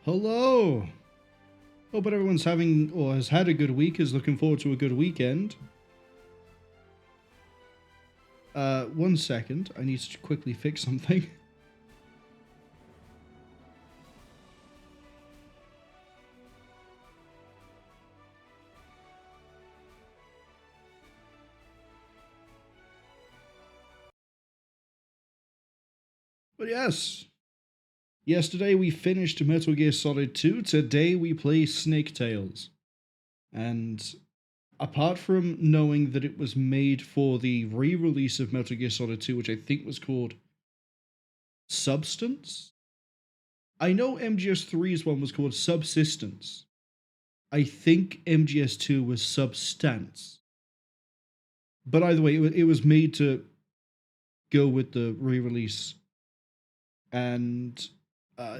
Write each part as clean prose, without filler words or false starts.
Hello! Hope everyone's having, or has had a good week, is looking forward to a good weekend. 1 second, I need to quickly fix something. But yes, yesterday we finished Metal Gear Solid 2, today we play Snake Tales. And apart from knowing that it was made for the re-release of Metal Gear Solid 2, which I think was called Substance? I know MGS3's one was called Subsistence. I think MGS2 was Substance. But either way, it was made to go with the re-release. And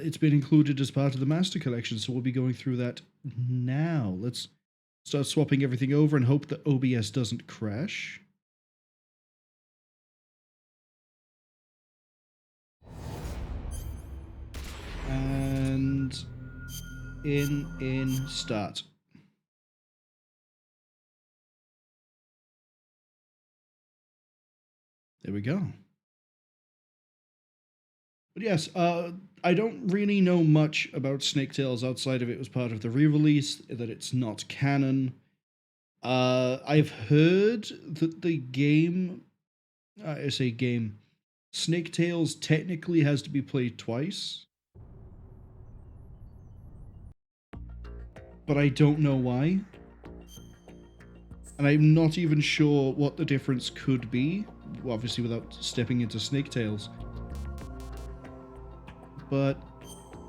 it's been included as part of the Master Collection, so we'll be going through that now. Let's start swapping everything over and hope that OBS doesn't crash. And start. There we go. But yes, I don't really know much about Snake Tales outside of it was part of the re-release, that it's not canon. I've heard that the game, Snake Tales technically has to be played twice. But I don't know why. And I'm not even sure what the difference could be, obviously without stepping into Snake Tales. But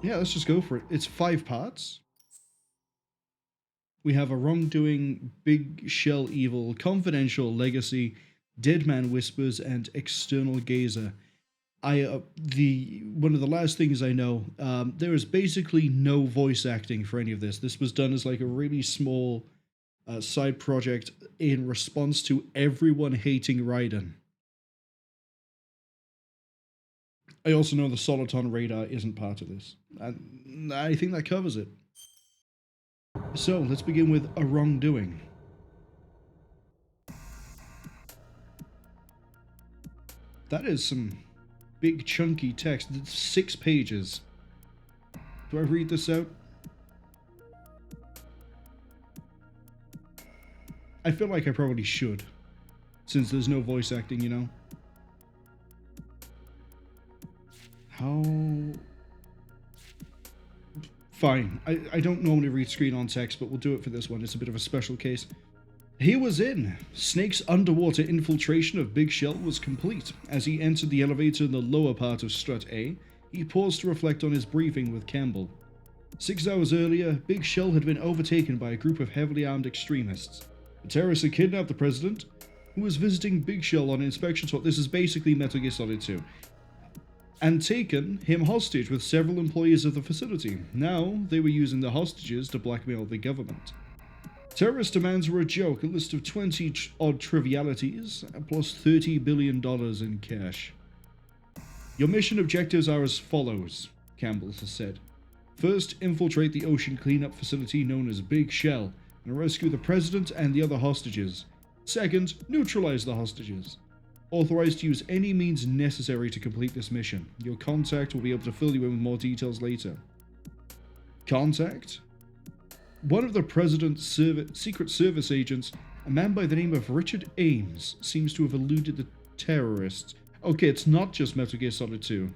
yeah, let's just go for it. It's 5 parts. We have a Wrongdoing, Big Shell Evil, Confidential, Legacy, Dead Man Whispers, and External Gazer. One of the last things I know, there is basically no voice acting for any of this. This was done as like a really small side project in response to everyone hating Raiden. I also know the Soliton radar isn't part of this. And I think that covers it. So, let's begin with a Wrongdoing. That is some big chunky text. It's 6 pages. Do I read this out? I feel like I probably should, since there's no voice acting, you know? How... Fine. I don't normally read screen on text, but we'll do it for this one. It's a bit of a special case. He was in. Snake's underwater infiltration of Big Shell was complete. As he entered the elevator in the lower part of Strut A, he paused to reflect on his briefing with Campbell. 6 hours earlier, Big Shell had been overtaken by a group of heavily armed extremists. The terrorists had kidnapped the president, who was visiting Big Shell on inspection tour. This is basically Metal Gear Solid 2. And taken him hostage with several employees of the facility. Now, they were using the hostages to blackmail the government. Terrorist demands were a joke, a list of 20-odd trivialities, plus $30 billion in cash. Your mission objectives are as follows, Campbell has said. First, infiltrate the ocean cleanup facility known as Big Shell, and rescue the president and the other hostages. Second, neutralize the hostages. Authorized to use any means necessary to complete this mission. Your contact will be able to fill you in with more details later. Contact? One of the President's Secret Service agents, a man by the name of Richard Ames, seems to have eluded the terrorists. Okay, it's not just Metal Gear Solid 2.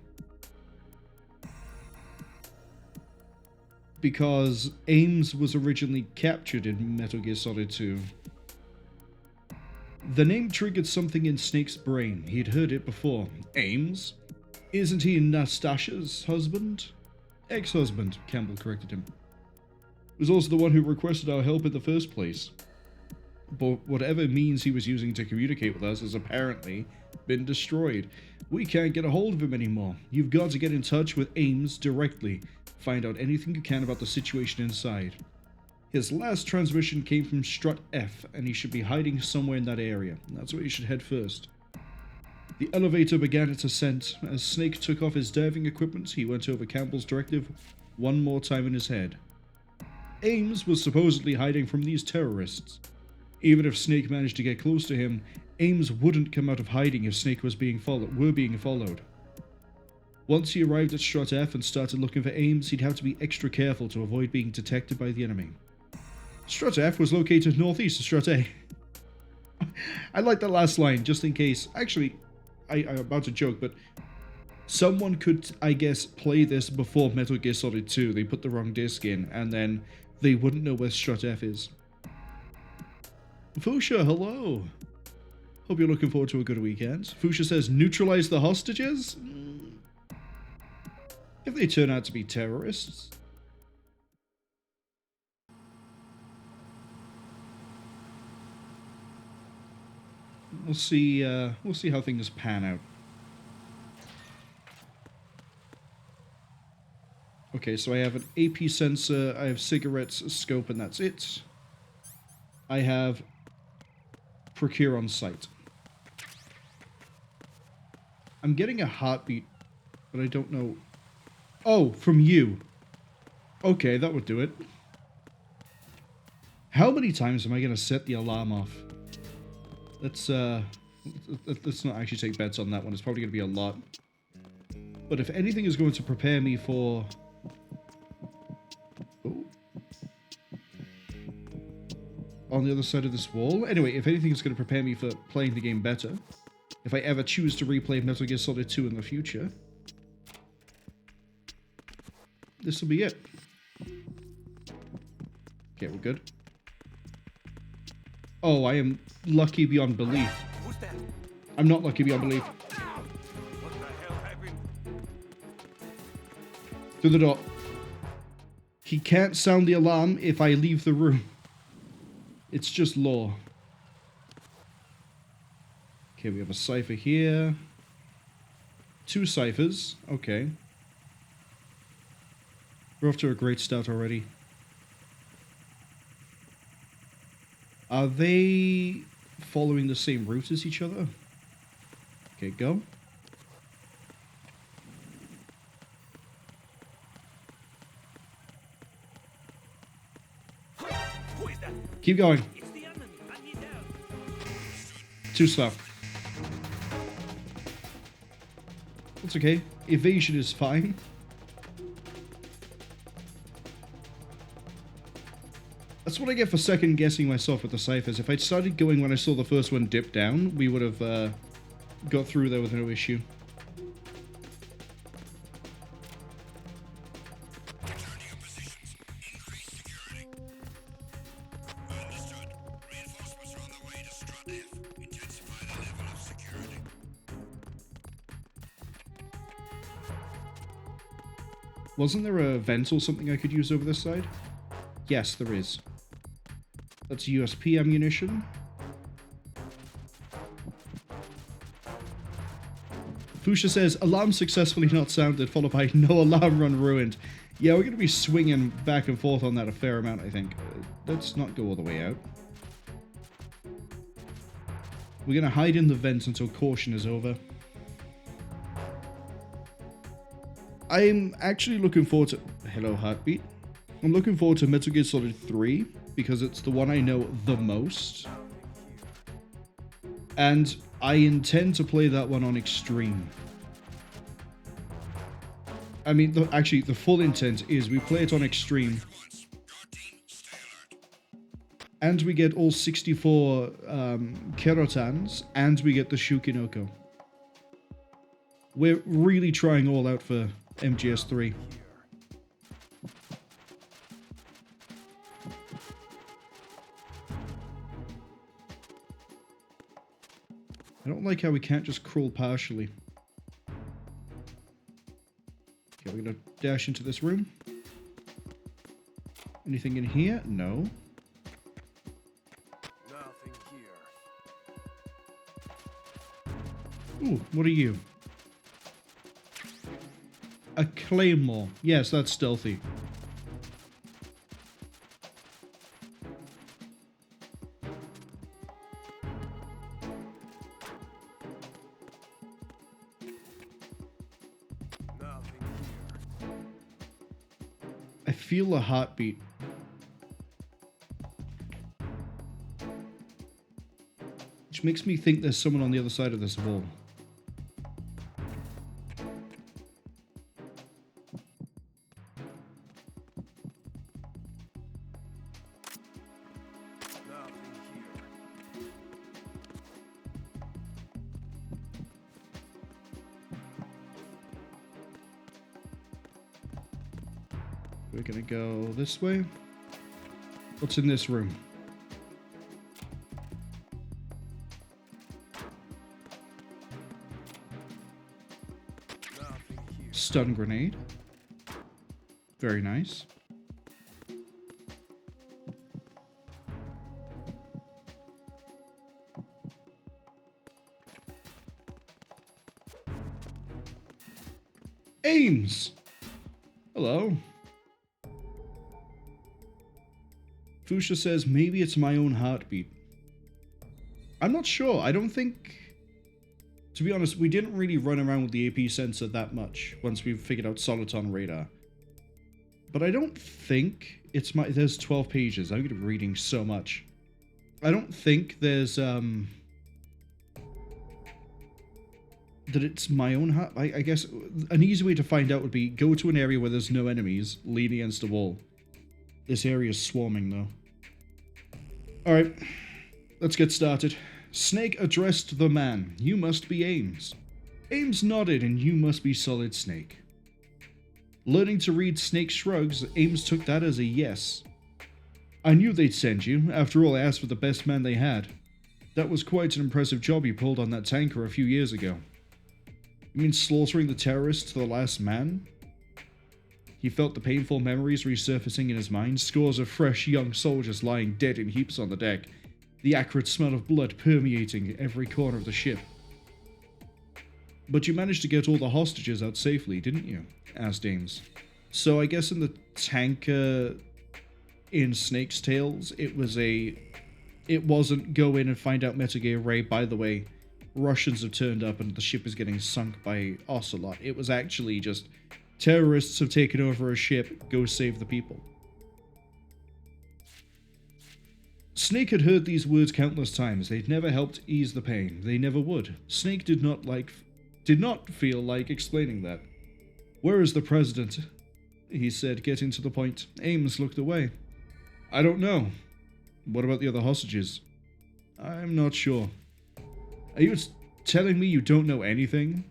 Because Ames was originally captured in Metal Gear Solid 2. The name triggered something in Snake's brain. He'd heard it before. Ames? Isn't he Nastasha's husband? Ex-husband, Campbell corrected him. Was also the one who requested our help in the first place. But whatever means he was using to communicate with us has apparently been destroyed. We can't get a hold of him anymore. You've got to get in touch with Ames directly. Find out anything you can about the situation inside. His last transmission came from Strut F, and he should be hiding somewhere in that area. That's where you should head first. The elevator began its ascent. As Snake took off his diving equipment, he went over Campbell's directive one more time in his head. Ames was supposedly hiding from these terrorists. Even if Snake managed to get close to him, Ames wouldn't come out of hiding if Snake were being followed. Once he arrived at Strut F and started looking for Ames, he'd have to be extra careful to avoid being detected by the enemy. Strut F was located northeast of Strut A. I like that last line, just in case. Actually, I'm about to joke, but someone could, I guess, play this before Metal Gear Solid 2. They put the wrong disc in, and then they wouldn't know where Strut F is. Fuchsia, hello. Hope you're looking forward to a good weekend. Fuchsia says, neutralize the hostages? If they turn out to be terrorists. We'll see how things pan out. Okay, so I have an AP sensor, I have cigarettes, a scope, and that's it. I have procure on site. I'm getting a heartbeat, but I don't know. Oh, from you. Okay, that would do it. How many times am I going to set the alarm off? Let's not actually take bets on that one. It's probably going to be a lot. But if anything is going to prepare me for... Oh. On the other side of this wall. Anyway, if anything is going to prepare me for playing the game better, if I ever choose to replay Metal Gear Solid 2 in the future, this will be it. Okay, we're good. Oh, I am lucky beyond belief. I'm not lucky beyond belief. Through the door. He can't sound the alarm if I leave the room. It's just law. Okay, we have a cipher here. 2 ciphers. Okay. We're off to a great start already. Are they following the same route as each other? Okay, go. Keep going. Too slow. That's okay. Evasion is fine. That's what I get for second guessing myself with the ciphers. If I'd started going when I saw the first one dip down, we would have got through there with no issue. Wasn't there a vent or something I could use over this side? Yes, there is. That's USP ammunition. Fuchsia says, alarm successfully not sounded, followed by no alarm run ruined. Yeah, we're going to be swinging back and forth on that a fair amount, I think. Let's not go all the way out. We're going to hide in the vents until caution is over. I'm actually looking forward to... Hello, Heartbeat. I'm looking forward to Metal Gear Solid 3 because it's the one I know the most. And I intend to play that one on Extreme. I mean, actually, the full intent is we play it on Extreme. And we get all 64 Kerotans, and we get the Shukinoko. We're really trying all out for MGS3. I don't like how we can't just crawl partially. Okay, we're gonna dash into this room. Anything in here? No. Nothing here. Ooh, what are you? A claymore. Yes, that's stealthy. feel a heartbeat. Which makes me think there's someone on the other side of this wall. We're gonna go this way. What's in this room? Stun grenade. Very nice. Ames! Hello. Fuchsia says, maybe it's my own heartbeat. I'm not sure. I don't think... To be honest, we didn't really run around with the AP sensor that much once we figured out Soliton radar. But I don't think it's my... There's 12 pages. I'm going to be reading so much. I don't think there's... That it's my own heart. I guess an easy way to find out would be go to an area where there's no enemies, lean against a wall. This area is swarming, though. Alright, let's get started. Snake addressed the man. You must be Ames. Ames nodded, and you must be Solid Snake. Learning to read Snake shrugs, Ames took that as a yes. I knew they'd send you. After all, I asked for the best man they had. That was quite an impressive job you pulled on that tanker a few years ago. You mean slaughtering the terrorists to the last man? He felt the painful memories resurfacing in his mind, scores of fresh young soldiers lying dead in heaps on the deck, the acrid smell of blood permeating every corner of the ship. But you managed to get all the hostages out safely, didn't you? Asked Ames. So I guess in the tanker in Snake's Tales, it wasn't go in and find out Metagear Ray, by the way, Russians have turned up and the ship is getting sunk by Ocelot. It was actually just... Terrorists have taken over a ship, go save the people. Snake had heard these words countless times. They'd never helped ease the pain. They never would. Snake did not feel like explaining that. Where is the president? He said, getting to the point. Ames looked away. I don't know. What about the other hostages? I'm not sure. Are you telling me you don't know anything?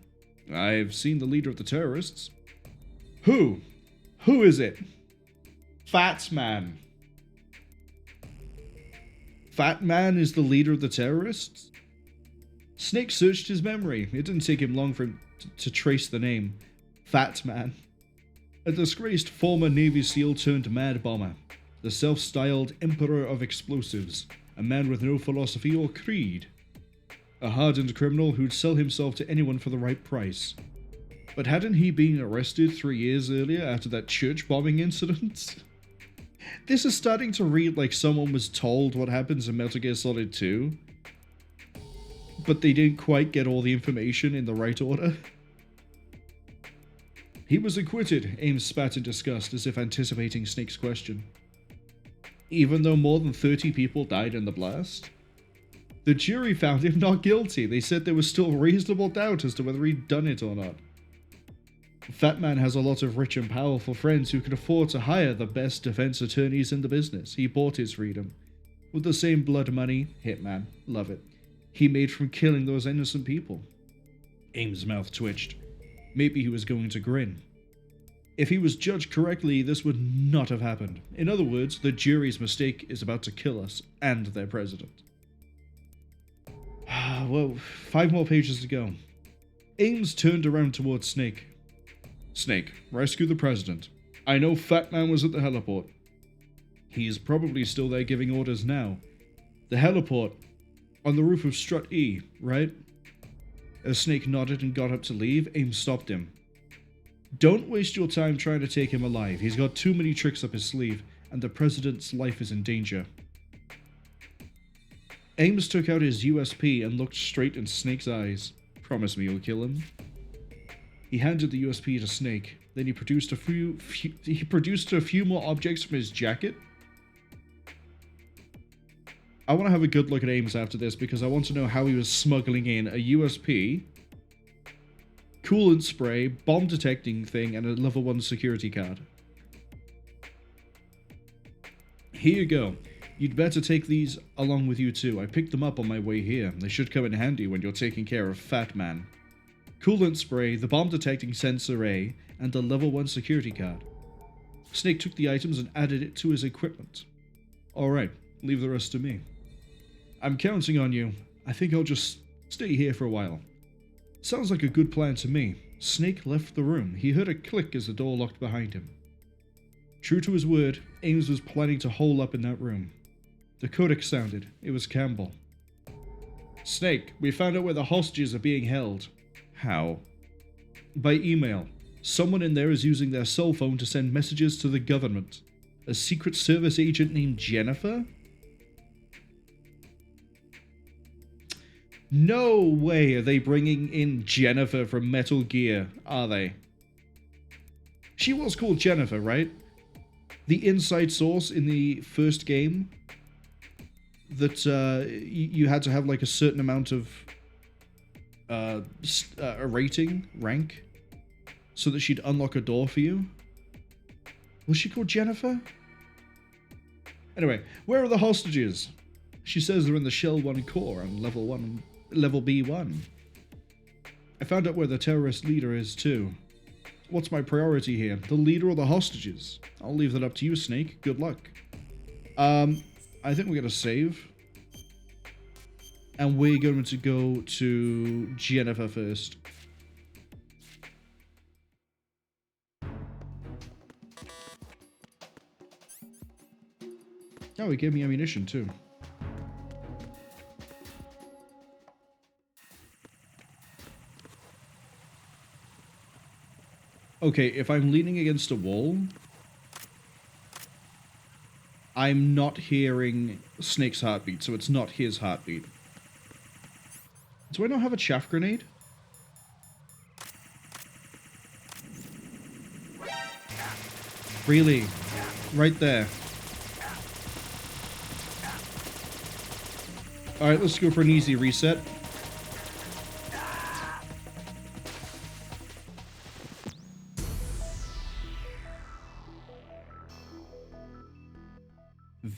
I've seen the leader of the terrorists. Who? Who is it? Fat Man. Fat Man is the leader of the terrorists? Snake searched his memory. It didn't take him long for him to trace the name. Fat Man. A disgraced former Navy SEAL turned mad bomber. The self-styled Emperor of Explosives. A man with no philosophy or creed. A hardened criminal who'd sell himself to anyone for the right price. But hadn't he been arrested 3 years earlier after that church bombing incident? This is starting to read like someone was told what happens in Metal Gear Solid 2, but they didn't quite get all the information in the right order. He was acquitted, Ames spat in disgust as if anticipating Snake's question. Even though more than 30 people died in the blast? The jury found him not guilty. They said there was still reasonable doubt as to whether he'd done it or not. Fat Man has a lot of rich and powerful friends who can afford to hire the best defense attorneys in the business. He bought his freedom. With the same blood money, Hitman, love it, he made from killing those innocent people. Ames' mouth twitched. Maybe he was going to grin. If he was judged correctly, this would not have happened. In other words, the jury's mistake is about to kill us and their president. Well, 5 more pages to go. Ames turned around towards Snake. Snake, rescue the president. I know Fat Man was at the heliport. He's probably still there giving orders now. The heliport, on the roof of Strut E, right? As Snake nodded and got up to leave, Ames stopped him. Don't waste your time trying to take him alive. He's got too many tricks up his sleeve, and the president's life is in danger. Ames took out his USP and looked straight in Snake's eyes. Promise me you'll kill him. He handed the USP to Snake. Then he produced a few more objects from his jacket. I want to have a good look at Ames after this because I want to know how he was smuggling in a USP, coolant spray, bomb detecting thing, and a level 1 security card. Here you go. You'd better take these along with you too. I picked them up on my way here. They should come in handy when you're taking care of Fat Man. Coolant spray, the bomb detecting sensor A, and a level 1 security card. Snake took the items and added it to his equipment. Alright, leave the rest to me. I'm counting on you. I think I'll just stay here for a while. Sounds like a good plan to me. Snake left the room. He heard a click as the door locked behind him. True to his word, Ames was planning to hole up in that room. The codec sounded. It was Campbell. Snake, we found out where the hostages are being held. How? By email. Someone in there is using their cell phone to send messages to the government. A Secret Service agent named Jennifer? No way are they bringing in Jennifer from Metal Gear, are they? She was called Jennifer, right? The inside source in the first game that you had to have like a certain amount of a rating, rank, so that she'd unlock a door for you. Was she called Jennifer? Anyway, where are the hostages? She says they're in the Shell 1 core on level B1. I found out where the terrorist leader is too. What's my priority here? The leader or the hostages? I'll leave that up to you, Snake. Good luck. I think we're going to save. And we're going to go to Jennifer first. Oh, he gave me ammunition too. Okay, if I'm leaning against a wall, I'm not hearing Snake's heartbeat, so it's not his heartbeat. Do I not have a chaff grenade? Really? Right there. Alright, let's go for an easy reset.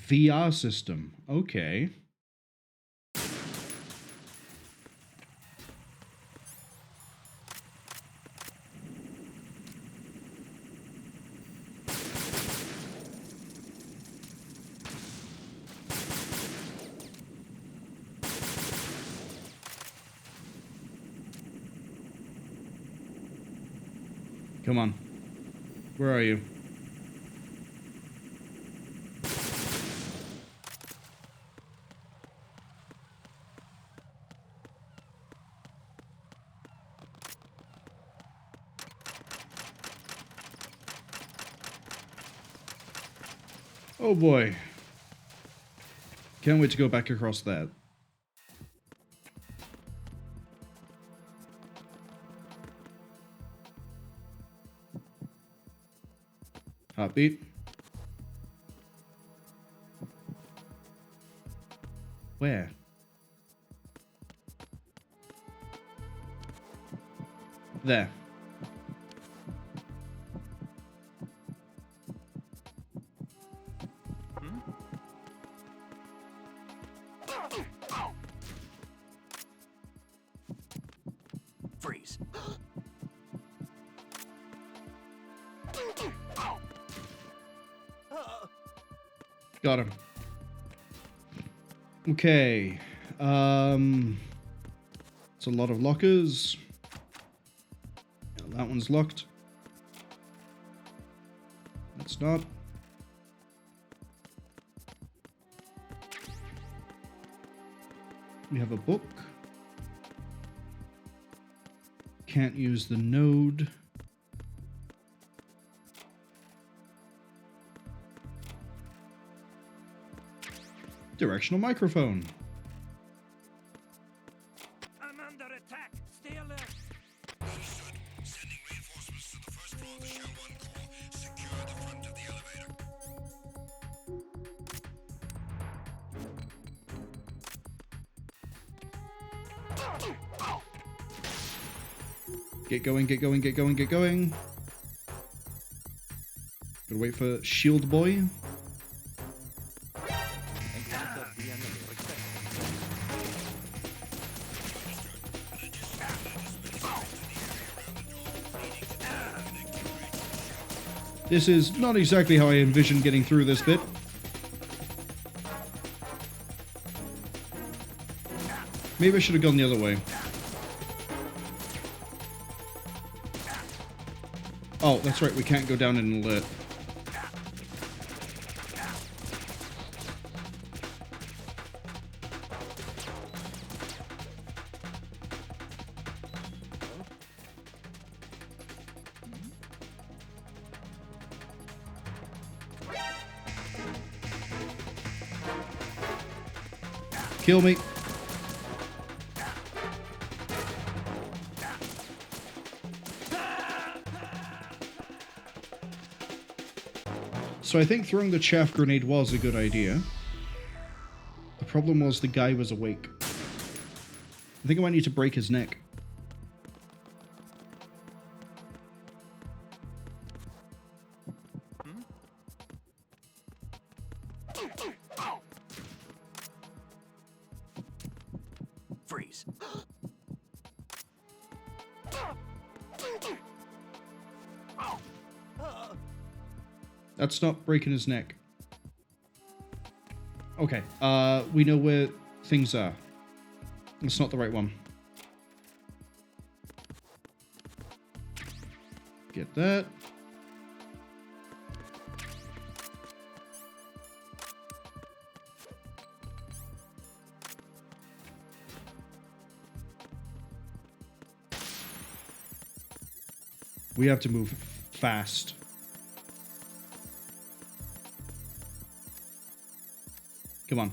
VR system. Okay. Come on. Where are you? Oh boy. Can't wait to go back across that. Heartbeat. Where? There. Freeze. Got him. Okay. It's a lot of lockers. That one's locked. It's not. We have a book. Can't use the node. Directional microphone. I'm under attack. Stay alert. Understood. Sending reinforcements to the first floor of the shell. Get going, get going, get going, get going. Gotta wait for Shield Boy. This is not exactly how I envisioned getting through this bit. Maybe I should have gone the other way. Oh, that's right, we can't go down in an alert. Kill me. So I think throwing the chaff grenade was a good idea. The problem was the guy was awake. I think I might need to break his neck. Freeze. That's not breaking his neck. Okay, we know where things are. It's not the right one. Get that. We have to move fast. Come on.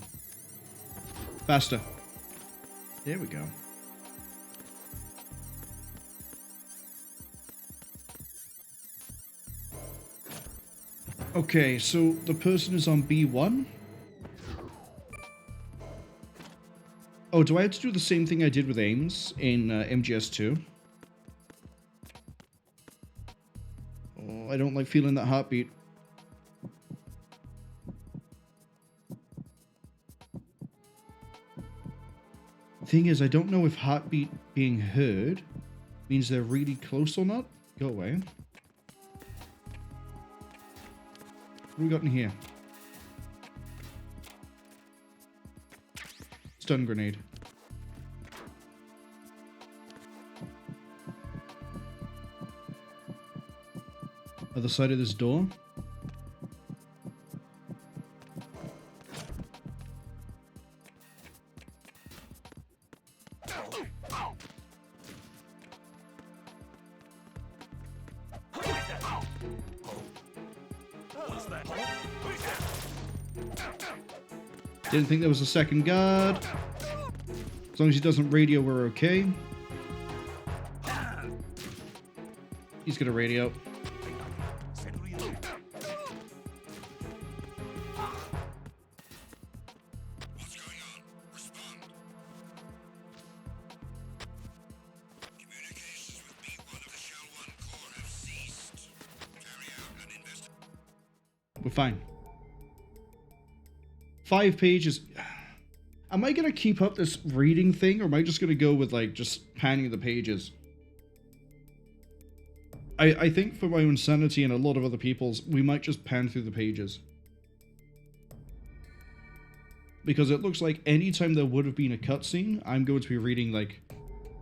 Faster. There we go. Okay, so the person is on B1. Oh, do I have to do the same thing I did with Ames in MGS2? Oh, I don't like feeling that heartbeat. Thing is, I don't know if heartbeat being heard means they're really close or not. Go away. What do we got in here? Stun grenade. Other side of this door. Didn't think there was a second guard. As long as he doesn't radio, we're okay. He's gonna radio. What's going on? Respond. Communications with B1 of the Shell 1 Corps have ceased. Carry out an investigation. We're fine. 5 pages. Am I gonna keep up this reading thing, or am I just gonna go with like just panning the pages? I think for my own sanity and a lot of other people's, we might just pan through the pages. Because it looks like anytime there would have been a cutscene, I'm going to be reading like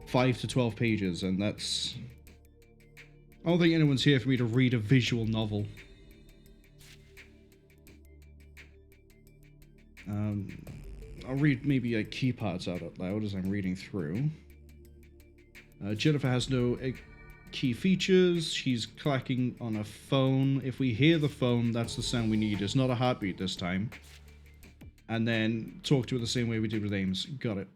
5 to 12 pages, and that's... I don't think anyone's here for me to read a visual novel. I'll read maybe like key parts out loud as I'm reading through. Jennifer has no key features. She's clacking on a phone. If we hear the phone, that's the sound we need. It's not a heartbeat this time. And then talk to her the same way we did with Ames. Got it.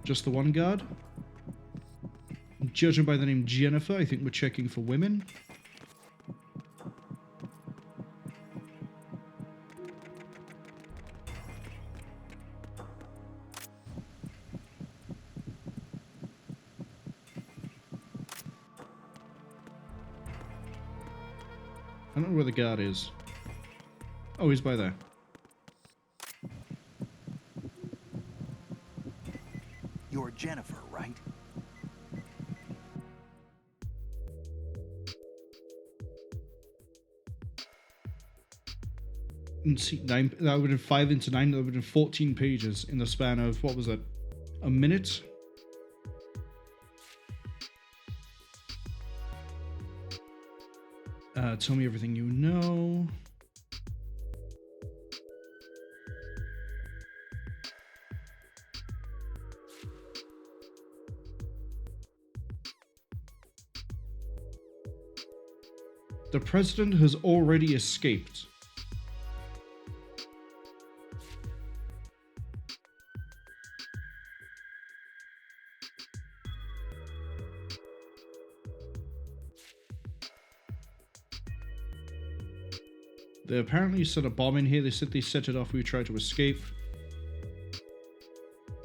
Just the one guard? Judging by the name Jennifer, I think we're checking for women. I don't know where the guard is. Oh, he's by there. You're Jennifer, right? And see, that would have been 5 into 9. That would have been 14 pages in the span of, what was that, a minute? Tell me everything you know. The president has already escaped. They apparently set a bomb in here. They said they set it off. We tried to escape.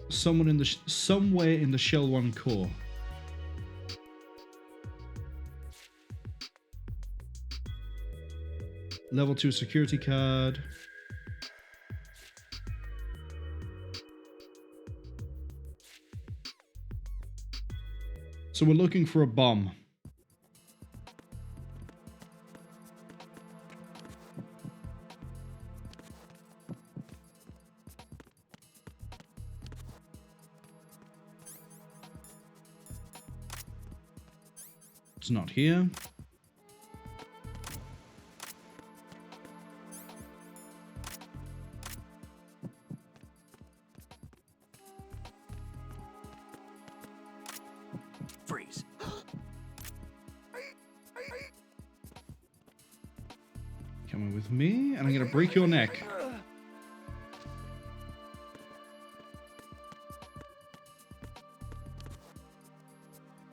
Someone in the somewhere in the Shell 1 core. Level 2 security card. So we're looking for a bomb. It's not here. Freeze. Coming with me, and I'm gonna break your neck.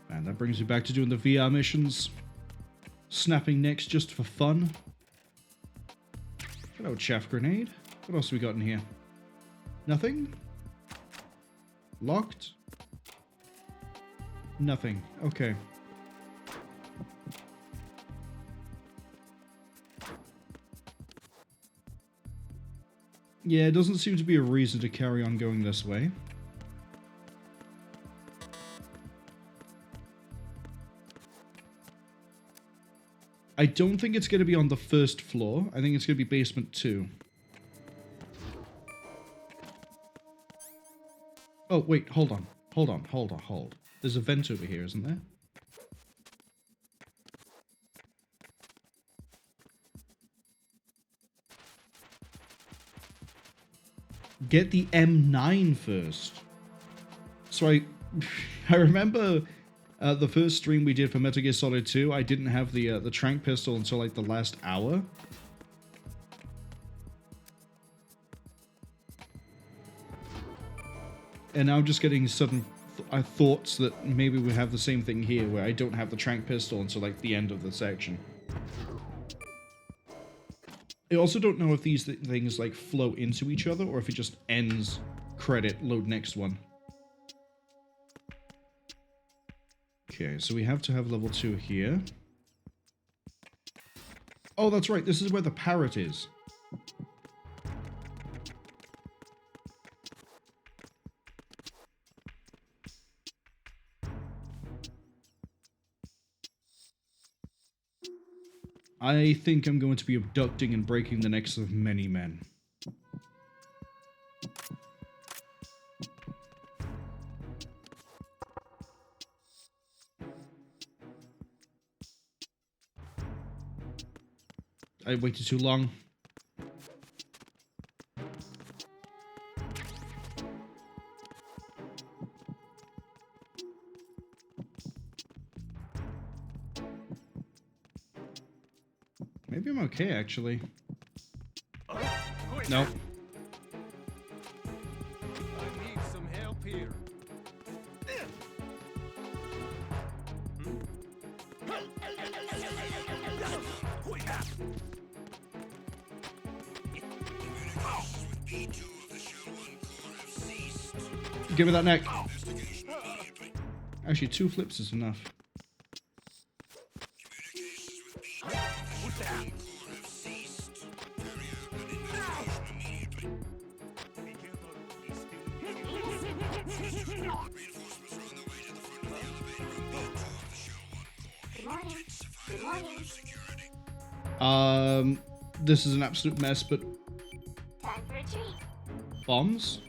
And that brings me back to doing the VR missions. Snapping necks just for fun. Hello, chaff grenade. What else have we got in here? Nothing? Locked? Nothing. Okay. Yeah, it doesn't seem to be a reason to carry on going this way. I don't think it's going to be on the first floor. I think it's going to be basement 2. Oh, wait, hold on. Hold. There's a vent over here, isn't there? Get the M9 first. So I remember the first stream we did for Metal Gear Solid 2, I didn't have the tranq pistol until like the last hour. And now I'm just getting sudden thoughts that maybe we have the same thing here, where I don't have the tranq pistol until like the end of the section. I also don't know if these things like flow into each other or if it just ends credit, load next one. Okay, so we have to have level 2 here. Oh, that's right, this is where the parrot is. I think I'm going to be abducting and breaking the necks of many men. I waited too long. Maybe I'm okay, actually. Nope. I need some help here. P2 of the Shell 1 core have ceased. Give me that neck. Investigation immediately. Actually, 2 flips is enough. Communications with P2 of the Shell 1 core Good morning. Security. This is an absolute mess, but Time for a treat. bombs?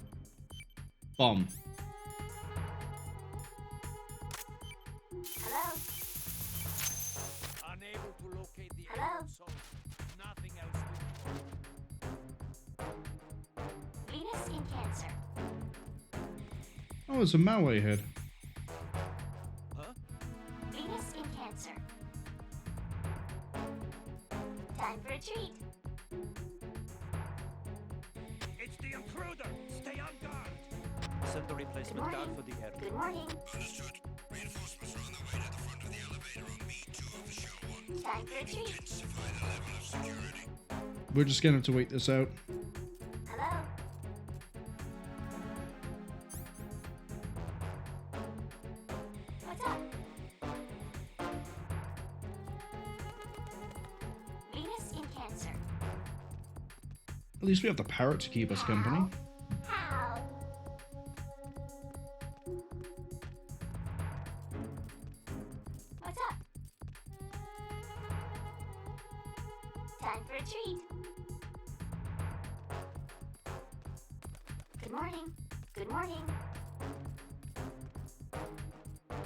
Bomb. Hello? Unable to locate the Hello? enemy zone. Nothing else to Venus in Cancer. Oh, it's a Malway head. Huh? Venus in Cancer. Time for a treat. It's the intruder! Stay on guard! Send the Good replacement morning. guard for the air. Good morning. Understood. Reinforcements are on their way to the front of the elevator on B2 of the shell 1. Time for a treat. Intensify the level of security. We're just gonna have to wait this out. Hello? What's up? Venus in Cancer. At least we have the parrot to keep us company. How? What's up? Time for a treat. Good morning. Good morning.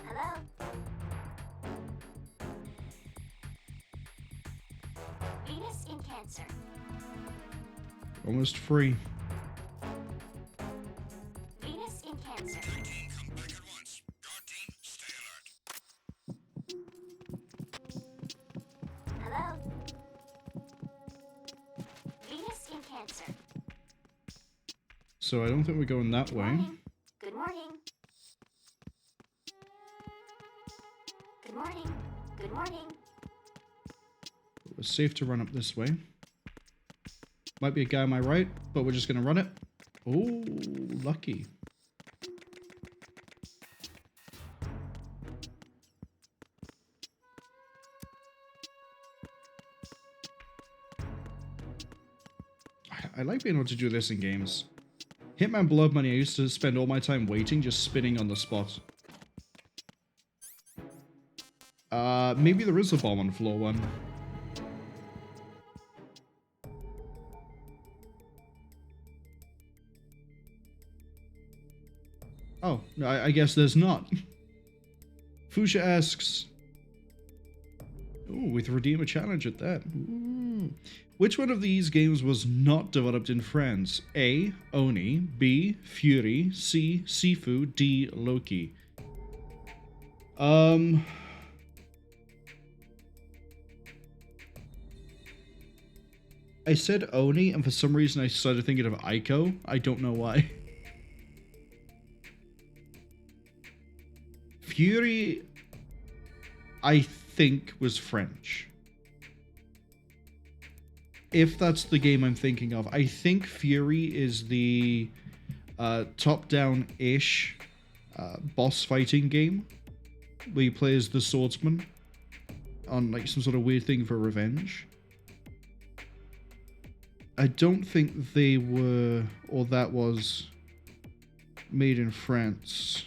Hello? Venus in Cancer. Almost free. Venus in Cancer. Attack team, come back at once. Guard team, stay alert. Hello? Venus in Cancer. So I don't think we're going that way. Morning. Good morning. Good morning. Good morning. It's safe to run up this way. Might be a guy on my right, but we're just gonna run it. Oh, lucky. I like being able to do this in games. Hitman Blood Money, I used to spend all my time waiting, just spinning on the spot. Maybe there is a bomb on floor 1. Oh, no, I guess there's not. Fuchsia asks... Ooh, with Redeem a challenge at that. Ooh. Which one of these games was not developed in France? A. Oni. B. Fury. C. Sifu. D. Loki. I said Oni, and for some reason I started thinking of Ico. I don't know why. Fury, I think, was French. If that's the game I'm thinking of. I think Fury is the top-down-ish boss fighting game where you play as the swordsman on like some sort of weird thing for revenge. I don't think they were, or that was, made in France.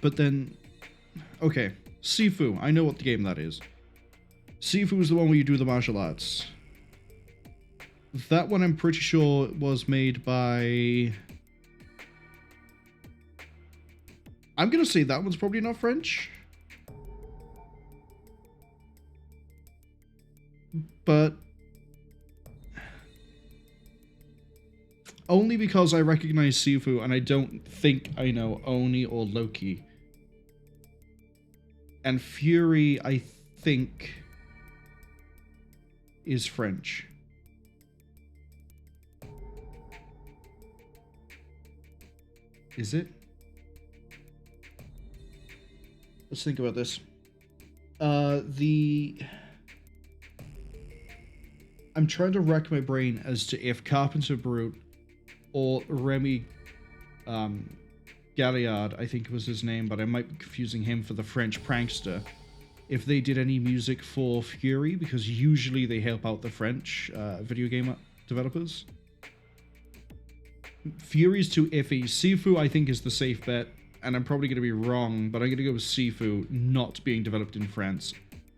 But then, okay, Sifu. I know what the game that is. Sifu is the one where you do the martial arts. That one I'm pretty sure was made by... I'm gonna say that one's probably not French. But... only because I recognize Sifu and I don't think I know Oni or Loki. And Fury, I think, is French. Is it? Let's think about this. I'm trying to rack my brain as to if Carpenter Brute or Remy Galliard, I think was his name, but I might be confusing him for the French prankster, if they did any music for Fury, because usually they help out the French video game developers. Fury's too iffy. Sifu, I think, is the safe bet, and I'm probably going to be wrong, but I'm going to go with Sifu not being developed in France.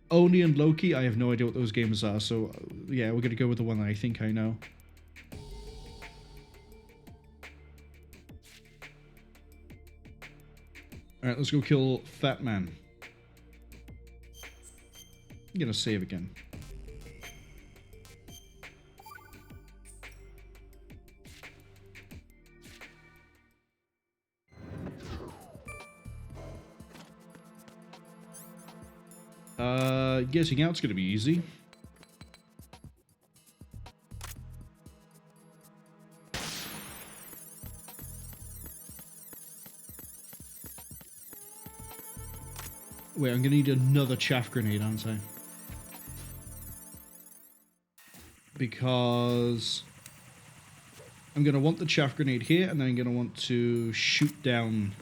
Oni and Loki, I have no idea what those games are, so yeah, we're going to go with the one that I think I know. Alright, let's go kill Fat Man. I'm going to save again. Getting out's gonna be easy. Wait, I'm gonna need another chaff grenade, aren't I? Because I'm gonna want the chaff grenade here, and then I'm gonna want to shoot down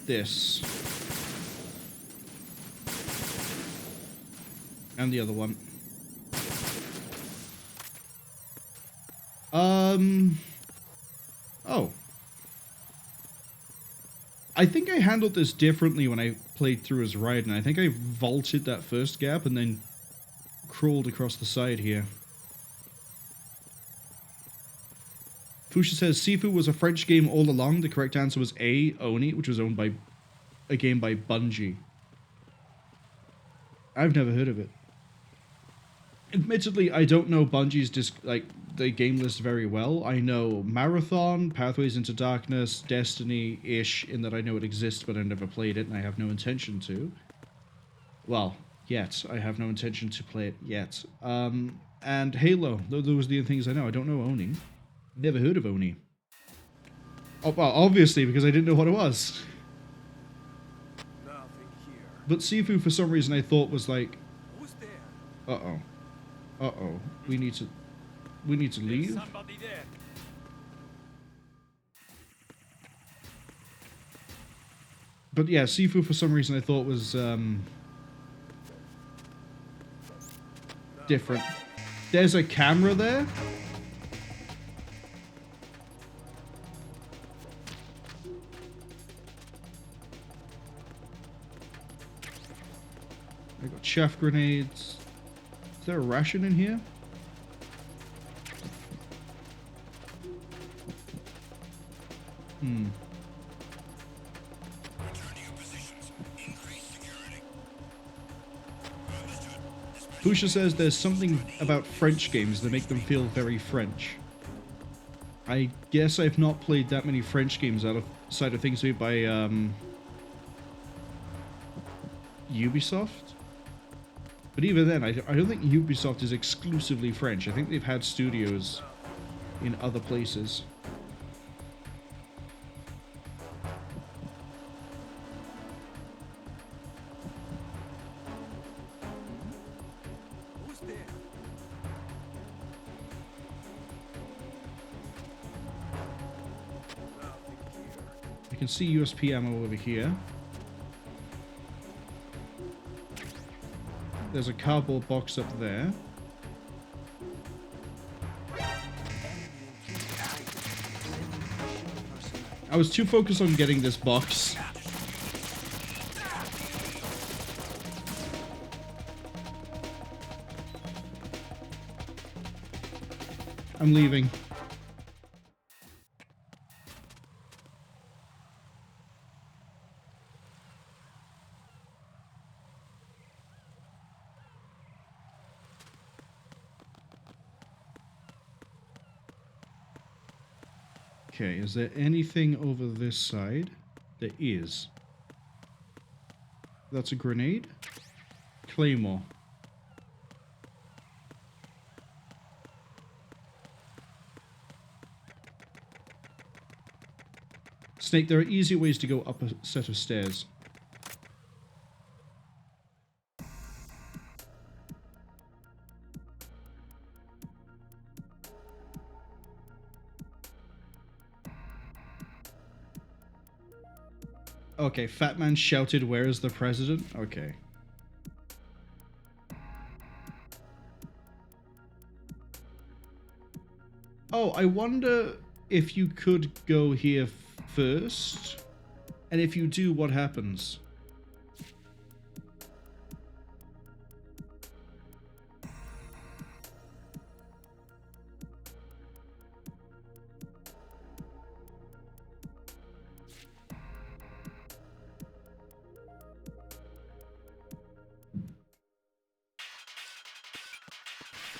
this. And the other one. Oh. I think I handled this differently when I played through as Raiden. I think I vaulted that first gap and then crawled across the side here. Fusha says Sifu was a French game all along. The correct answer was A, Oni, which was owned by a game by Bungie. I've never heard of it. Admittedly, I don't know Bungie's the game list very well. I know Marathon, Pathways into Darkness, Destiny-ish, in that I know it exists, but I've never played it, and I have no intention to. Well, yet. I have no intention to play it yet. And Halo. Those are the things I know. I don't know Oni. Never heard of Oni. Oh, well, obviously, because I didn't know what it was. Nothing here. But Sifu, for some reason, I thought was like... Who's there? Uh-oh. Uh-oh. We need to leave? Somebody there. But yeah, Sifu, for some reason, I thought was, different. There's a camera there? I got chaff grenades. Is there a ration in here? Return to your positions. Increase security. Understood. Pusha says there's something about French games that make them feel very French. I guess I've not played that many French games outside of things made by Ubisoft. But even then, I don't think Ubisoft is exclusively French. I think they've had studios in other places. Who's there? Nothing here. I can see USP ammo over here. There's a cardboard box up there. I was too focused on getting this box. I'm leaving. Okay, is there anything over this side? There is. That's a grenade. Claymore. Snake, there are easier ways to go up a set of stairs. Okay, Fat Man shouted, "Where is the president?" Okay. Oh, I wonder if you could go here first. And if you do, what happens?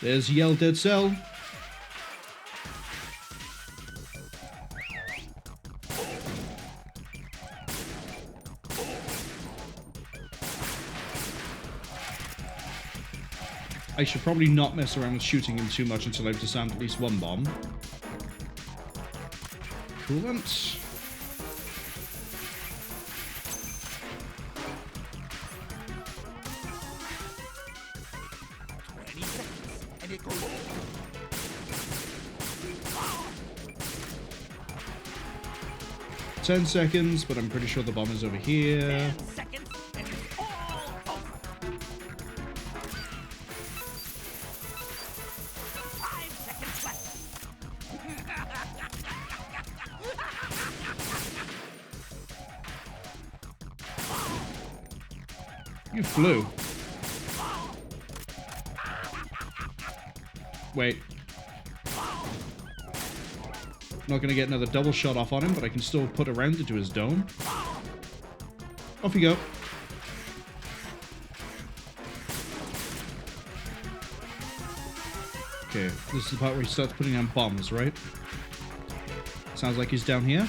There's Yell Dead Cell. I should probably not mess around with shooting him too much until I've disarmed at least one bomb. Coolant. And it goes. 10 seconds, but I'm pretty sure the bomb is over here. 10 seconds, and it's all over. 5 seconds left. You flew. Wait. Not gonna get another double shot off on him, but I can still put a round into his dome. Off you go. Okay, this is the part where he starts putting down bombs, right? Sounds like he's down here.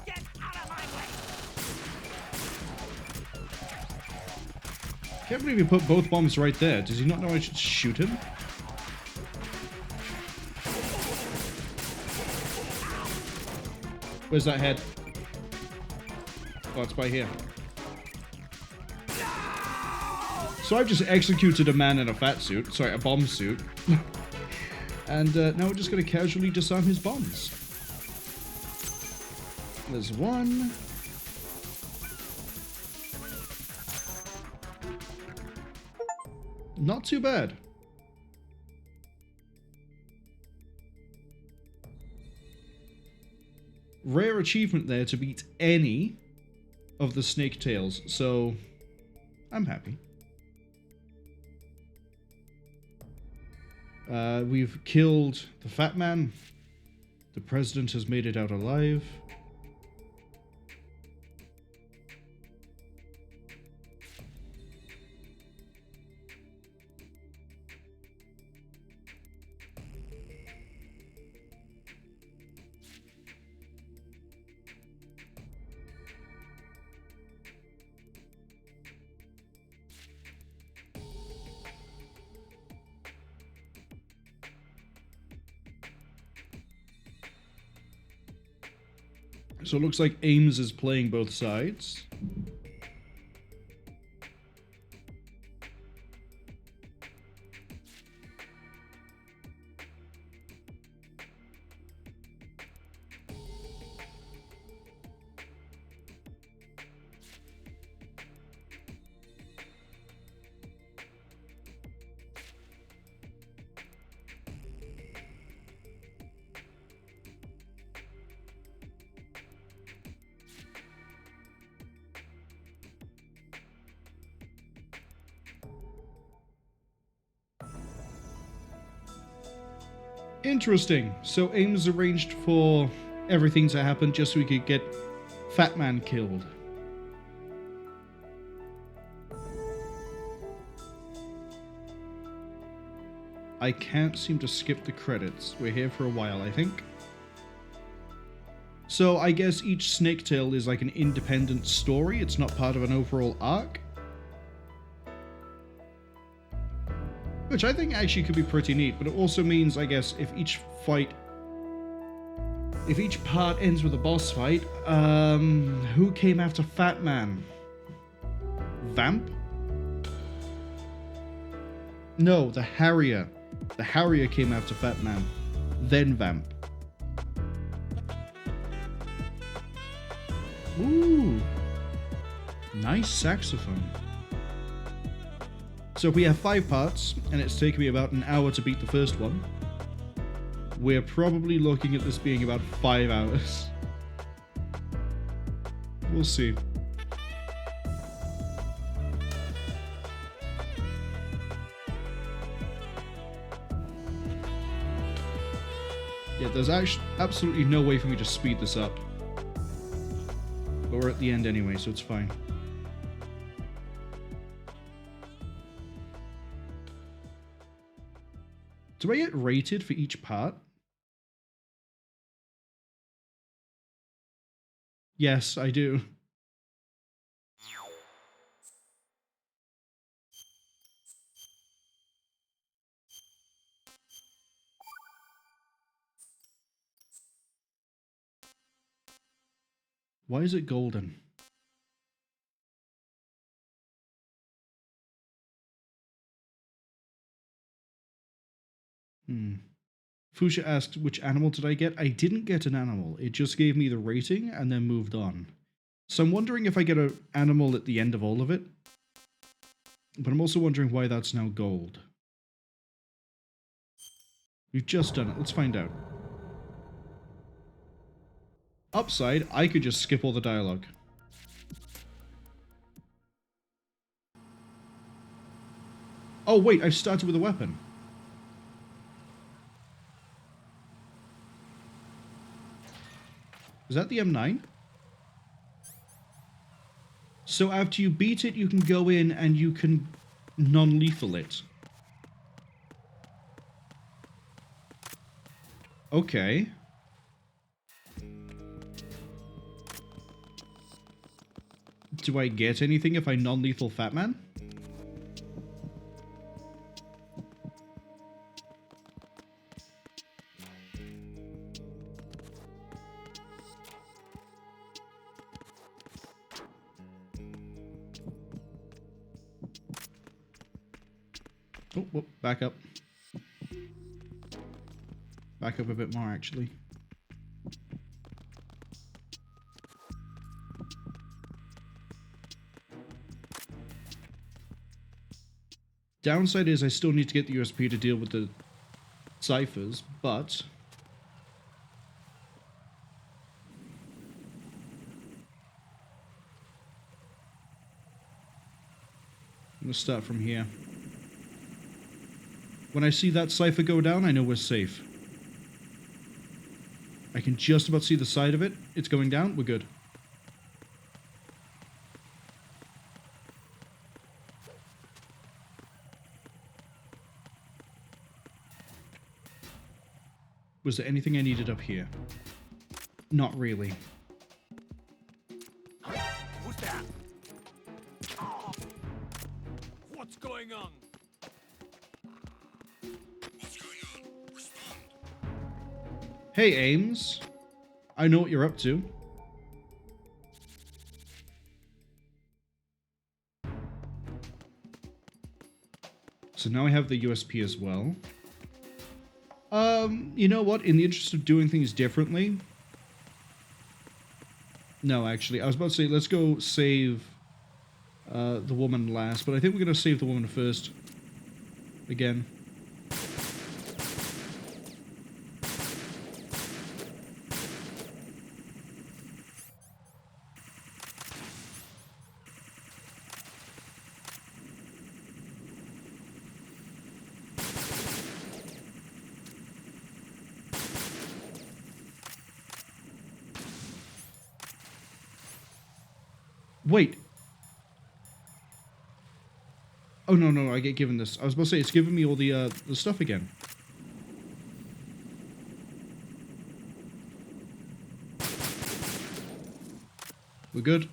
Get out of my way. Can't believe he put both bombs right there. Does he not know I should shoot him? Where's that head? Oh, it's by here. So I've just executed a man in a fat suit. Sorry, a bomb suit. And now we're just going to casually disarm his bombs. There's one. Not too bad. Rare achievement there to beat any of the snake tails, so I'm happy. We've killed the fat man. The president has made it out alive. So it looks like Ames is playing both sides. Interesting. So Ames arranged for everything to happen just so we could get Fat Man killed. I can't seem to skip the credits. We're here for a while, I think. So I guess each Snake Tale is like an independent story. It's not part of an overall arc. Which I think actually could be pretty neat, but it also means, I guess, if each part ends with a boss fight, who came after Fat Man? Vamp? No, the Harrier. The Harrier came after Fat Man. Then Vamp. Ooh. Nice saxophone. So we have 5 parts, and it's taken me about an hour to beat the first one. We're probably looking at this being about 5 hours. We'll see. Yeah, there's actually absolutely no way for me to speed this up. But we're at the end anyway, so it's fine. Do I get rated for each part? Yes, I do. Why is it golden? Fuchsia asked, which animal did I get? I didn't get an animal. It just gave me the rating and then moved on. So I'm wondering if I get an animal at the end of all of it. But I'm also wondering why that's now gold. We've just done it. Let's find out. Upside, I could just skip all the dialogue. Oh wait, I've started with a weapon. Is that the M9? So after you beat it, you can go in and you can non-lethal it. Okay. Do I get anything if I non-lethal Fat Man? Oh, whoop, back up. Back up a bit more, actually. Downside is I still need to get the USP to deal with the ciphers, but... I'm going to start from here. When I see that cipher go down, I know we're safe. I can just about see the side of it. It's going down. We're good. Was there anything I needed up here? Not really. Who's that? What's going on? What's going on? Respond. Hey, Ames. I know what you're up to. So now I have the USP as well. You know what? In the interest of doing things differently... No, actually, I was about to say, let's go save the woman last, but I think we're going to save the woman first. Again. Wait. Oh, no, I get given this. I was about to say, it's giving me all the stuff again. We're good.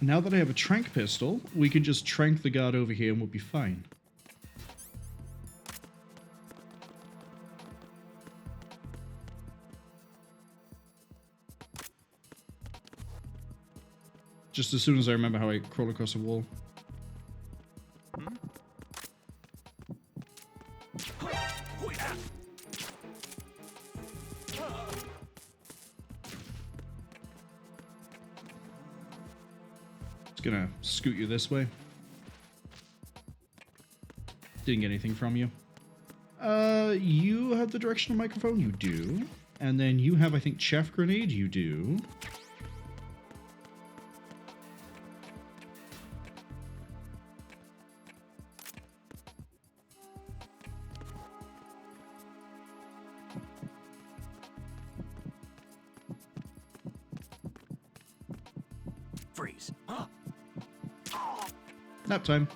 Now that I have a trank pistol, we can just trank the guard over here and we'll be fine. Just as soon as I remember how I crawl across a wall. Just gonna scoot you this way. Didn't get anything from you. You have the directional microphone? You do. And then you have, I think, chaff grenade? You do. Freeze. Nap time.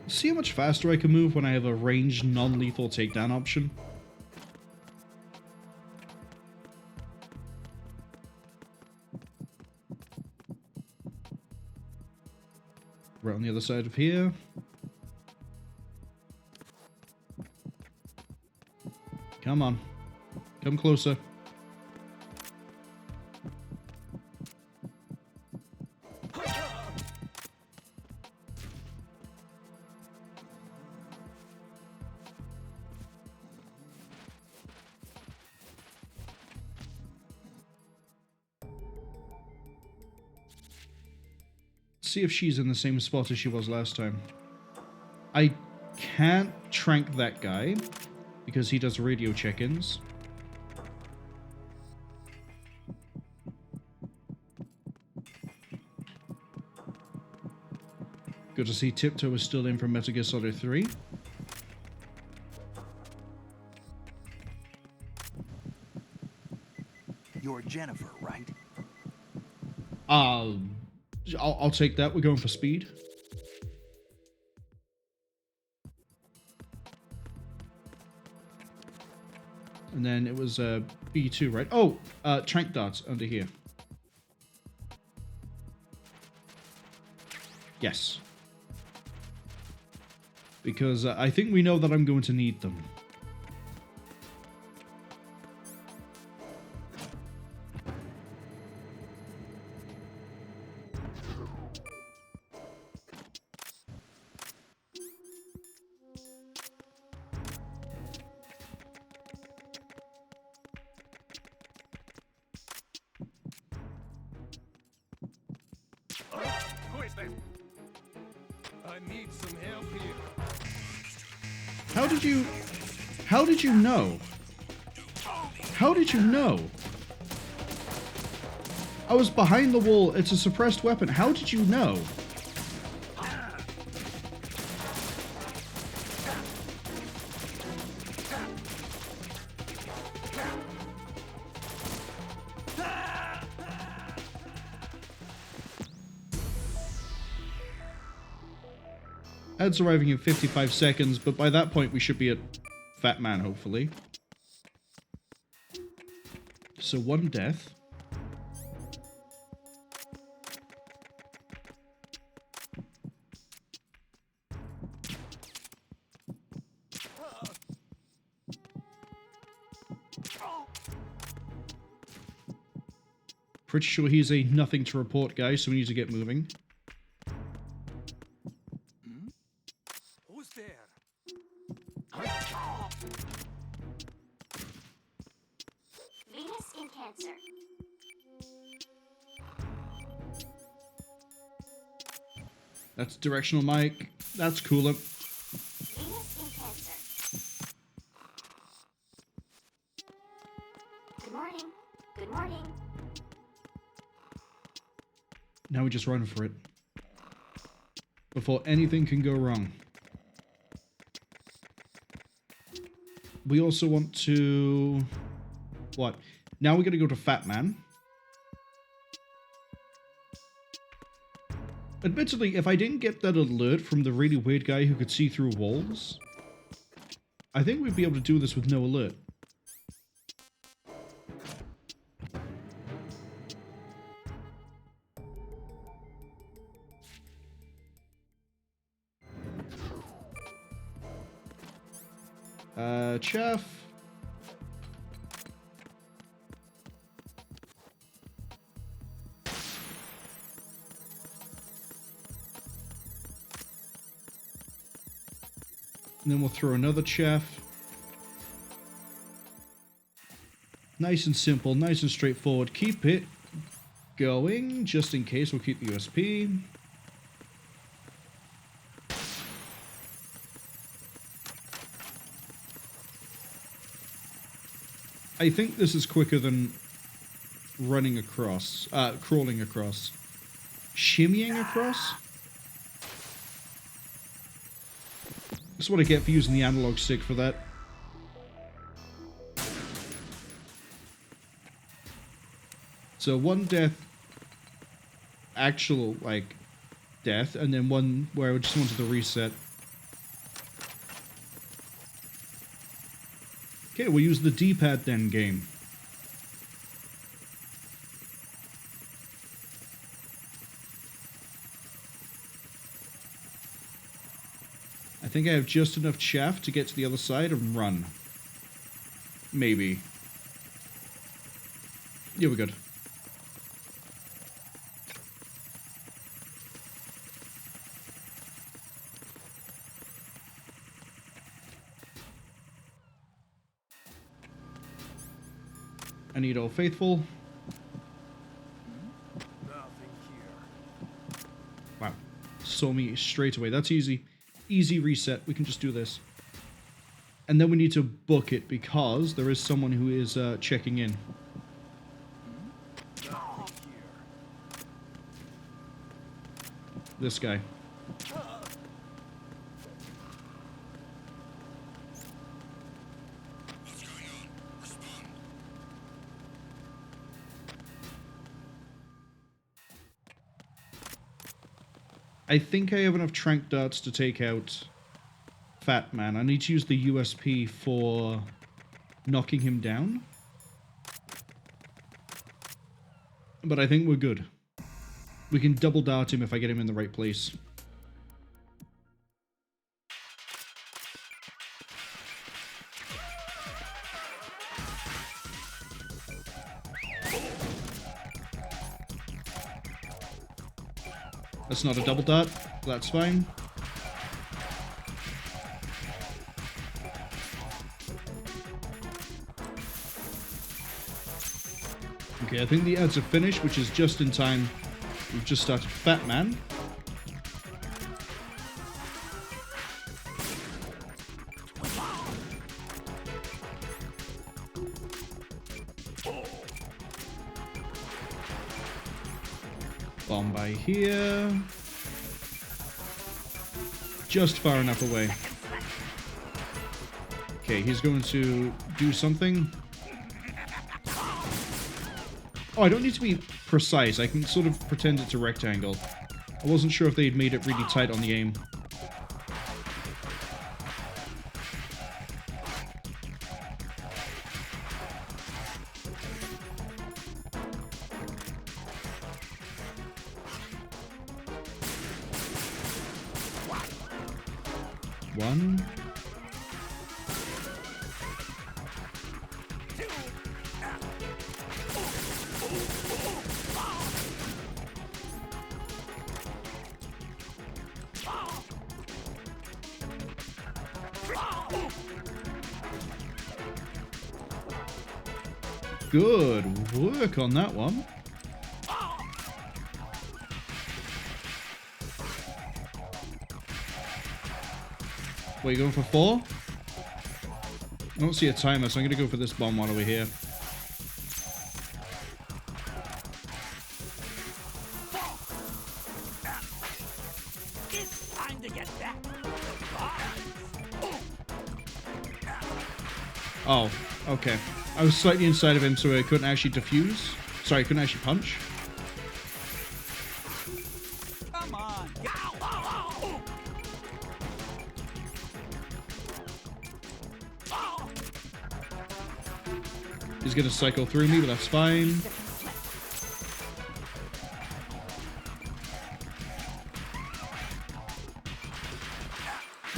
See how much faster I can move when I have a ranged non-lethal takedown option? Right on the other side of here. Come on. Come closer. See if she's in the same spot as she was last time. I can't trank that guy because he does radio check-ins. Good to see Tiptoe is still in from Metal Gear Solid 3. You're Jennifer, right? I'll take that. We're going for speed. And then it was B2, right? Oh, trank darts under here. Yes. Because I think we know that I'm going to need them. I need some help here. How did you know? How did you know? I was behind the wall. It's a suppressed weapon. How did you know? Ed's arriving in 55 seconds, but by that point we should be at Fat Man, hopefully. So one death. Pretty sure he's a nothing to report guy, so we need to get moving. Who's there? Venus in Cancer. That's directional mic. That's cooler. Venus in Cancer. Good morning. Good morning. Now we just run for it. Before anything can go wrong. We also want to... What? Now we're going to go to Fat Man. Admittedly, if I didn't get that alert from the really weird guy who could see through walls, I think we'd be able to do this with no alert. Chaff. And then we'll throw another chaff. Nice and simple, nice and straightforward. Keep it going, just in case. We'll keep the USP. I think this is quicker than running across, crawling across. Shimmying across? That's what I get for using the analog stick for that. So one death, actual, like, death, and then one where I just wanted to reset. Okay, we'll use the D-pad then, game. I think I have just enough chaff to get to the other side and run. Maybe. Yeah, we're good. I need Old Faithful. Nothing here. Wow. Saw me straight away. That's easy. Easy reset. We can just do this. And then we need to book it because there is someone who is checking in. Nothing here. This guy. What's going on? Respond. I think I have enough trank darts to take out Fat Man. I need to use the USP for knocking him down. But I think we're good. We can double dart him if I get him in the right place. That's not a double dart. That's fine. Okay, I think the ads are finished, which is just in time. We've just started Fat Man. Bomb by here. Just far enough away. Okay, he's going to do something. Oh, I don't need to be precise. I can sort of pretend it's a rectangle. I wasn't sure if they'd made it really tight on the aim. One. Good work on that one. What, you going for 4? I don't see a timer, so I'm going to go for this bomb while we're here. It's time to get back. Oh, okay. I was slightly inside of him, so I couldn't actually defuse. Sorry, I couldn't actually punch. Come on. He's going to cycle through me, but that's fine.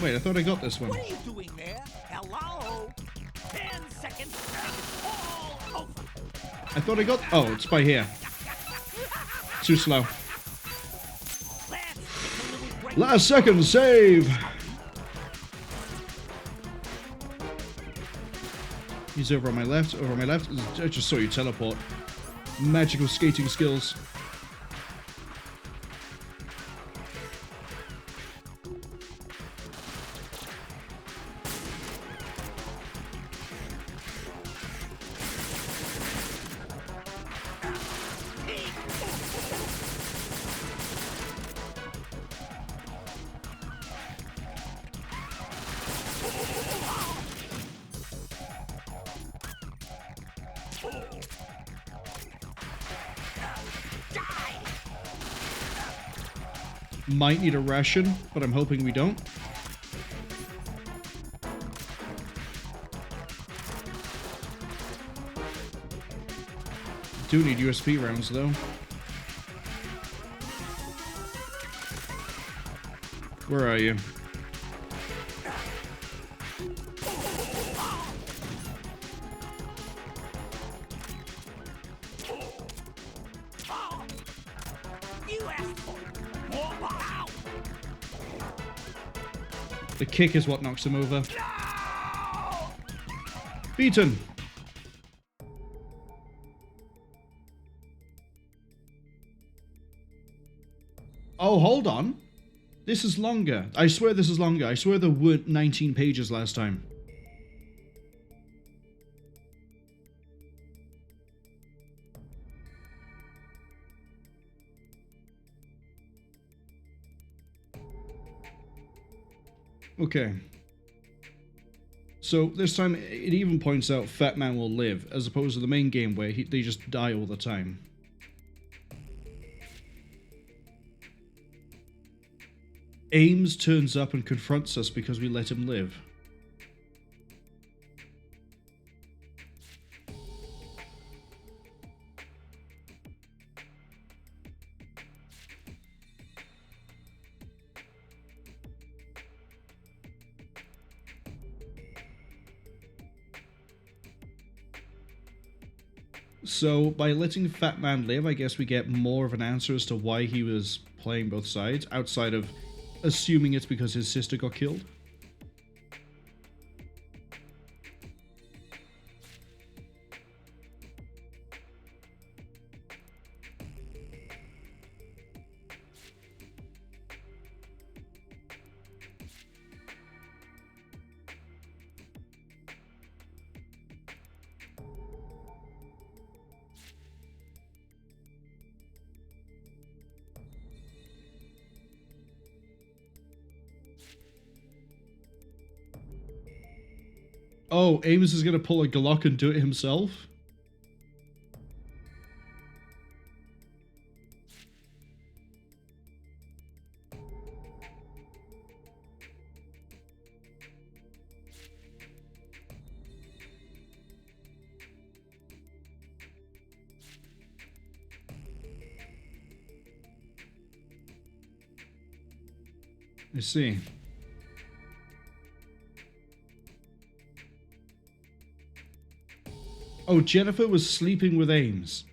Wait, I thought I got this one. What are you doing there? Hello? 10 seconds and it's all over. I thought I got... Oh, it's by here. Too slow. Last second save! He's over on my left, over on my left. I just saw you teleport. Magical skating skills. Might need a ration, but I'm hoping we don't. Do need USP rounds though. Where are you? The kick is what knocks him over. Beaten. Oh, hold on. This is longer. I swear this is longer. I swear there weren't 19 pages last time. Okay. So this time it even points out Fat Man will live, as opposed to the main game where they just die all the time. Ames turns up and confronts us because we let him live. So, by letting Fat Man live, I guess we get more of an answer as to why he was playing both sides, outside of assuming it's because his sister got killed. Oh, Amos is gonna pull a Glock and do it himself? I see. Oh, Jennifer was sleeping with Ames.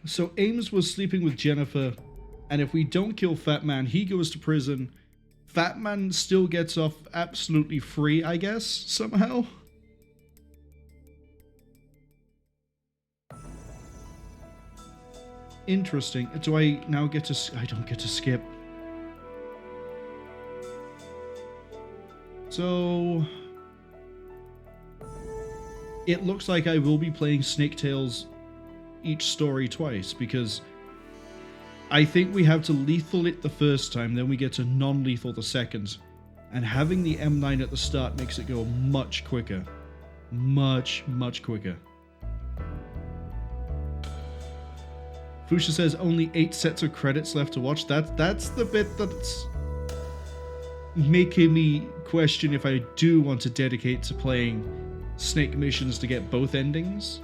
So Ames was sleeping with Jennifer, and if we don't kill Fat Man, he goes to prison. Fat Man still gets off absolutely free, I guess, somehow. Interesting. Do I now get to... I don't get to skip. So... it looks like I will be playing Snake Tales each story twice, because I think we have to lethal it the first time, then we get to non-lethal the second. And having the M9 at the start makes it go much quicker. Much, much quicker. Fusha says only 8 sets of credits left to watch. That's the bit that's making me question if I do want to dedicate to playing Snake missions to get both endings.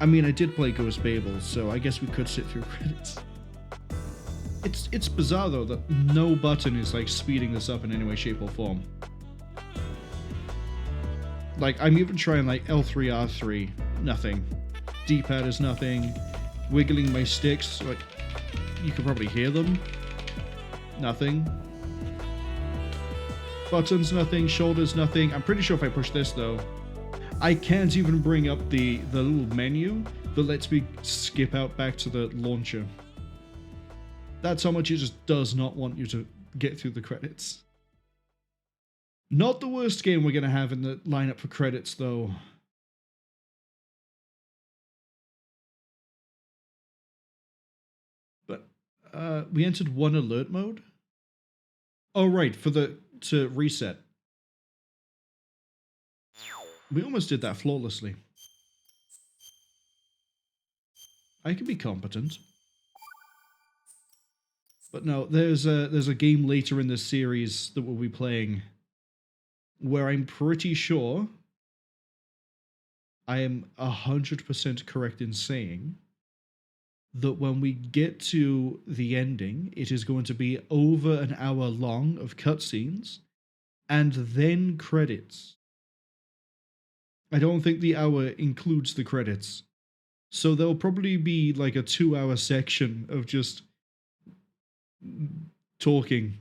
I mean, I did play Ghost Babel, so I guess we could sit through credits. It's bizarre though that no button is like speeding this up in any way, shape, or form. Like, I'm even trying like L3, R3, nothing. D-pad is nothing. Wiggling my sticks, like, you could probably hear them. Nothing. Buttons, nothing. Shoulders, nothing. I'm pretty sure if I push this though, I can't even bring up the little menu that lets me skip out back to the launcher. That's how much it just does not want you to get through the credits. Not the worst game we're going to have in the lineup for credits, though. But we entered one alert mode. Oh, right, to reset. We almost did that flawlessly. I can be competent. But no, there's a game later in this series that we'll be playing where I'm pretty sure I am 100% correct in saying that when we get to the ending, it is going to be over an hour long of cutscenes and then credits. I don't think the hour includes the credits. So there'll probably be like a 2-hour section of just talking,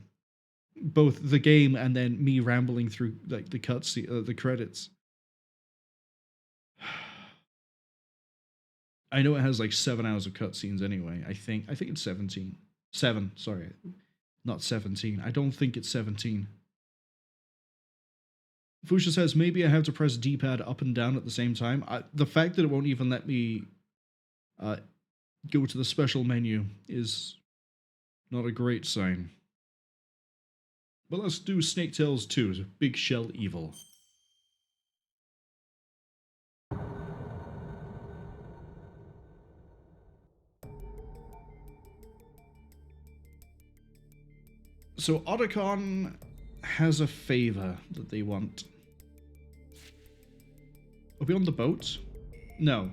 both the game and then me rambling through like the cutscene, the credits. I know it has like 7 hours of cutscenes anyway. I think it's 17. 7, sorry. Not 17. I don't think it's 17. Fusha says, maybe I have to press D-pad up and down at the same time. The fact that it won't even let me go to the special menu is not a great sign. But let's do Snake Tales 2, Big Shell Evil. So Otacon has a favor that they want. Are we on the boat? No.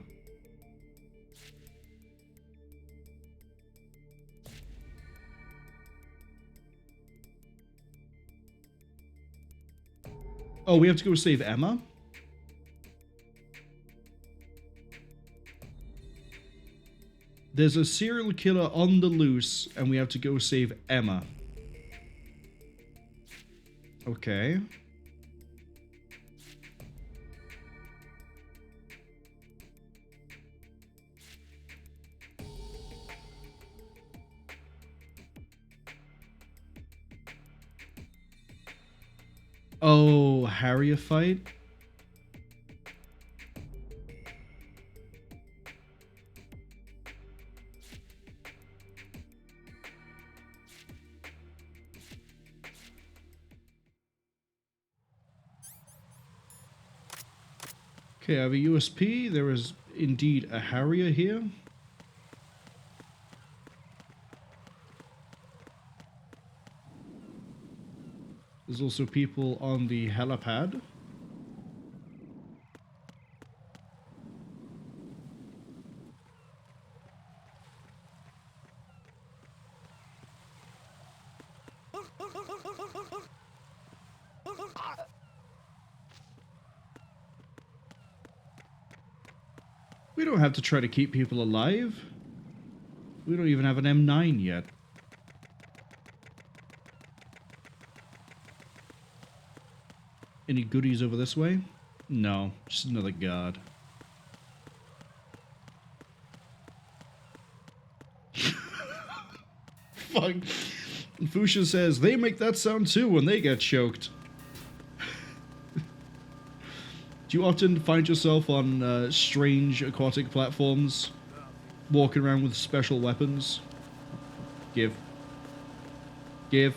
Oh, we have to go save Emma? There's a serial killer on the loose, and we have to go save Emma. Okay. Oh, Harrier fight? Okay, I have a USP. There is indeed a Harrier here. There's also people on the helipad. We don't have to try to keep people alive. We don't even have an M9 yet. Any goodies over this way? No, just another guard. fuck? And Fuchsia says, they make that sound too when they get choked. Do you often find yourself on strange aquatic platforms, walking around with special weapons? Give. Give.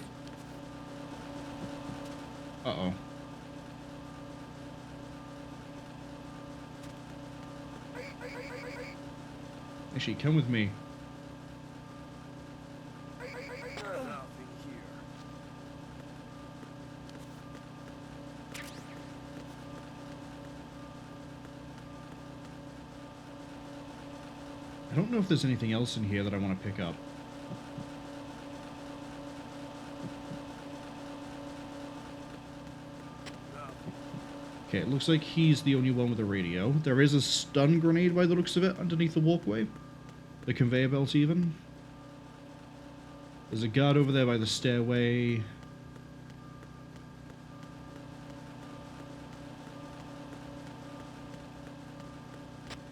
Uh-oh. Actually, come with me. I don't know if there's anything else in here that I want to pick up. Okay, it looks like he's the only one with a radio. There is a stun grenade by the looks of it underneath the walkway. The conveyor belt even. There's a guard over there by the stairway.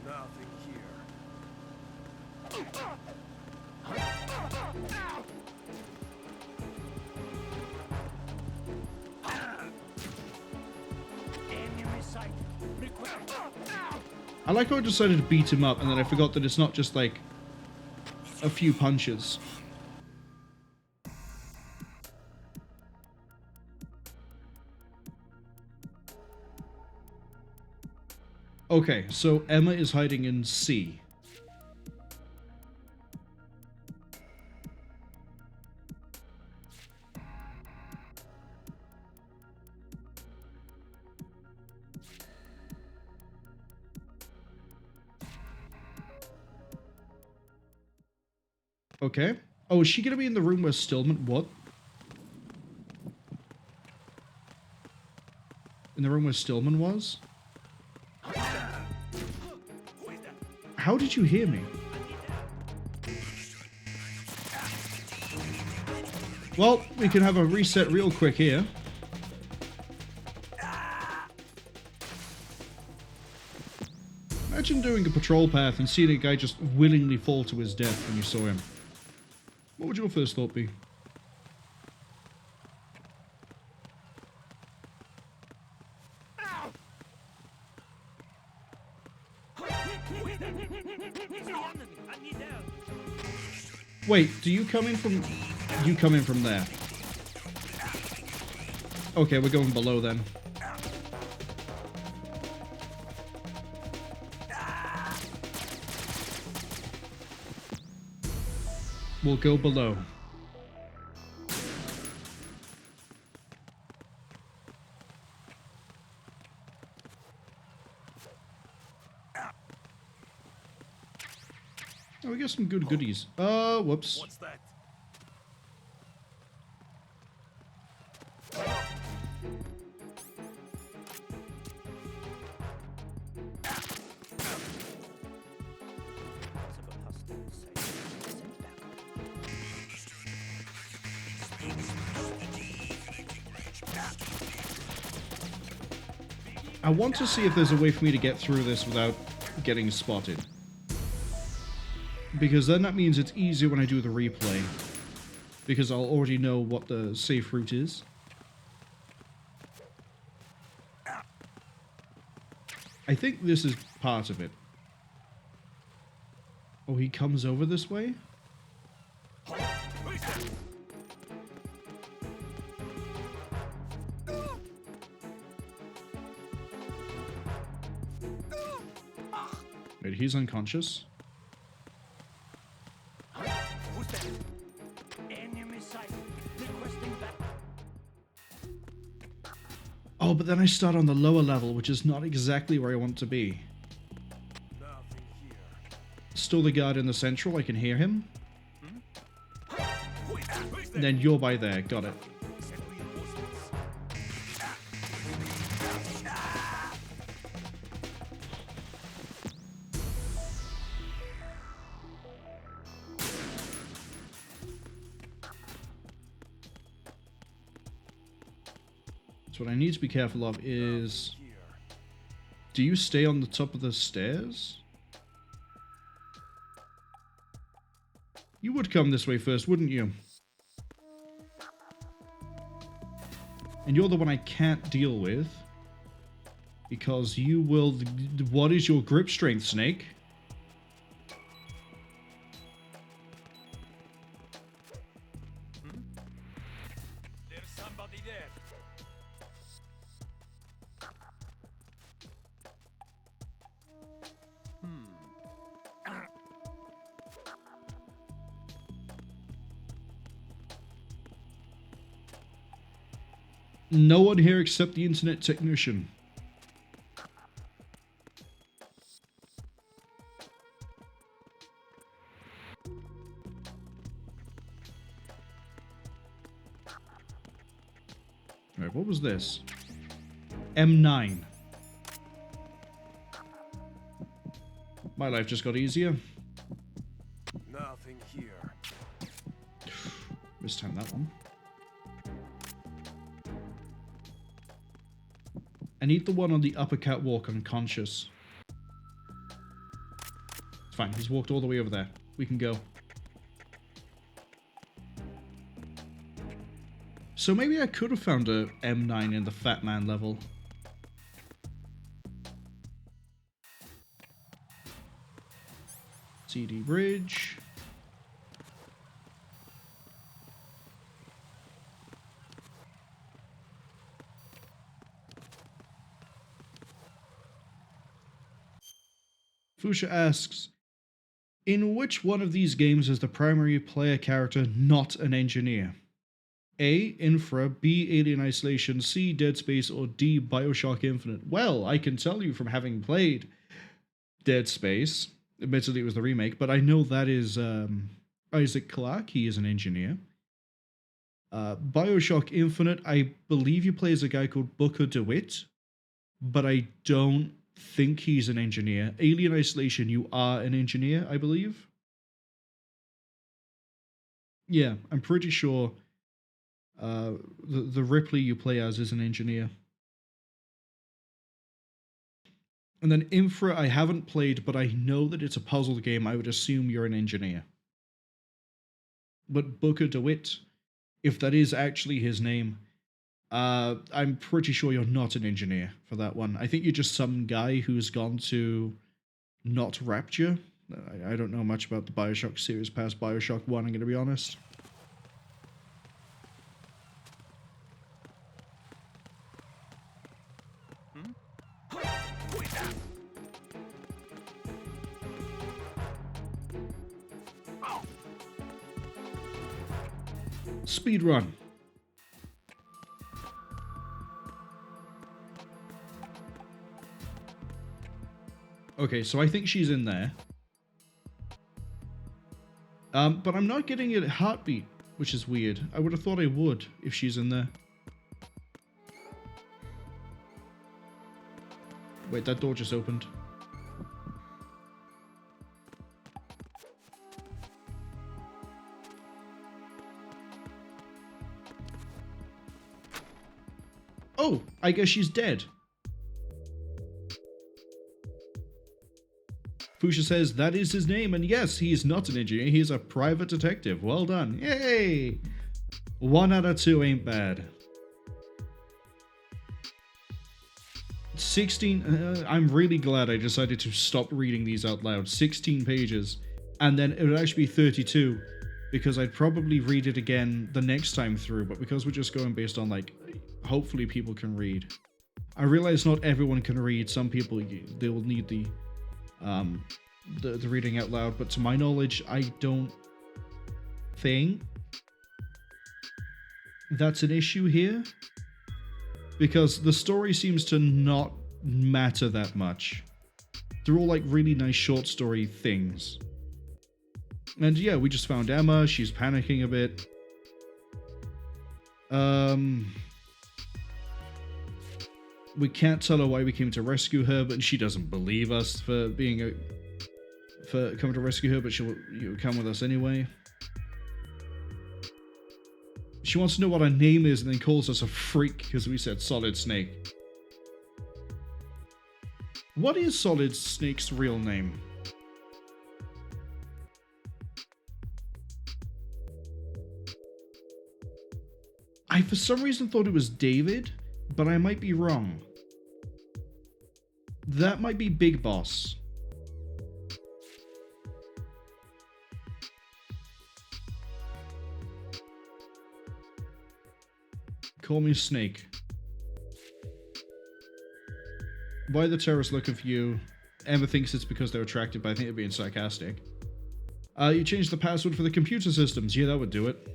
Nothing here. Enemy sight. Request. I like how I decided to beat him up and then I forgot that it's not just like a few punches. Okay, so Emma is hiding in C. Okay. Oh, is she gonna be in the room where Stillman... What? In the room where Stillman was? How did you hear me? Well, we can have a reset real quick here. Imagine doing a patrol path and seeing a guy just willingly fall to his death when you saw him. What would your first thought be? Wait, do you come in from... You come in from there. Okay, we're going below then. We'll go below. Oh, we got some good goodies. Whoops. What's that? I want to see if there's a way for me to get through this without getting spotted. Because then that means it's easier when I do the replay. Because I'll already know what the safe route is. I think this is part of it. Oh, he comes over this way? Wait, he's unconscious? Who's that? Enemy sight. Requesting back. Oh, but then I start on the lower level, which is not exactly where I want to be. Nothing here. Still the guard in the central, I can hear him. Then you're by there, got it. So what I need to be careful of is... Do you stay on the top of the stairs? You would come this way first, wouldn't you? And you're the one I can't deal with. Because you will... What is your grip strength, Snake? There's somebody there. No one here except the internet technician. Alright, what was this? M9. My life just got easier. Nothing here. Mistimed that one. I need the one on the upper catwalk unconscious. It's fine, he's walked all the way over there. We can go. So maybe I could have found a M9 in the Fat Man level. CD bridge. Fusha asks, in which one of these games is the primary player character not an engineer? A. Infra, B. Alien Isolation, C. Dead Space, or D. Bioshock Infinite? Well, I can tell you from having played Dead Space, admittedly it was the remake, but I know that is Isaac Clarke, he is an engineer. Bioshock Infinite, I believe you play as a guy called Booker DeWitt, but I don't think he's an engineer. Alien Isolation, you are an engineer, I believe. Yeah, I'm pretty sure the Ripley you play as is an engineer. And then Infra, I haven't played, but I know that it's a puzzle game. I would assume you're an engineer. But Booker DeWitt, if that is actually his name, I'm pretty sure you're not an engineer for that one. I think you're just some guy who's gone to not Rapture. I don't know much about the Bioshock series past Bioshock 1, I'm going to be honest. Speed run. Okay, so I think she's in there. But I'm not getting a heartbeat, which is weird. I would have thought I would if she's in there. Wait, that door just opened. Oh, I guess she's dead. Fusha says that is his name, and yes, he is not an engineer, he is a private detective. Well done. Yay! 1 out of 2 ain't bad. 16, I'm really glad I decided to stop reading these out loud. 16 pages, and then it would actually be 32, because I'd probably read it again the next time through, but because we're just going based on, like, hopefully people can read. I realize not everyone can read. Some people, they will need the reading out loud, but to my knowledge, I don't think that's an issue here, because the story seems to not matter that much. They're all like really nice short story things. And yeah, we just found Emma. She's panicking a bit. We can't tell her why we came to rescue her, but she doesn't believe us for coming to rescue her, but she'll come with us anyway. She wants to know what our name is and then calls us a freak because we said Solid Snake. What is Solid Snake's real name? I for some reason thought it was David, but I might be wrong. That might be Big Boss. Call me Snake. Why are the terrorists looking for you? Emma thinks it's because they're attracted, but I think they're being sarcastic. You changed the password for the computer systems. Yeah, that would do it.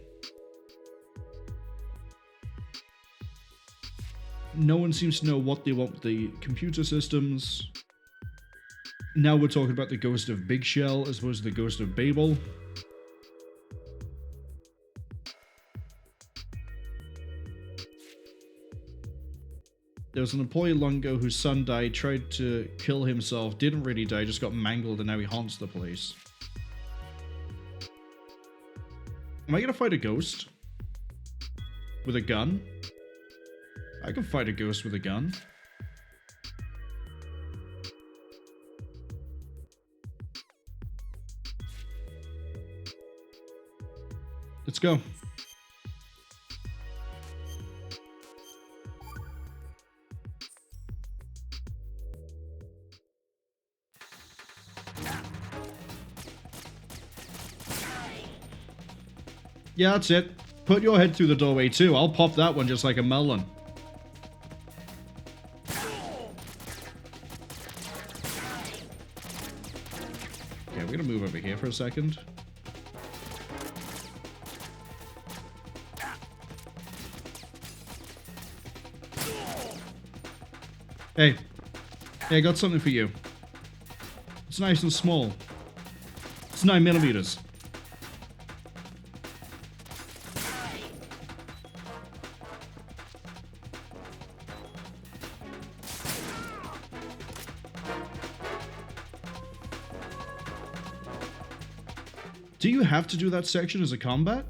No one seems to know what they want with the computer systems. Now we're talking about the ghost of Big Shell as opposed to the ghost of Babel. There was an employee long ago whose son died, tried to kill himself, didn't really die, just got mangled, and now he haunts the place. Am I gonna fight a ghost? With a gun? I can fight a ghost with a gun. Let's go. Yeah, that's it. Put your head through the doorway too. I'll pop that one just like a melon. Okay, we're gonna move over here for a second. Hey. Hey, I got something for you. It's nice and small. It's 9mm. Do you have to do that section as a combat?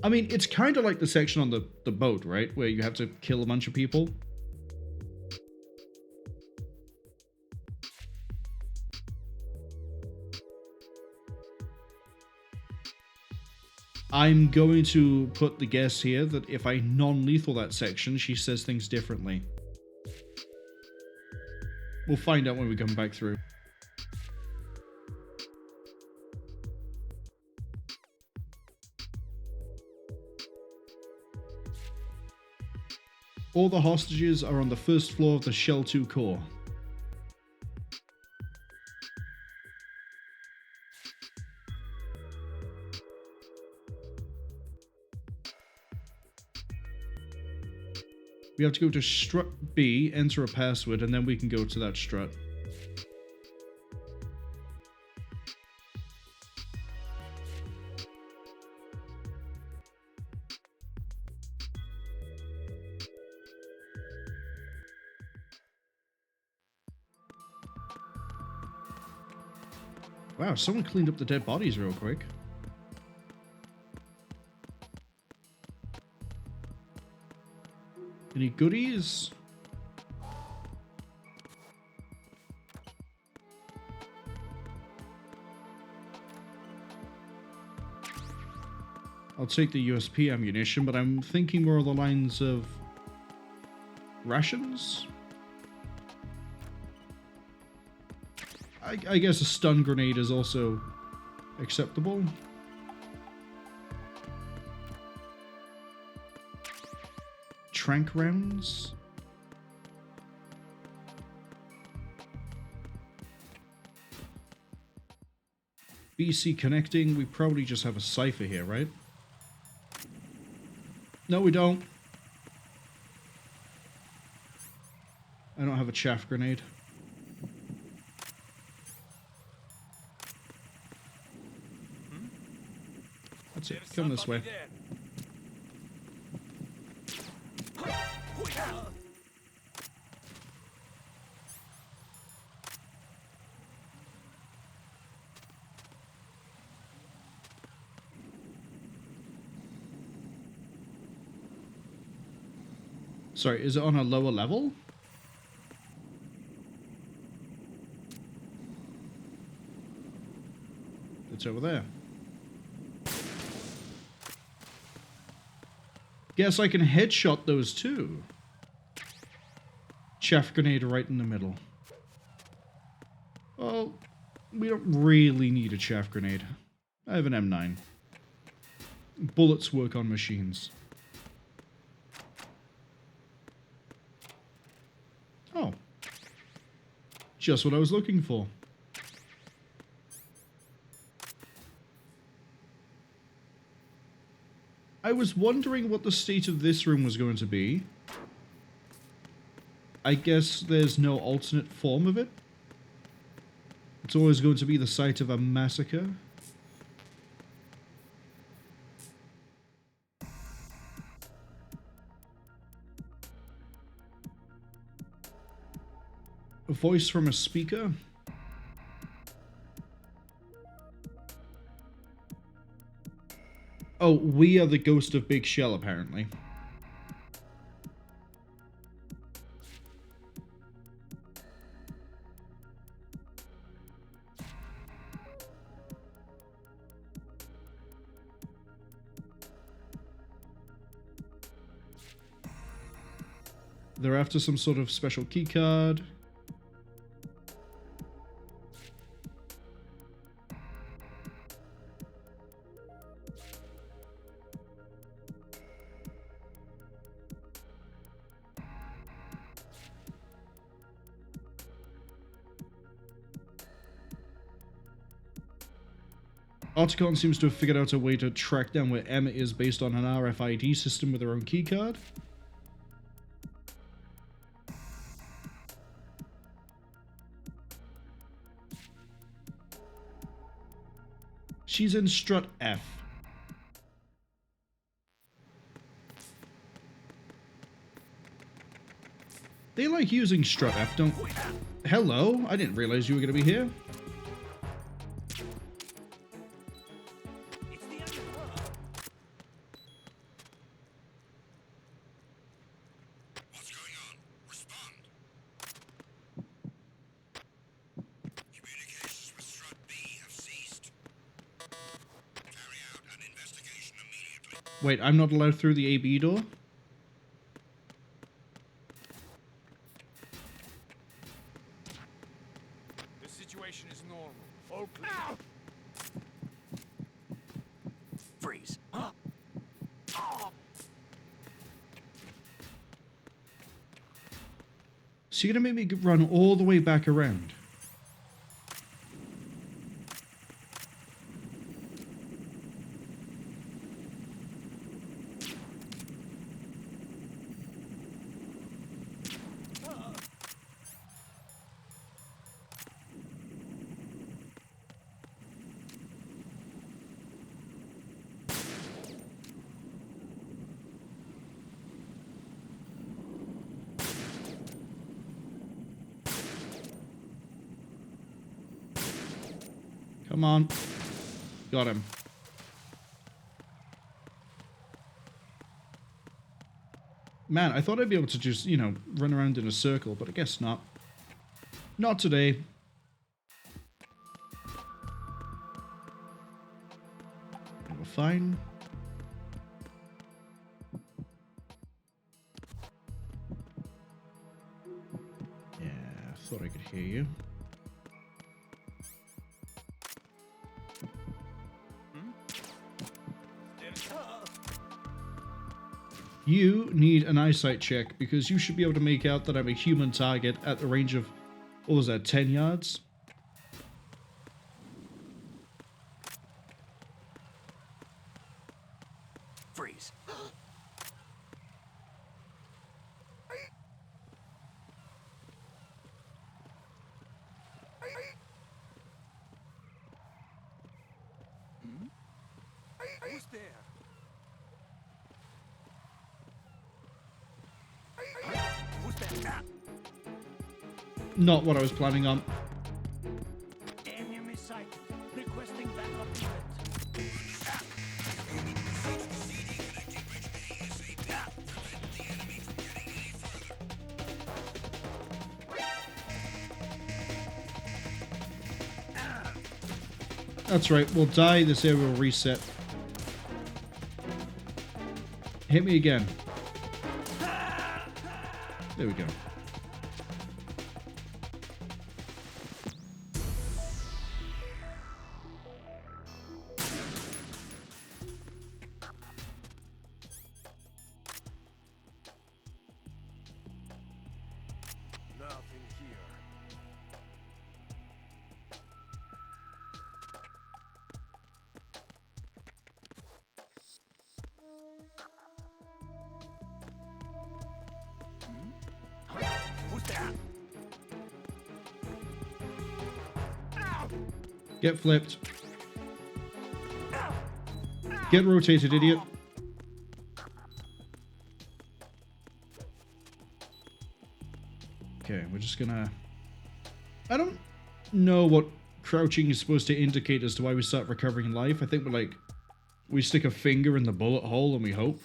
I mean, it's kind of like the section on the boat, right? Where you have to kill a bunch of people. I'm going to put the guess here that if I non-lethal that section, she says things differently. We'll find out when we come back through. All the hostages are on the first floor of the Shell 2 core. We have to go to strut B, enter a password, and then we can go to that strut. Wow, someone cleaned up the dead bodies real quick. Any goodies? I'll take the USP ammunition, but I'm thinking more of the lines of rations? I guess a stun grenade is also acceptable. Trank rounds? BC connecting. We probably just have a cipher here, right? No, we don't. I don't have a chaff grenade. That's it. Come this way. Sorry, is it on a lower level? It's over there. Guess I can headshot those too. Chaff grenade right in the middle. Well, we don't really need a chaff grenade. I have an M9. Bullets work on machines. Oh. Just what I was looking for. I was wondering what the state of this room was going to be. I guess there's no alternate form of it. It's always going to be the site of a massacre. A voice from a speaker. Oh, we are the ghost of Big Shell, apparently. They're after some sort of special keycard. Articon seems to have figured out a way to track down where Emma is based on an RFID system with her own keycard. She's in strut F. They like using strut F, don't... Hello? I didn't realize you were going to be here. What's going on? Respond. Communications with Strut B have ceased. Carry out an investigation immediately. Wait, I'm not allowed through the AB door? The situation is normal. All clear. Freeze. Huh? Oh. So you're gonna make me run all the way back around? Come on. Got him. Man, I thought I'd be able to just, you know, run around in a circle, but I guess not. Not today. We're fine. Yeah, I thought I could hear you. You need an eyesight check because you should be able to make out that I'm a human target at the range of, what was that, 10 yards? Freeze. Who's there? Who's there? Not what I was planning on. Enemy sight. Requesting backup unit. That's right, we'll die, this area will reset. Hit me again. There we go. Nothing here. Who's that? Get flipped. Get rotated, idiot. Okay, we're just gonna... I don't know what crouching is supposed to indicate as to why we start recovering life. I think we're like... We stick a finger in the bullet hole and we hope.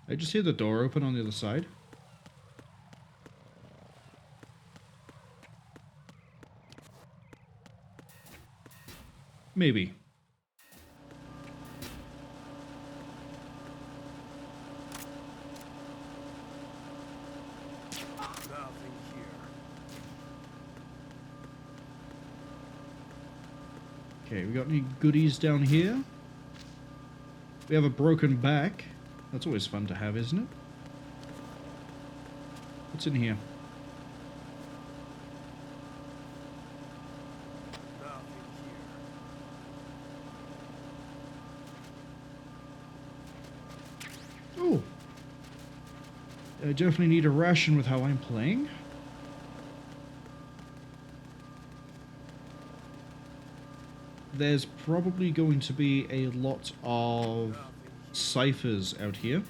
I just hear the door open on the other side. Maybe. Nothing here. Okay, we got any goodies down here? We have a broken back. That's always fun to have, isn't it? What's in here? Nothing here. Oh! I definitely need a ration with how I'm playing. There's probably going to be a lot of ciphers out here.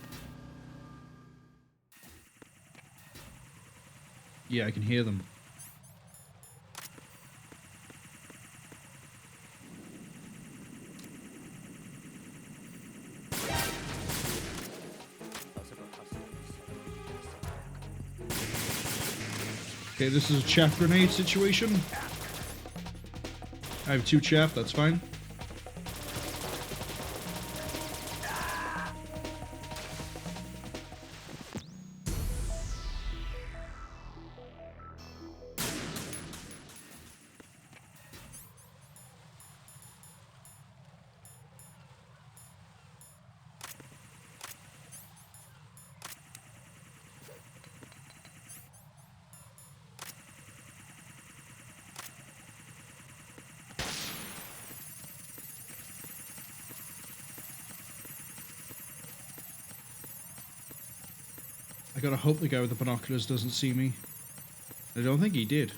Yeah, I can hear them. Okay, this is a chaff grenade situation. I have 2 chaff, that's fine. I gotta hope the guy with the binoculars doesn't see me. I don't think he did.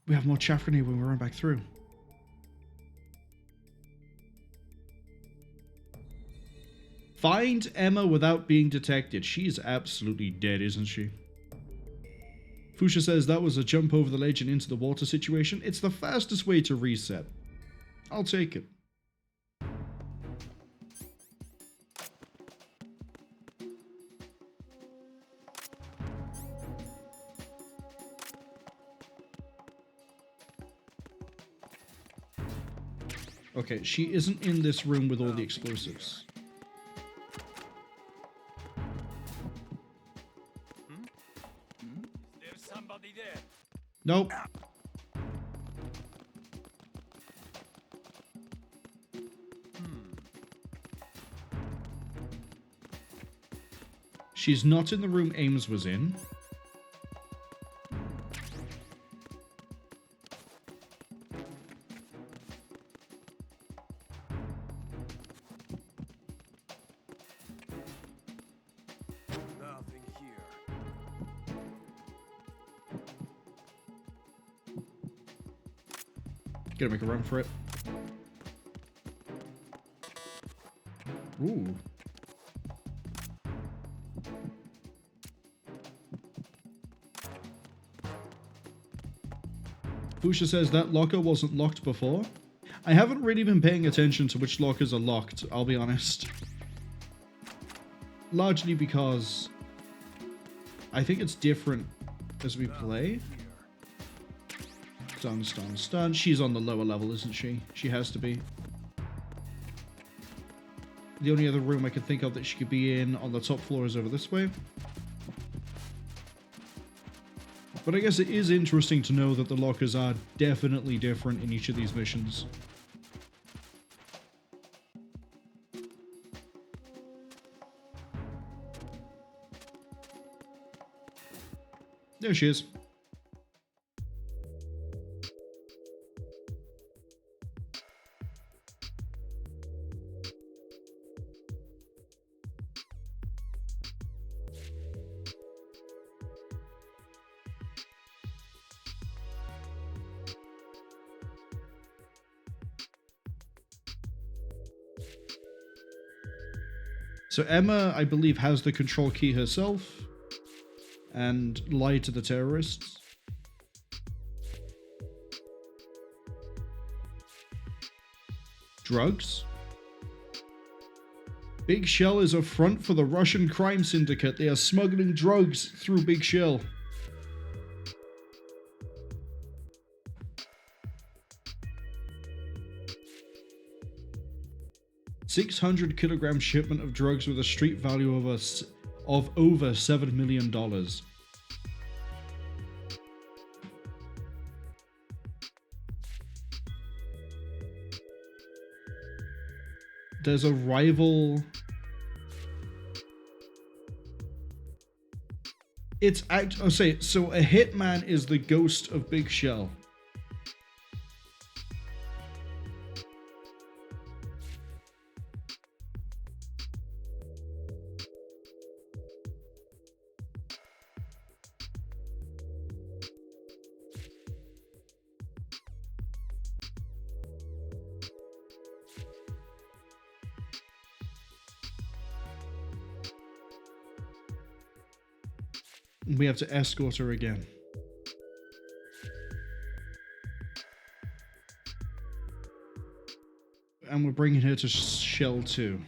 We have more chaff grenade when we run back through. Find Emma without being detected. She's absolutely dead, isn't she? Fuchsia says that was a jump over the ledge and into the water situation. It's the fastest way to reset. I'll take it. Okay, she isn't in this room with all the explosives. There's somebody there. Nope. She's not in the room Ames was in. Nothing here. Gotta make a run for it. Ooh. Fuchsia says that locker wasn't locked before. I haven't really been paying attention to which lockers are locked, I'll be honest. largely because I think it's different as we play. Stun, stun, stun. She's on the lower level, isn't she? She has to be. The only other room I could think of that she could be in on the top floor is over this way. But I guess it is interesting to know that the lockers are definitely different in each of these missions. There she is. So Emma, I believe, has the control key herself and lied to the terrorists. Drugs? Big Shell is a front for the Russian crime syndicate. They are smuggling drugs through Big Shell. $600-kilogram shipment of drugs with a street value of over $7 million. There's a rival. I'll say, so a hitman is the ghost of Big Shell. We have to escort her again. And we're bringing her to Shell 2.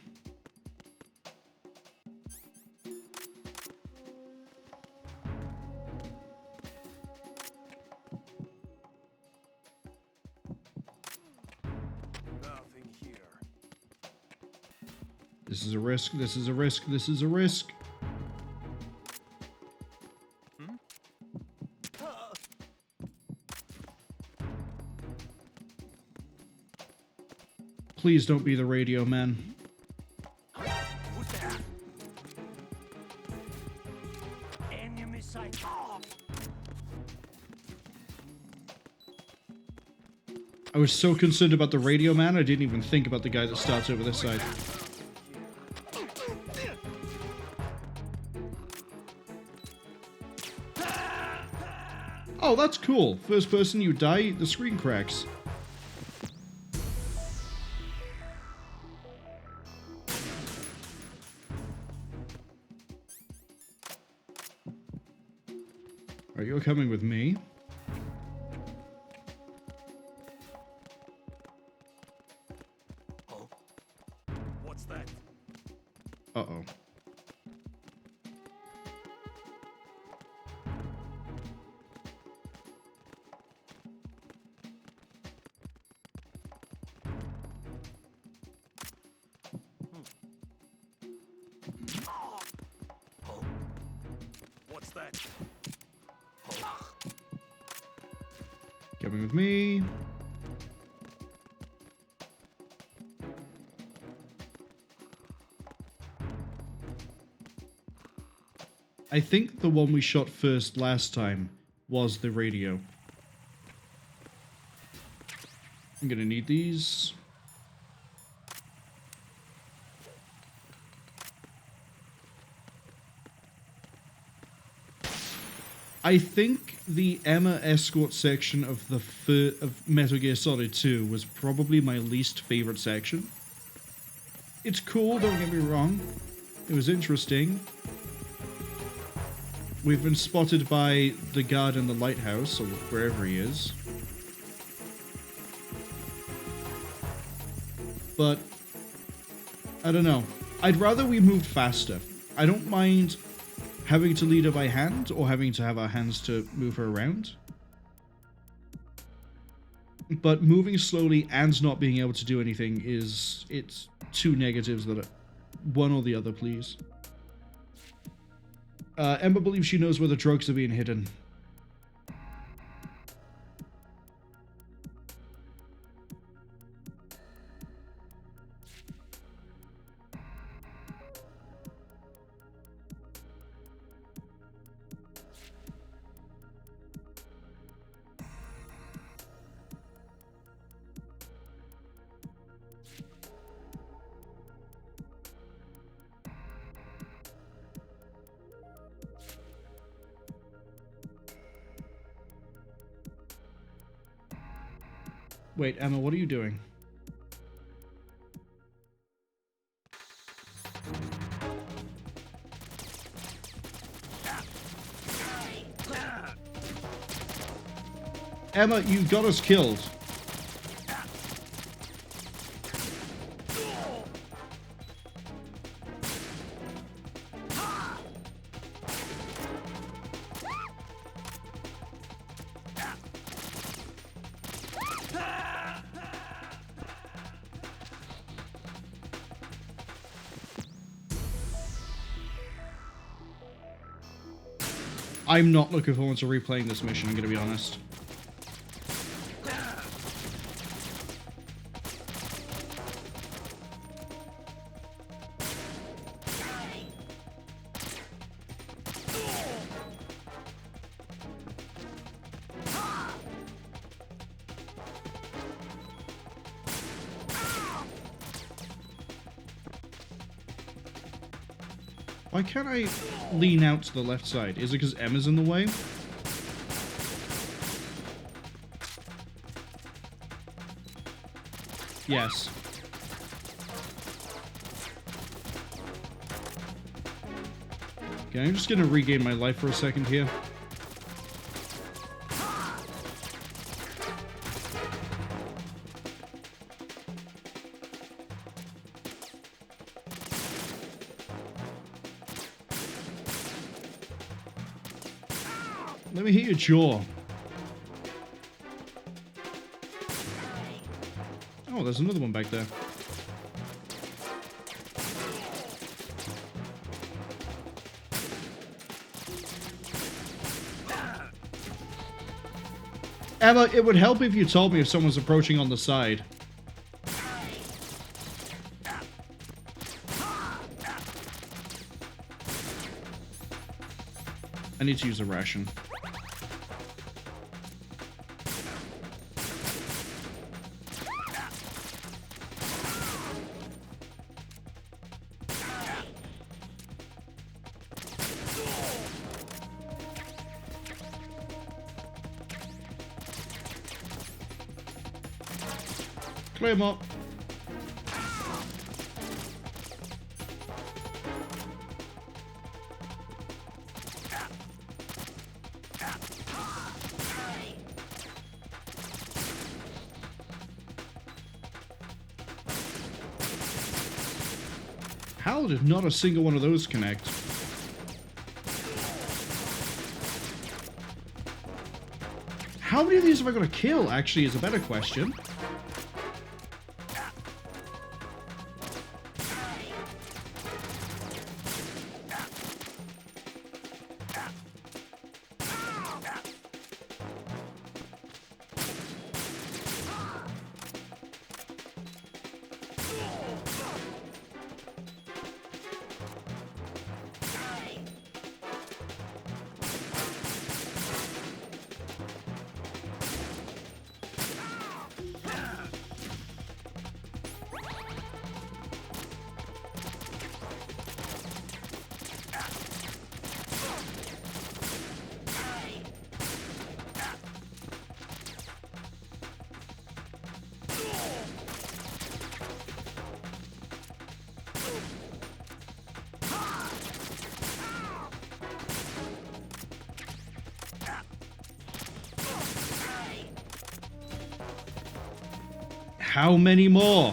Nothing here. This is a risk, this is a risk, this is a risk. Please don't be the radio man. Who's there? Enemy sight. I was so concerned about the radio man, I didn't even think about the guy that starts over this side. Oh, that's cool. First person you die, the screen cracks. Alright, you're coming with me. Oh. What's that? Uh-oh. Oh. What's that? Coming with me. I think the one we shot first last time was the radio. I'm gonna need these. I think the Emma escort section of of Metal Gear Solid 2 was probably my least favorite section. It's cool, don't get me wrong. It was interesting. We've been spotted by the guard in the lighthouse, or wherever he is. But I don't know. I'd rather we moved faster. I don't mind having to lead her by hand or having to have our hands to move her around. But moving slowly and not being able to do anything it's two negatives that one or the other, please. Emma believes she knows where the drugs are being hidden. Wait, Emma, what are you doing? Emma, you got us killed. I'm not looking forward to replaying this mission, I'm gonna be honest. Why can't I lean out to the left side? Is it because Emma's in the way? Yes. Okay, I'm just gonna regain my life for a second here. Let me hit your jaw. Oh, there's another one back there. Emma, it would help if you told me if someone's approaching on the side. I need to use a ration. Clear him up. How did not a single one of those connect? How many of these have I got to kill, actually, is a better question. How many more?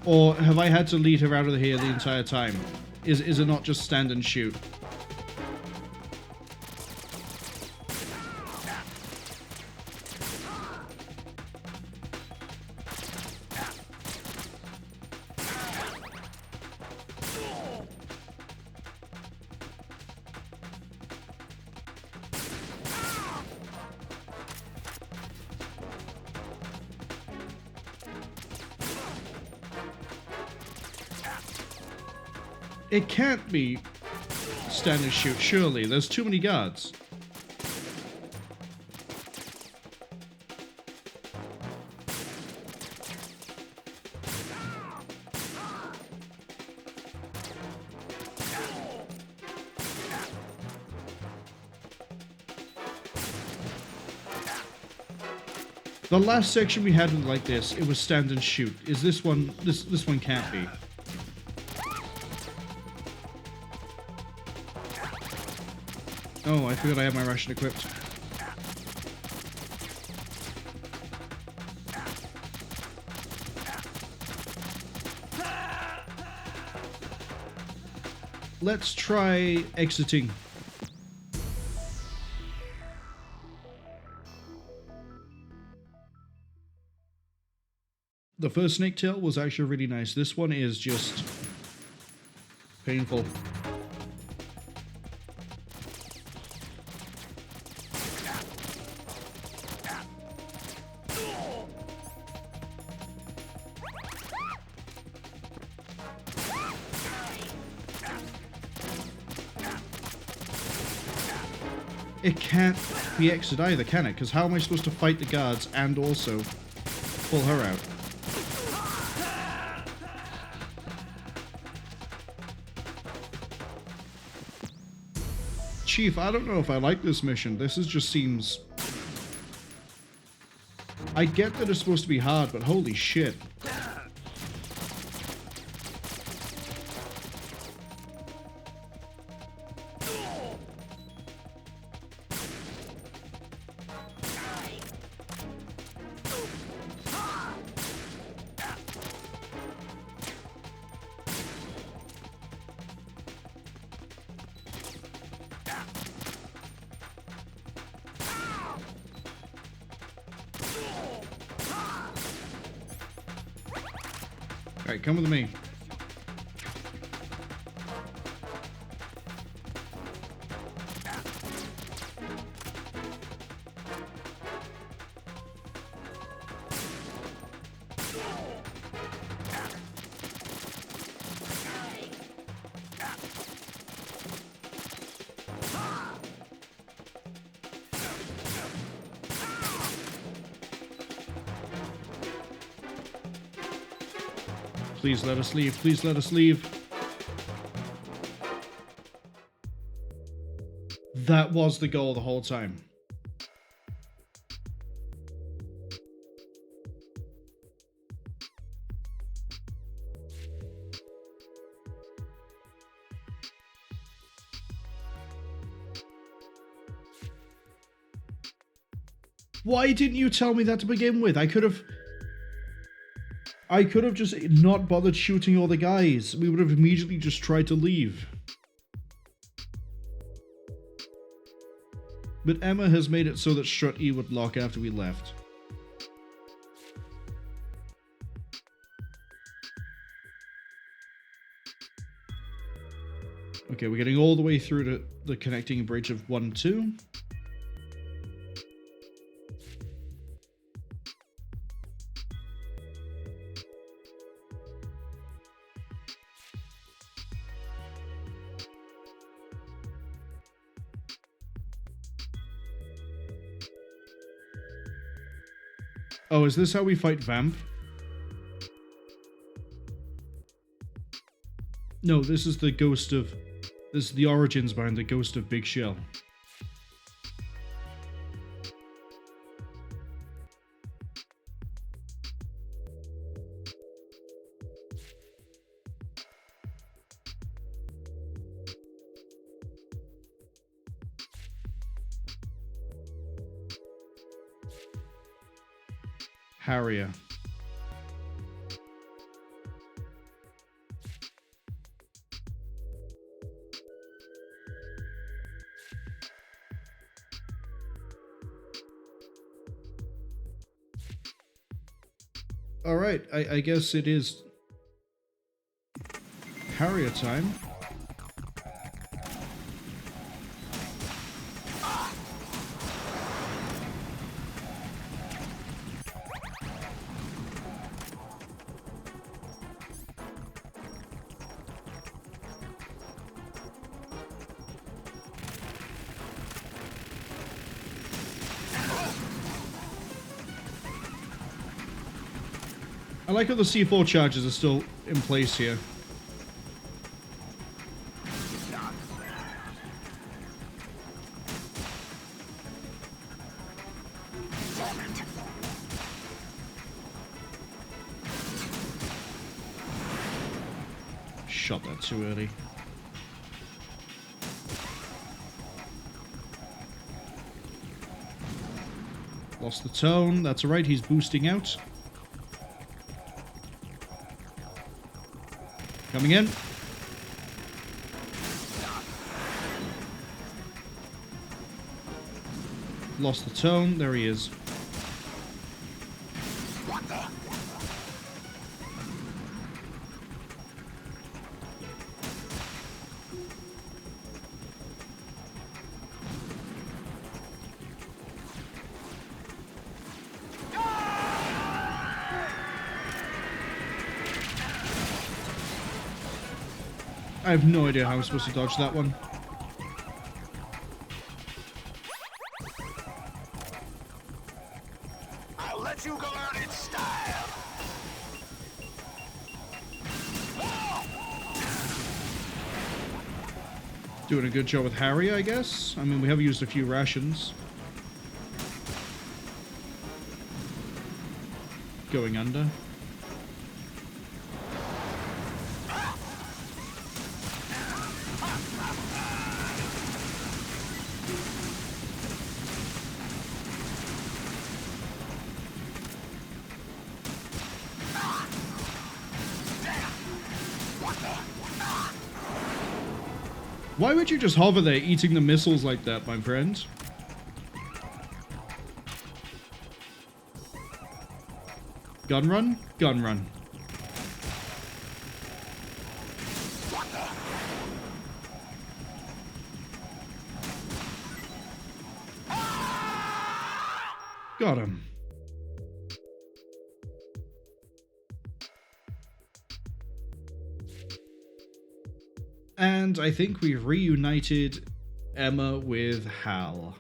Or have I had to lead her out of here the entire time? Is it not just stand and shoot? It can't be stand and shoot, surely. There's too many guards. The last section we had like this, it was stand and shoot. Is this one, this one can't be. Oh, I forgot I had my Russian equipped. Let's try exiting. The first snake tail was actually really nice. This one is just painful. It can't be exit either, can it? Because how am I supposed to fight the guards and also pull her out? Chief, I don't know if I like this mission. This just seems... I get that it's supposed to be hard, but holy shit. Alright, come with me. Please let us leave. Please let us leave. That was the goal the whole time. Why didn't you tell me that to begin with? I could have just not bothered shooting all the guys. We would have immediately just tried to leave. But Emma has made it so that Strut E would lock after we left. Okay, we're getting all the way through to the connecting bridge of 1-2. Oh, is this how we fight Vamp? No, this is the ghost of... This is the origins behind the ghost of Big Shell. Harrier. Alright, I guess it is Harrier time. I like how the C4 charges are still in place here. Shot that too early. Lost the tone. That's alright, he's boosting out. Coming in. Lost the tone. There he is. I have no idea how I'm supposed to dodge that one. I'll let you go out in style. Doing a good job with Harry, I guess. I mean, we have used a few rations. Going under. Why would you just hover there eating the missiles like that, my friend? Gun run? Gun run. Got him. And I think we've reunited Emma with Hal.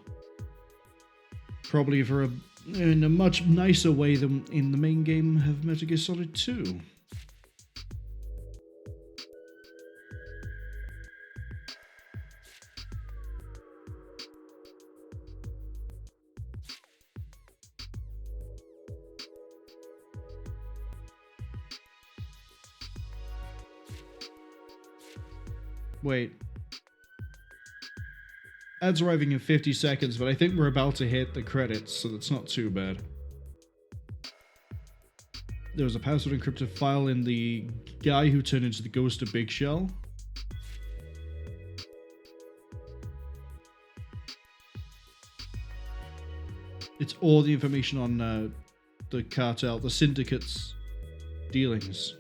Probably in a much nicer way than in the main game of Metal Gear Solid 2. Wait. Ads arriving in 50 seconds, but I think we're about to hit the credits, so that's not too bad. There was a password encrypted file in the guy who turned into the ghost of Big Shell. It's all the information on the cartel, the syndicate's dealings.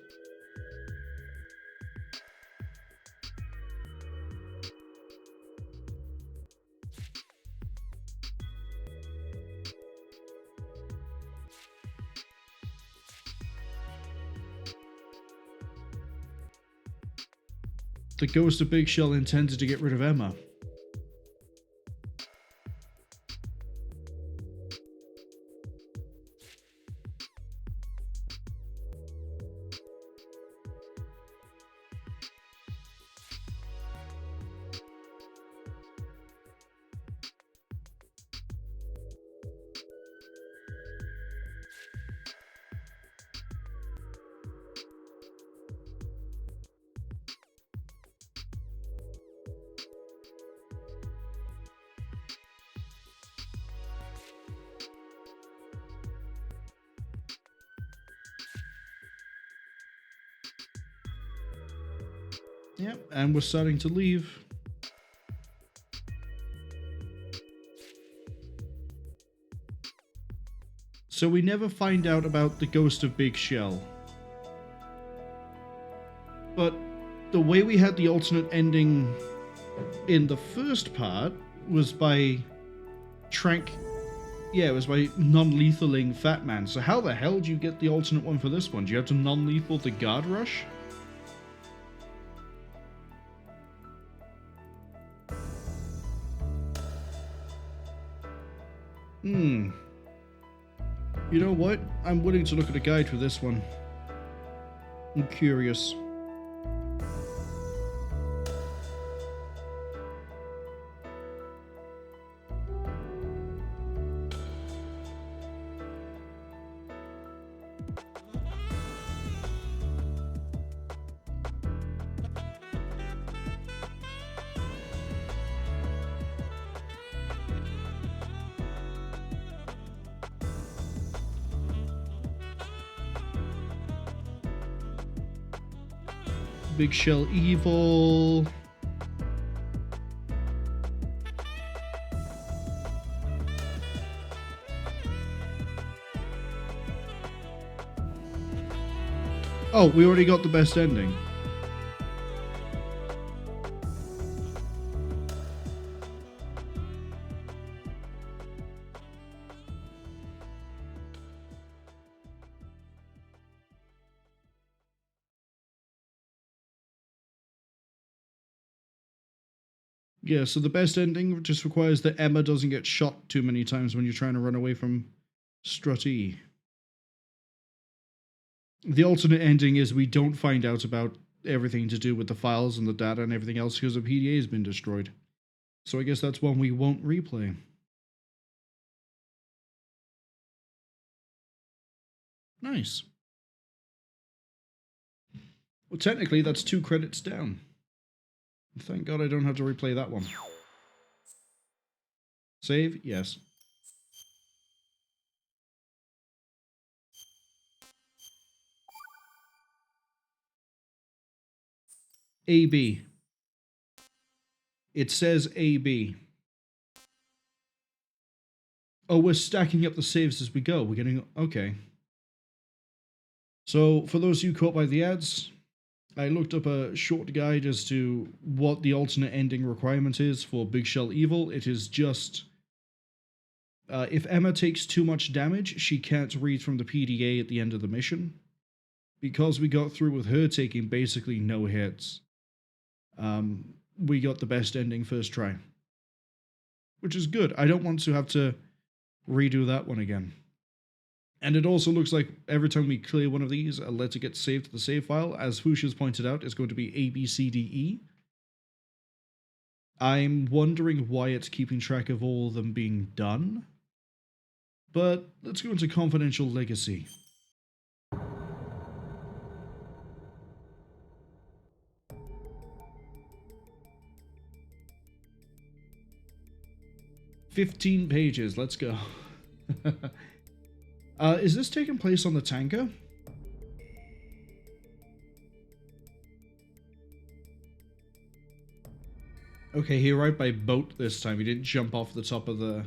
The ghost of Big Shell intended to get rid of Emma. Yep, and we're starting to leave. So we never find out about the ghost of Big Shell. But the way we had the alternate ending in the first part was by it was by non-lethaling Fat Man. So how the hell do you get the alternate one for this one? Do you have to non-lethal the guard rush? You know what? I'm willing to look at a guide for this one. I'm curious. Big Shell Evil. Oh, we already got the best ending. Yeah, so the best ending just requires that Emma doesn't get shot too many times when you're trying to run away from Strutty. The alternate ending is we don't find out about everything to do with the files and the data and everything else because the PDA has been destroyed. So I guess that's one we won't replay. Nice. Well, technically, that's 2 credits down. Thank God I don't have to replay that one. Save? Yes. AB. It says AB. Oh, we're stacking up the saves as we go. We're getting... Okay. So, for those of you caught by the ads, I looked up a short guide as to what the alternate ending requirement is for Big Shell Evil. It is just... if Emma takes too much damage, she can't read from the PDA at the end of the mission. Because we got through with her taking basically no hits, we got the best ending first try. Which is good. I don't want to have to redo that one again. And it also looks like every time we clear one of these, a letter gets saved to the save file. As Fuchsia's pointed out, it's going to be A, B, C, D, E. I'm wondering why it's keeping track of all of them being done. But let's go into Confidential Legacy. "15 pages, let's go." Is this taking place on the tanker? Okay, he arrived by boat this time. He didn't jump off the top of the...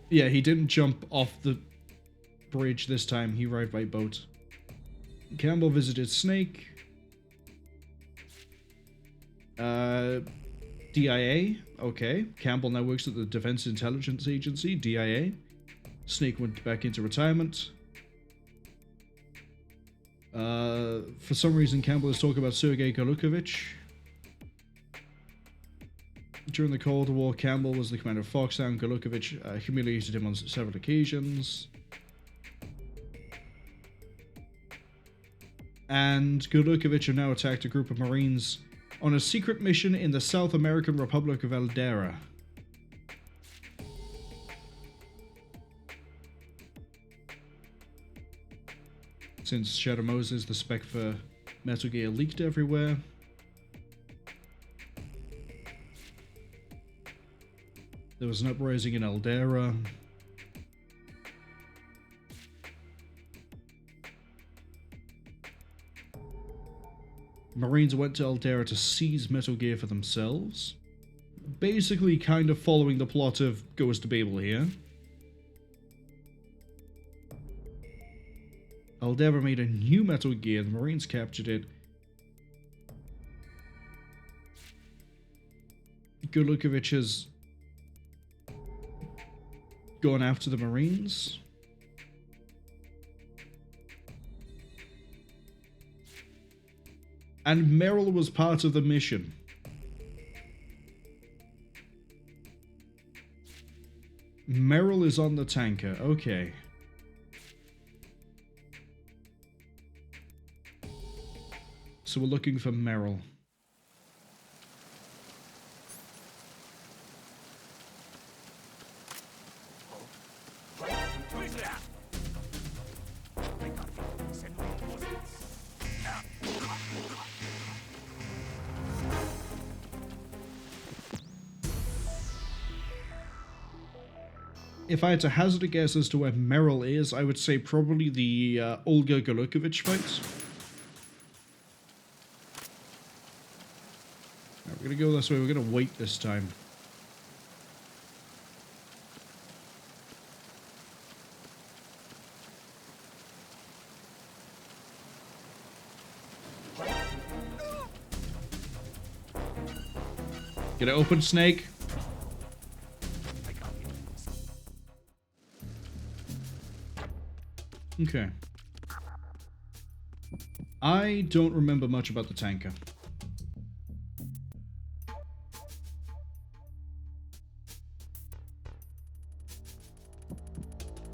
Yeah, he didn't jump off the bridge this time. He arrived by boat. Campbell visited Snake. DIA. Okay. Campbell now works at the Defense Intelligence Agency, DIA. Snake went back into retirement. For some reason, Campbell is talking about Sergei Golukovich. During the Cold War, Campbell was the commander of Foxhound. Golukovich humiliated him on several occasions. And Golukovich have now attacked a group of Marines on a secret mission in the South American Republic of Eldera. Since Shadow Moses, the spec for Metal Gear leaked everywhere. There was an uprising in Eldera. Marines went to Eldera to seize Metal Gear for themselves. Basically kind of following the plot of Ghost of Babel here. Aldera made a new metal gear. The Marines captured it. Golukovich has gone after the Marines. And Merrill was part of the mission. Merrill is on the tanker. Okay. So we're looking for Merrill. Who's that? I got you. Send reinforcements. If I had to hazard a guess as to where Merrill is, I would say probably the Olga Golukovich fights. Right, we're gonna go this way. We're gonna wait this time. Get it open, Snake. I got you. Okay. I don't remember much about the tanker.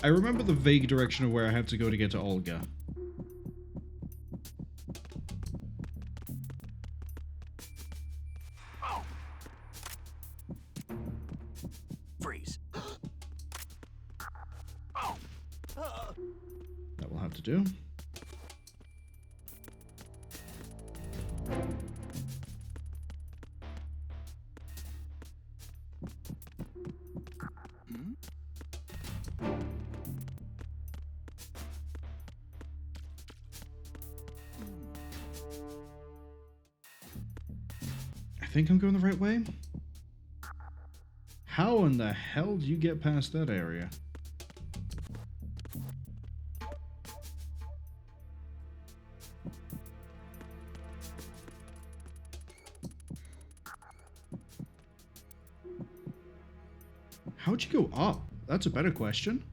I remember the vague direction of where I had to go to get to Olga. Freeze. That will have to do. I think I'm going the right way. How in the hell do you get past that area? How'd you go up? That's a better question.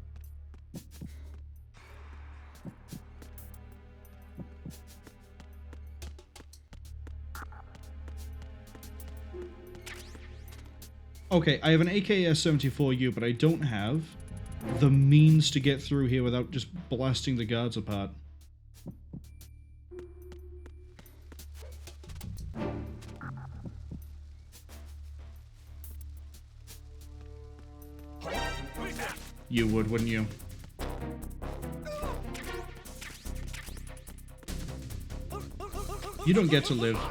Okay, I have an AKS-74U, but I don't have the means to get through here without just blasting the guards apart. Who's that? You would, wouldn't you? You don't get to live. We've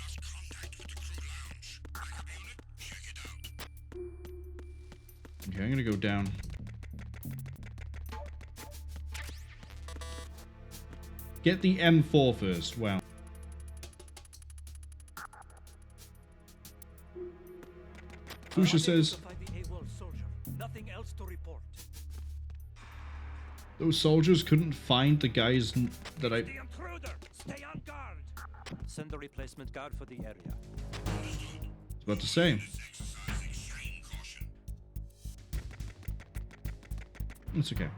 lost contact with the crew lounge. Backup unit, check it out. Okay, I'm gonna go down. Get the M4 first. Wow. Fusha says Nothing else to report. those soldiers couldn't find the guys that I... The intruder! Stay on guard! Send a replacement guard for the area. was about to say. Exercise extreme caution. It's okay.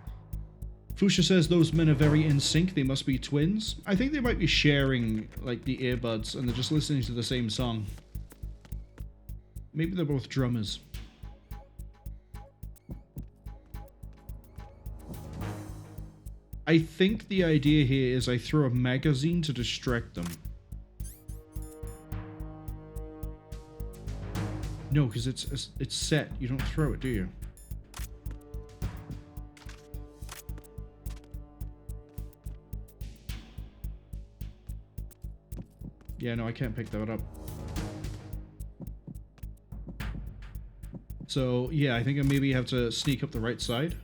Fusha says those men are very in sync. They must be twins. I think they might be sharing, like, the earbuds and they're just listening to the same song. Maybe they're both drummers. I think the idea here is I throw a magazine to distract them. No, because it's set. You don't throw it, do you? Yeah, no, I can't pick that up. So, yeah, I think I maybe have to sneak up the right side.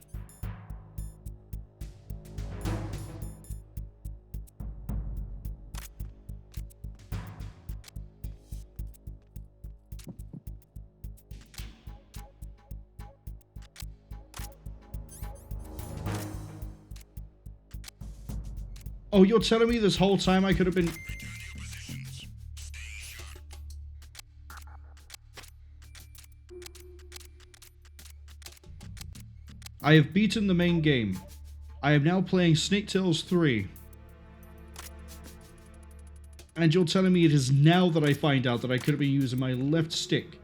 Oh, you're telling me this whole time I could have been... Return to your positions. Stay sharp. I have beaten the main game. I am now playing Snake Tales 3. And you're telling me it is now that I find out that I could have been using my left stick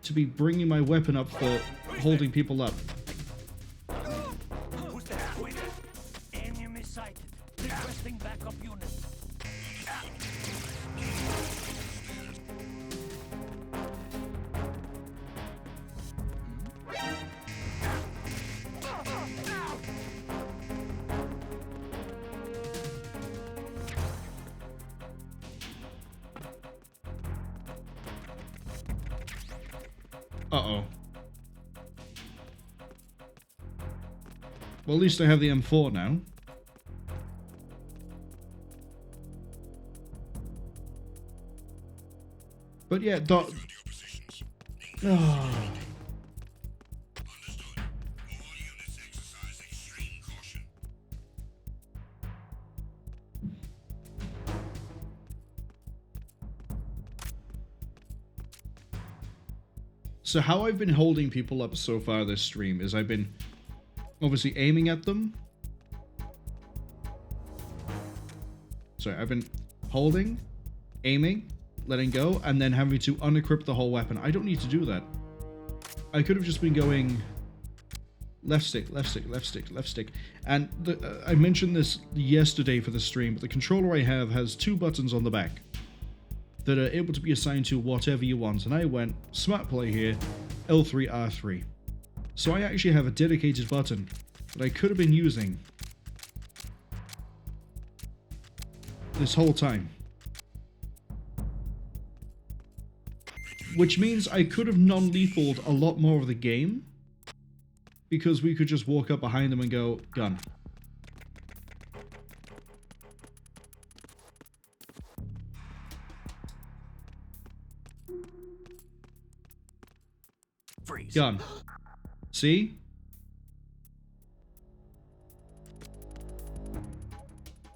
to be bringing my weapon up for holding people up. Who's there? Cwingen? Enemy sighted. Requesting backup unit. Uh-oh. Well, at least I have the M4 now. But yeah, Return to your positions. Oh. Understood. All units exercise extreme caution. So how I've been holding people up so far this stream is I've been obviously aiming at them. Sorry, I've been holding, aiming, letting go, and then having to unequip the whole weapon. I don't need to do that. I could have just been going left stick, left stick, left stick, left stick. And I mentioned this yesterday for the stream, but the controller I have has 2 buttons on the back that are able to be assigned to whatever you want. And I went, smart play here, L3, R3. So I actually have a dedicated button that I could have been using this whole time. Which means I could have non-lethaled a lot more of the game, because we could just walk up behind them and go, gun. Freeze. Gun. See?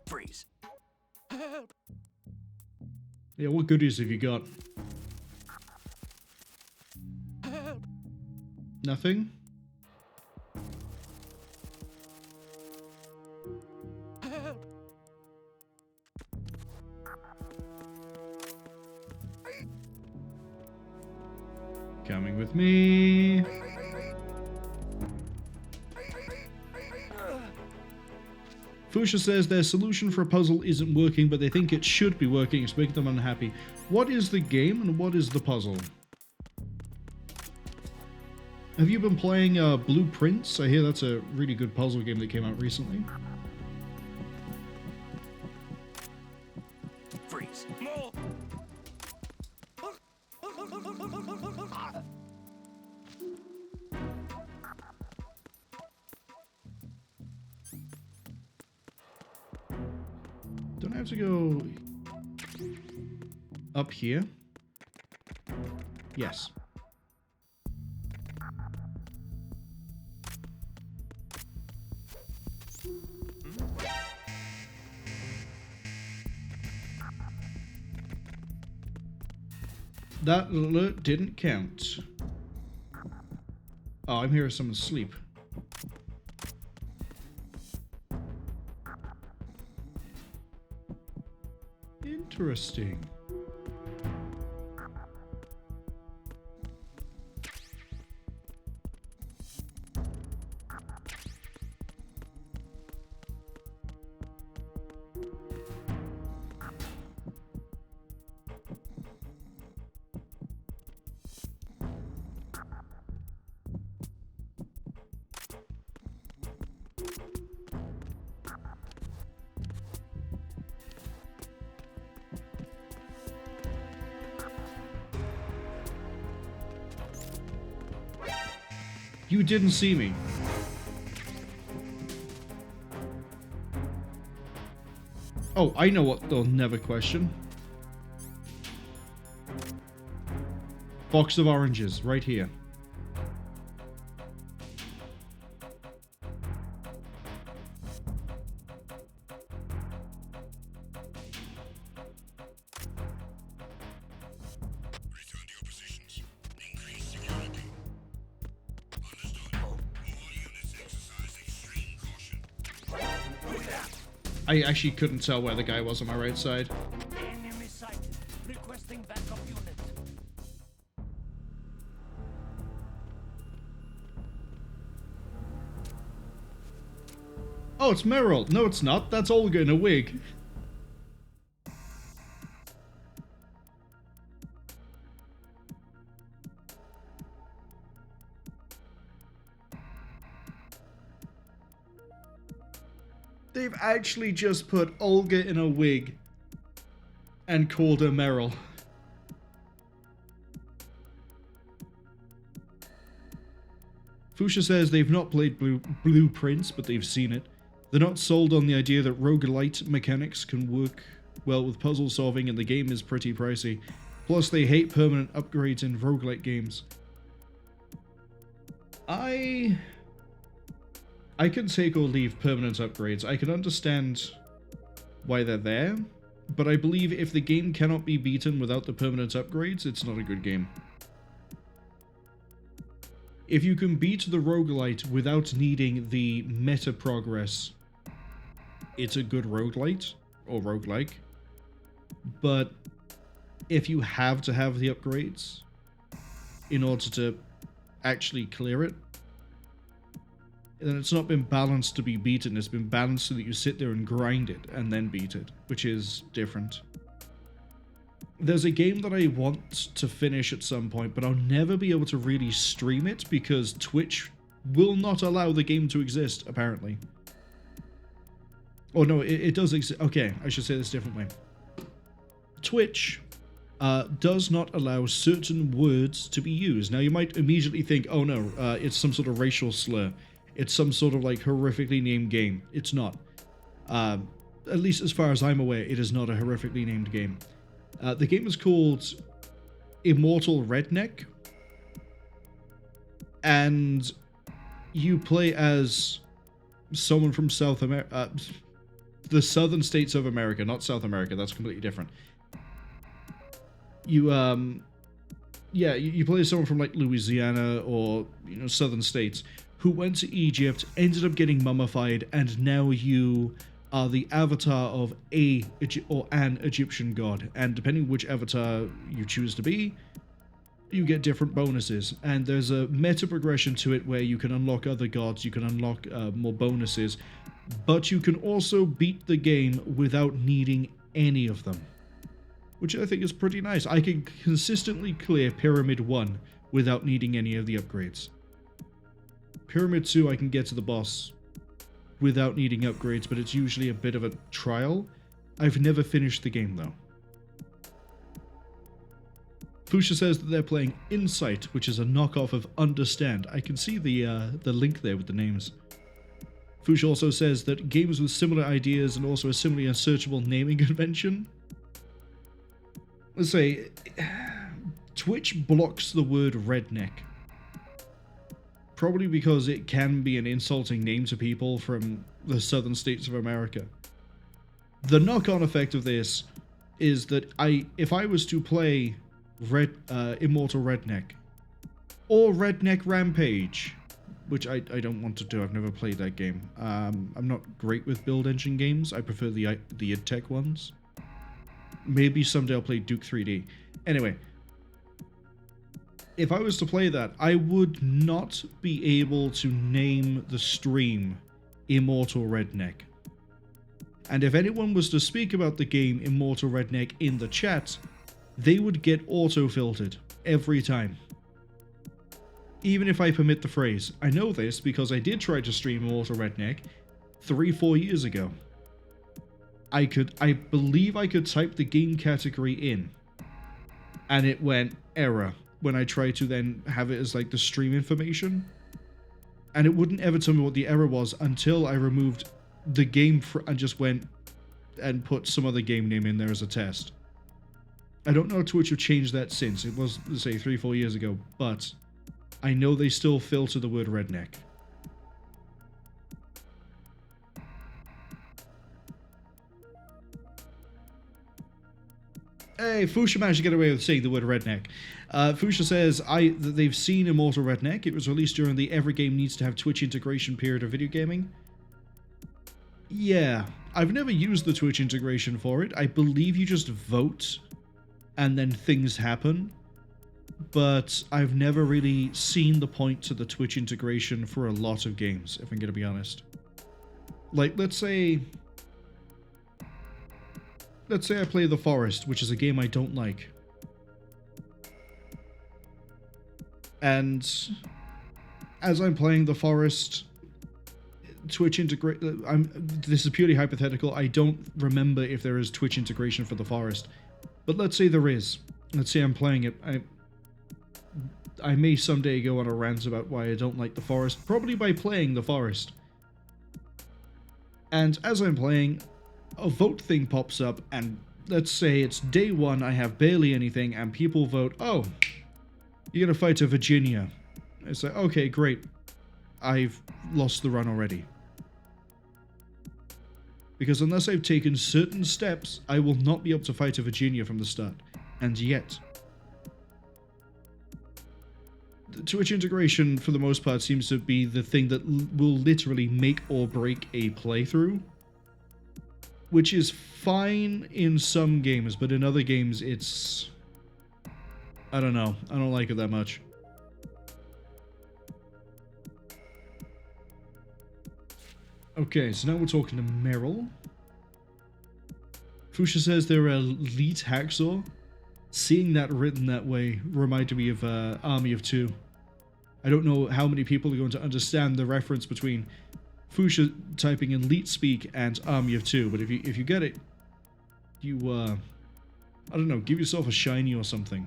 Freeze. Yeah, what goodies have you got? Nothing? Coming with me. Fusha says their solution for a puzzle isn't working, but they think it should be working. It's making them unhappy. What is the game and what is the puzzle? Have you been playing Blueprints? I hear that's a really good puzzle game that came out recently. Freeze. Don't I have to go up here? Yes. That alert didn't count. Oh, I'm hearing someone sleep. Interesting. You didn't see me. Oh, I know what they'll never question. Box of oranges, right here. I actually couldn't tell where the guy was on my right side. Enemy sighted. Requesting backup unit. Oh, it's Marwol. No, it's not. That's Olga in a wig. They've actually just put Olga in a wig and called her Marwol. Fuchsia says they've not played Blueprints, but they've seen it. They're not sold on the idea that roguelite mechanics can work well with puzzle solving, and the game is pretty pricey. Plus, they hate permanent upgrades in roguelite games. I can take or leave permanent upgrades. I can understand why they're there, but I believe if the game cannot be beaten without the permanent upgrades, it's not a good game. If you can beat the roguelite without needing the meta progress, it's a good roguelite, or roguelike. But if you have to have the upgrades in order to actually clear it, then it's not been balanced to be beaten, it's been balanced so that you sit there and grind it and then beat it, which is different. There's a game that I want to finish at some point, but I'll never be able to really stream it because Twitch will not allow the game to exist, apparently. Oh no, it does exist. Okay, I should say this differently. Twitch does not allow certain words to be used. Now you might immediately think, oh no, it's some sort of racial slur. It's some sort of like horrifically named game. It's not. At least as far as I'm aware, it is not a horrifically named game. The game is called Immortal Redneck, and you play as someone from South America, the southern states of America, not South America. That's completely different. You play as someone from like Louisiana or southern states who went to Egypt, ended up getting mummified, and now you are the avatar of an Egyptian god, and depending which avatar you choose to be, you get different bonuses. And there's a meta progression to it where you can unlock other gods, you can unlock more bonuses, but you can also beat the game without needing any of them, which I think is pretty nice. I can consistently clear Pyramid 1 without needing any of the upgrades. Pyramid 2 I can get to the boss without needing upgrades, but it's usually a bit of a trial. I've never finished the game though. Fuchsia says that they're playing Insight, which is a knockoff of Understand. I can see the link there with the names. Fuchsia also says that games with similar ideas and also a similarly unsearchable naming convention. Let's say, Twitch blocks the word redneck. Probably because it can be an insulting name to people from the southern states of America. The knock-on effect of this is that if I was to play Immortal Redneck or Redneck Rampage, which I don't want to do, I've never played that game. I'm not great with build engine games. I prefer the id Tech ones. Maybe someday I'll play Duke 3D. Anyway, if I was to play that, I would not be able to name the stream Immortal Redneck. And if anyone was to speak about the game Immortal Redneck in the chat, they would get auto-filtered every time. Even if I permit the phrase. I know this because I did try to stream Immortal Redneck 3-4 years ago. I believe I could type the game category in, and it went error when I tried to then have it as like the stream information, and it wouldn't ever tell me what the error was until I removed the game and just went and put some other game name in there as a test. I don't know if Twitch have changed that since. It was, say, 3-4 years ago, but I know they still filter the word redneck. Hey, Fuchsia managed to get away with saying the word redneck. Fuchsia says that they've seen Immortal Redneck. It was released during the Every Game Needs to Have Twitch integration period of video gaming. Yeah, I've never used the Twitch integration for it. I believe you just vote and then things happen. But I've never really seen the point to the Twitch integration for a lot of games, if I'm going to be honest. Like, let's say I play The Forest, which is a game I don't like. And as I'm playing The Forest, Twitch integrate. This is purely hypothetical. I don't remember if there is Twitch integration for The Forest, but let's say there is. Let's say I'm playing it. I may someday go on a rant about why I don't like The Forest, probably by playing The Forest. And as I'm playing, a vote thing pops up, and let's say it's day one, I have barely anything, and people vote, oh, you're gonna fight a Virginia. It's like, okay, great. I've lost the run already. Because unless I've taken certain steps, I will not be able to fight a Virginia from the start. And yet, the Twitch integration, for the most part, seems to be the thing that will literally make or break a playthrough. Which is fine in some games, but in other games, it's... I don't know. I don't like it that much. Okay, so now we're talking to Meryl. Fuchsia says they're elite hacksaw. Seeing that written that way reminded me of Army of Two. I don't know how many people are going to understand the reference between Fuchsia typing in elite speak and Army of Two, but if you get it, you I don't know, give yourself a shiny or something.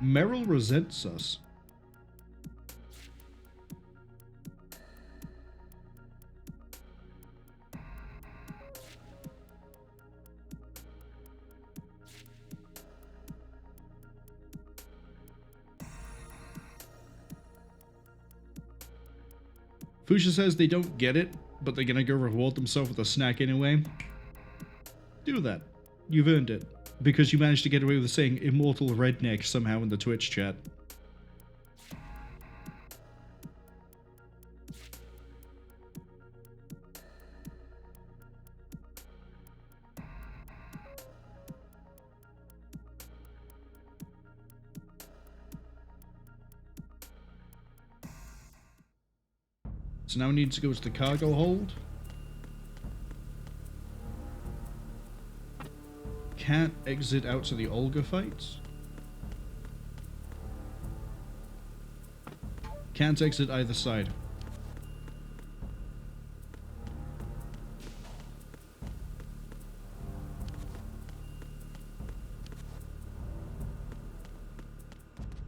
Meryl resents us. Fuchsia says they don't get it, but they're gonna go reward themselves with a snack anyway. Do that. You've earned it. Because you managed to get away with saying immortal redneck somehow in the Twitch chat. So now we need to go to the cargo hold. Can't exit out to the Olga fights. Can't exit either side.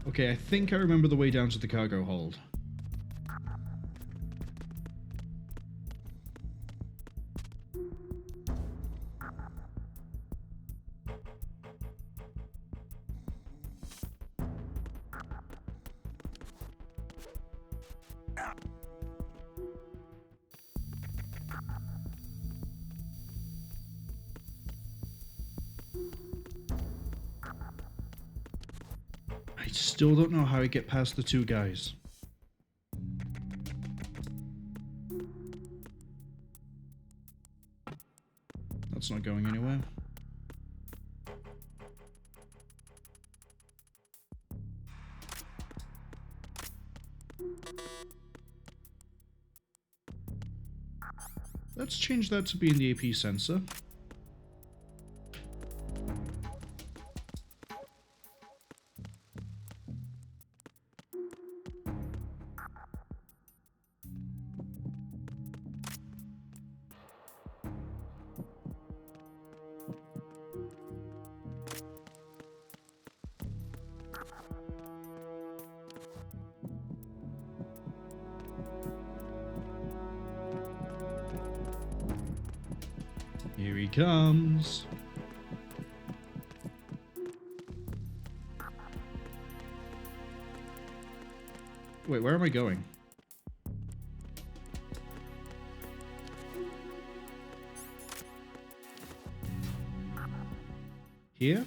Okay, I think I remember the way down to the cargo hold. I still don't know how I get past the two guys. That's not going anywhere. Let's change that to be in the AP sensor. Here he comes. Wait, where am I going? Here?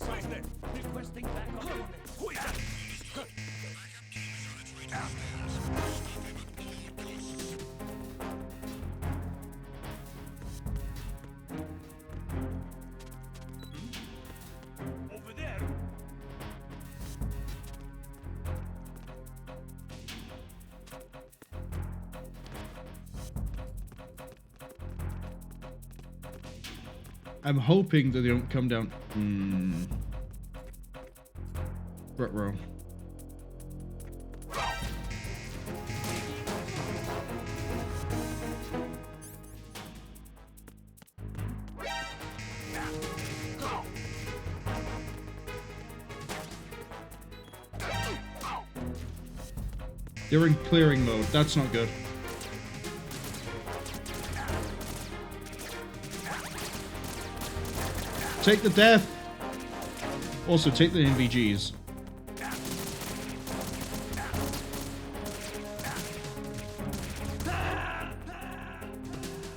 Silent. Requesting back on unit. Quick. Over there. I'm hoping that they don't come down. Ruh-roh. They're in clearing mode. That's not good. Take the death. Also, take the NVGs.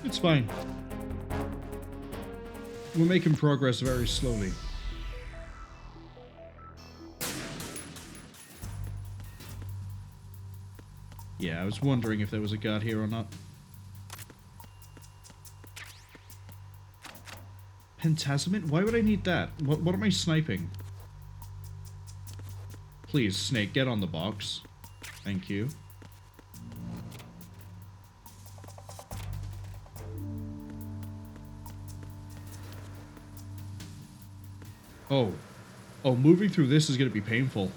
It's fine. We're making progress very slowly. Yeah, I was wondering if there was a guard here or not. Pentasament? Why would I need that? What am I sniping? Please, Snake, get on the box. Thank you. Oh. Oh, moving through this is going to be painful.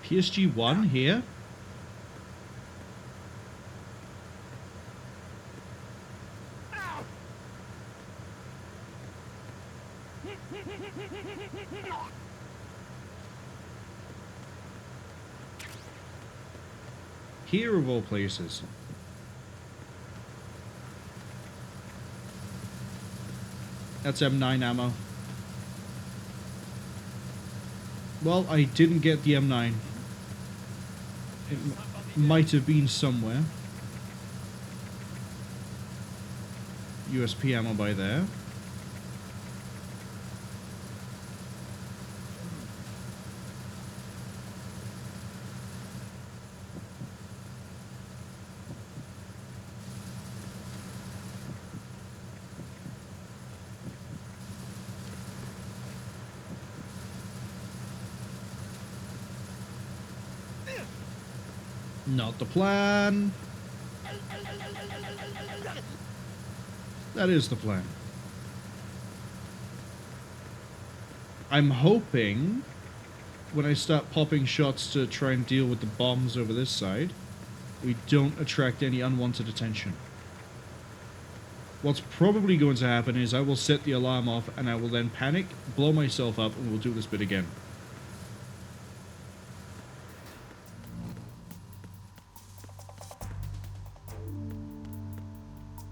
PSG 1 here? Here of all places. That's M9 ammo. Well, I didn't get the M9. It might have been somewhere. USP ammo by there. Not the plan. That is the plan. I'm hoping when I start popping shots to try and deal with the bombs over this side, we don't attract any unwanted attention. What's probably going to happen is I will set the alarm off and I will then panic, blow myself up, and we'll do this bit again.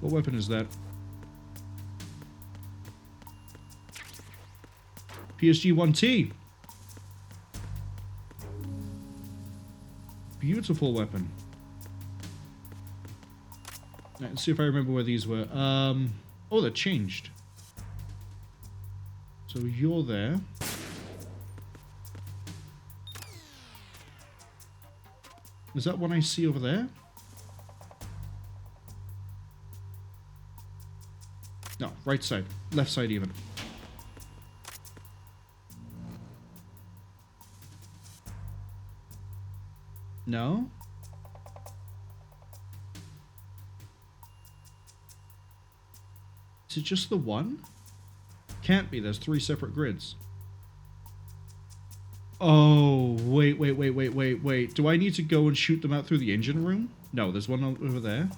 What weapon is that? PSG-1T. Beautiful weapon. Let's see if I remember where these were. Oh, they're changed. So you're there. Is that one I see over there? No, right side. Left side even. No? Is it just the one? Can't be, there's 3 separate grids. Oh, wait. Do I need to go and shoot them out through the engine room? No, there's one over there.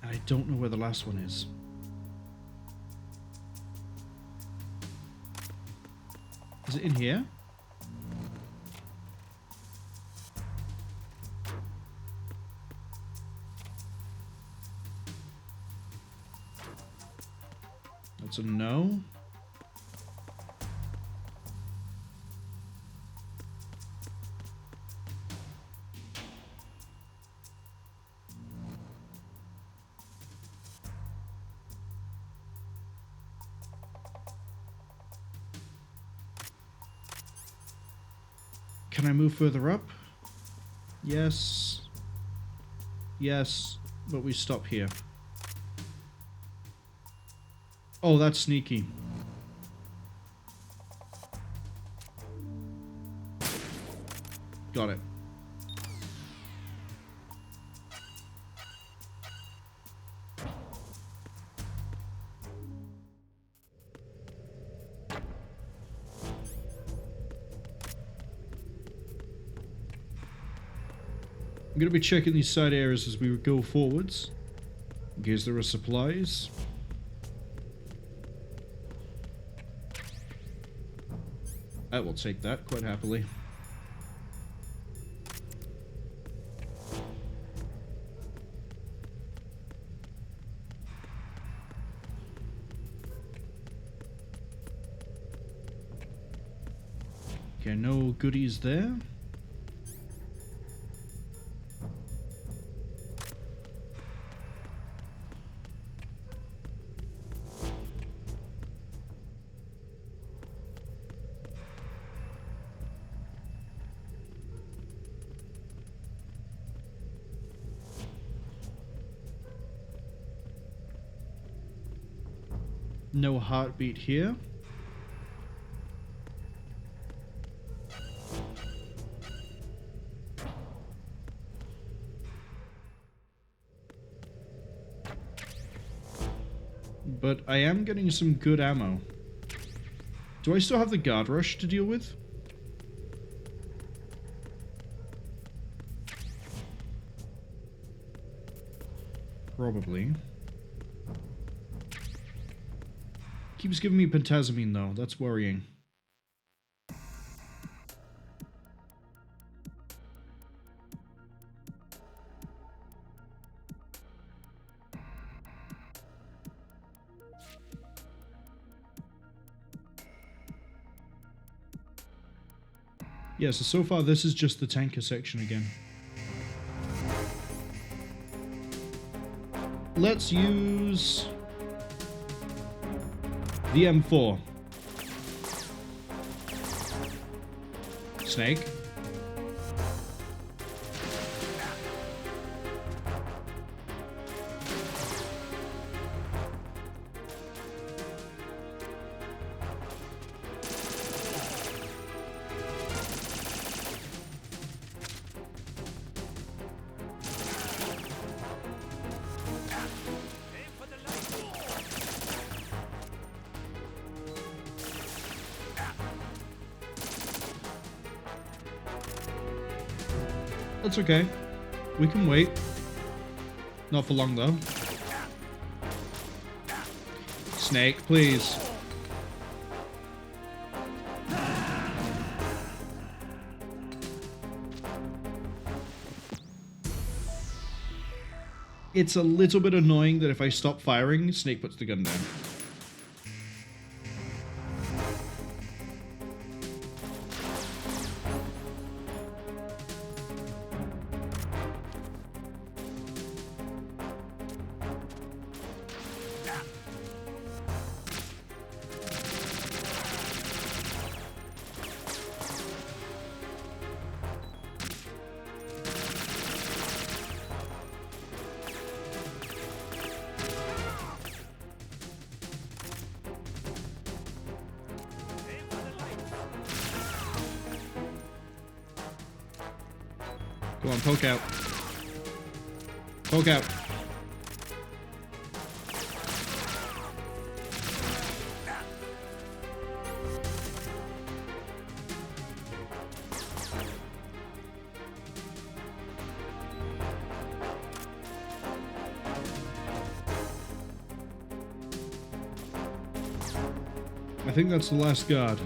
I don't know where the last one is. Is it in here? That's a no. Can I move further up? Yes. Yes, but we stop here. Oh, that's sneaky. Got it. I'm going to be checking these side areas as we go forwards, in case there are supplies. I will take that quite happily. Okay, no goodies there. No heartbeat here. But I am getting some good ammo. Do I still have the guard rush to deal with? Probably. Keeps giving me pentazamine though, that's worrying. Yeah, so far this is just the tanker section again. Let's use the M4. Snake. That's okay. We can wait. Not for long, though. Snake, please. It's a little bit annoying that if I stop firing, Snake puts the gun down. Go on, poke out. Poke out. I think that's the last guard.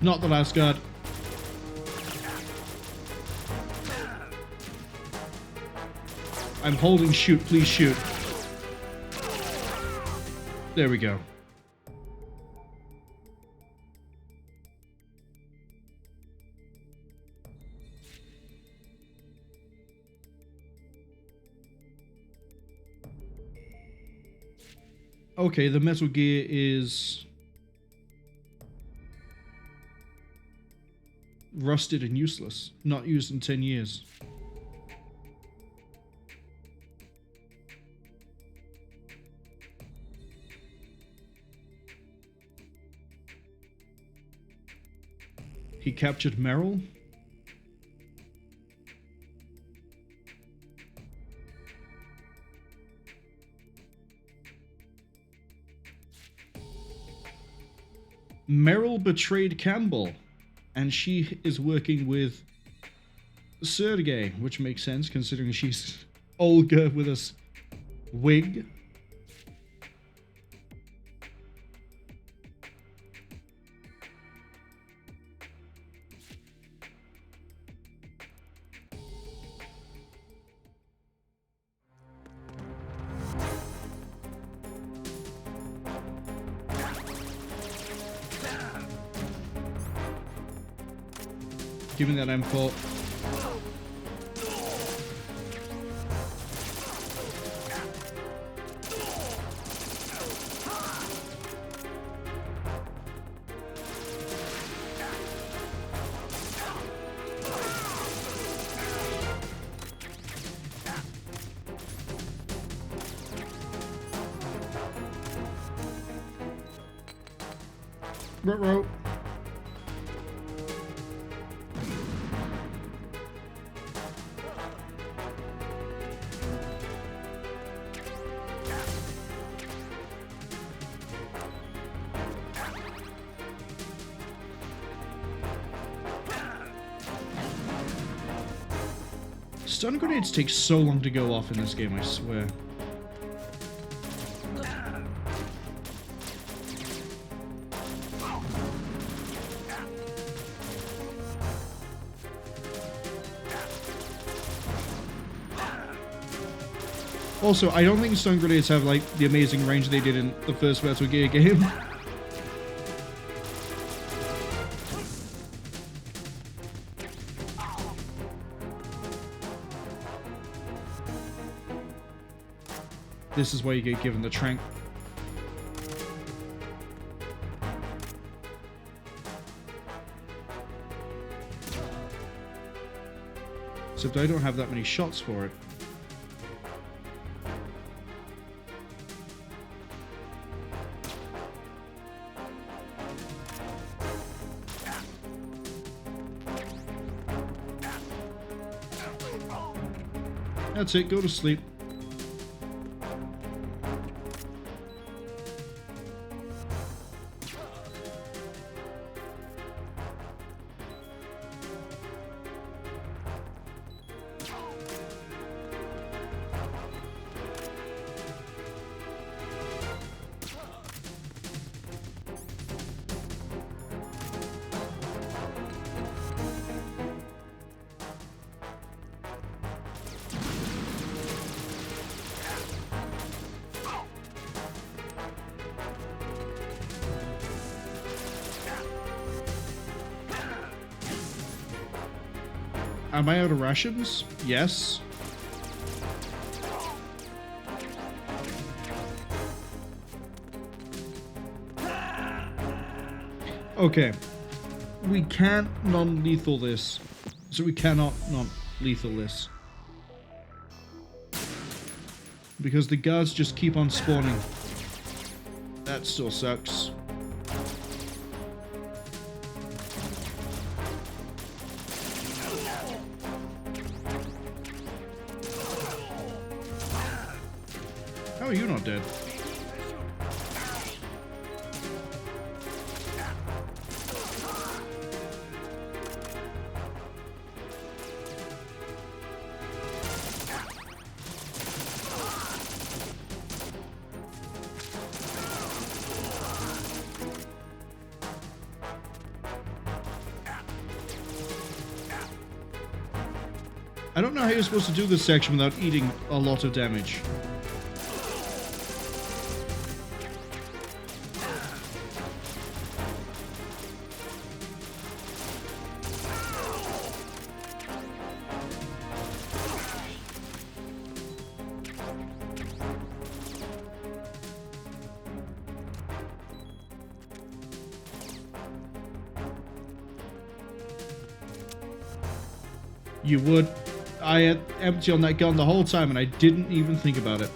Not the last guard. I'm holding shoot. Please shoot. There we go. Okay, the Metal Gear is rusted and useless. Not used in 10 years. He captured Marwol. Marwol betrayed Campbell, and she is working with Sergei, which makes sense considering she's Olga with a wig. Give me that M4. Ruh-roh. Stun grenades take so long to go off in this game, I swear. Also, I don't think stun grenades have like the amazing range they did in the first Metal Gear game. This is why you get given the trank. Except I don't have that many shots for it. That's it, go to sleep. Am I out of rations? Yes. Okay. We can't non-lethal this. So we cannot non-lethal this. Because the guards just keep on spawning. That still sucks. How are you not dead? I don't know how you're supposed to do this section without eating a lot of damage. You would. I had empty on that gun the whole time and I didn't even think about it.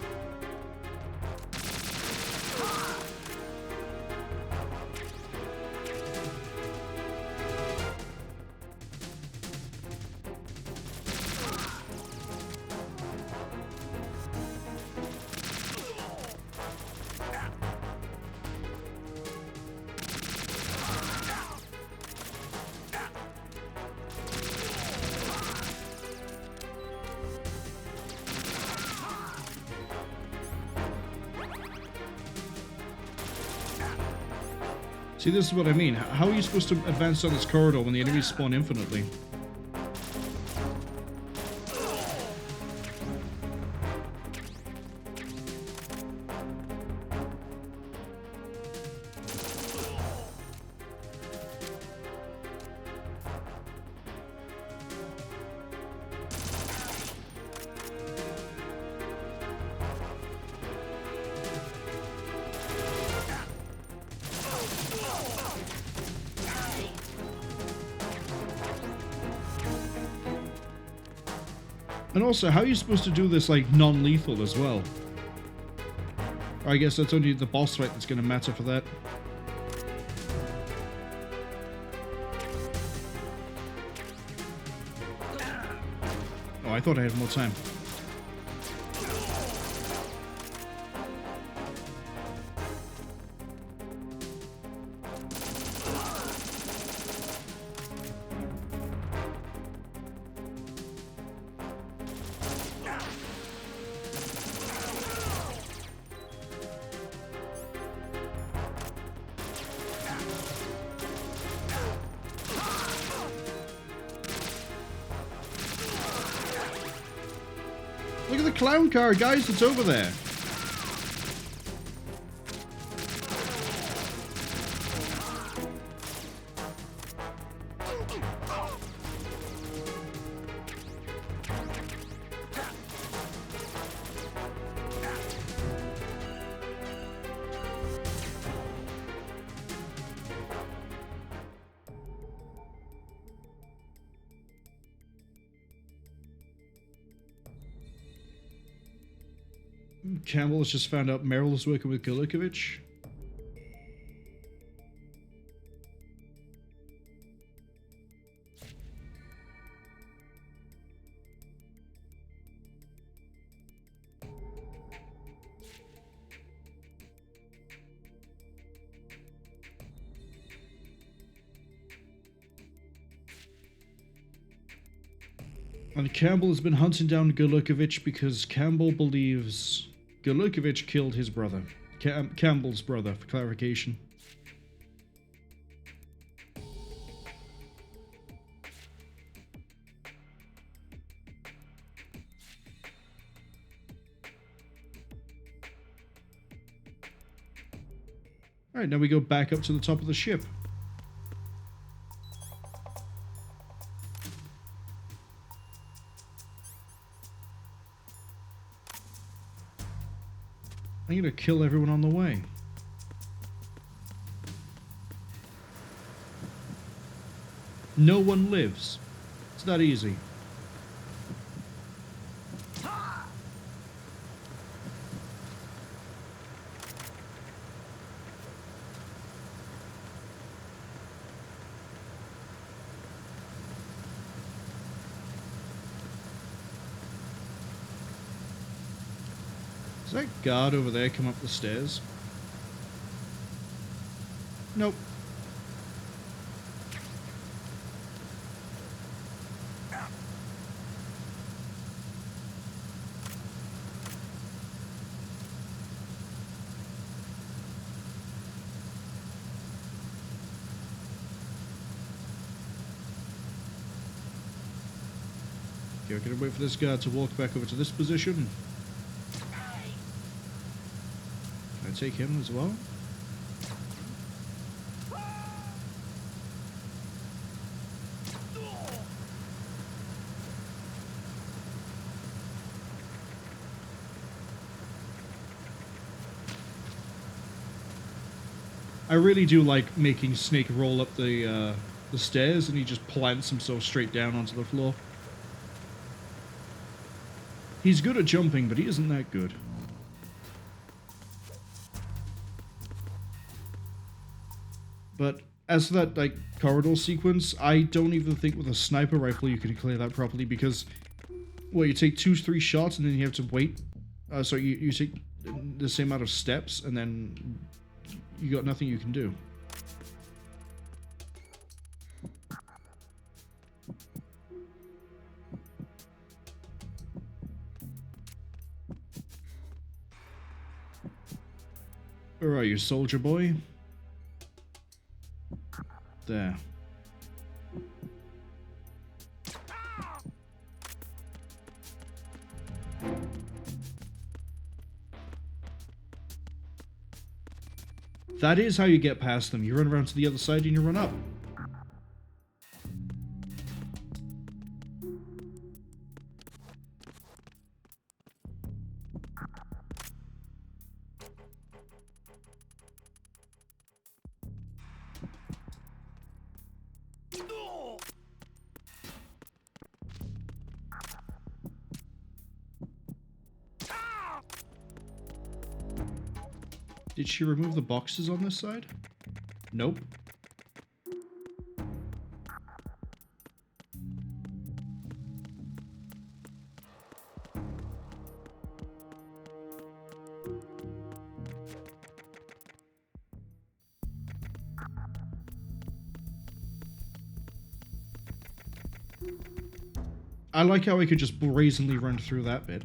See, this is what I mean. How are you supposed to advance down this corridor when the enemies spawn infinitely? And also, how are you supposed to do this, like, non-lethal as well? Or I guess that's only the boss fight that's going to matter for that. Oh, I thought I had more time. Look at the clown car, guys, it's over there. Campbell has just found out Marwol is working with Golukovich. And Campbell has been hunting down Golukovich because Campbell believes Golukovich killed his brother. Campbell's brother, for clarification. Alright, now we go back up to the top of the ship. I'm gonna kill everyone on the way. No one lives. It's that easy. Does that guard over there come up the stairs? Nope. Okay, we're gonna wait for this guard to walk back over to this position. Can I take him as well? I really do like making Snake roll up the stairs and he just plants himself straight down onto the floor. He's good at jumping, but he isn't that good. But as for that, like, corridor sequence, I don't even think with a sniper rifle you can clear that properly because, well, you take 2-3 shots and then you have to wait. So you take the same amount of steps and then you got nothing you can do. Where are you, soldier boy? There. That is how you get past them. You run around to the other side and you run up. Did she remove the boxes on this side? Nope. I like how I could just brazenly run through that bit.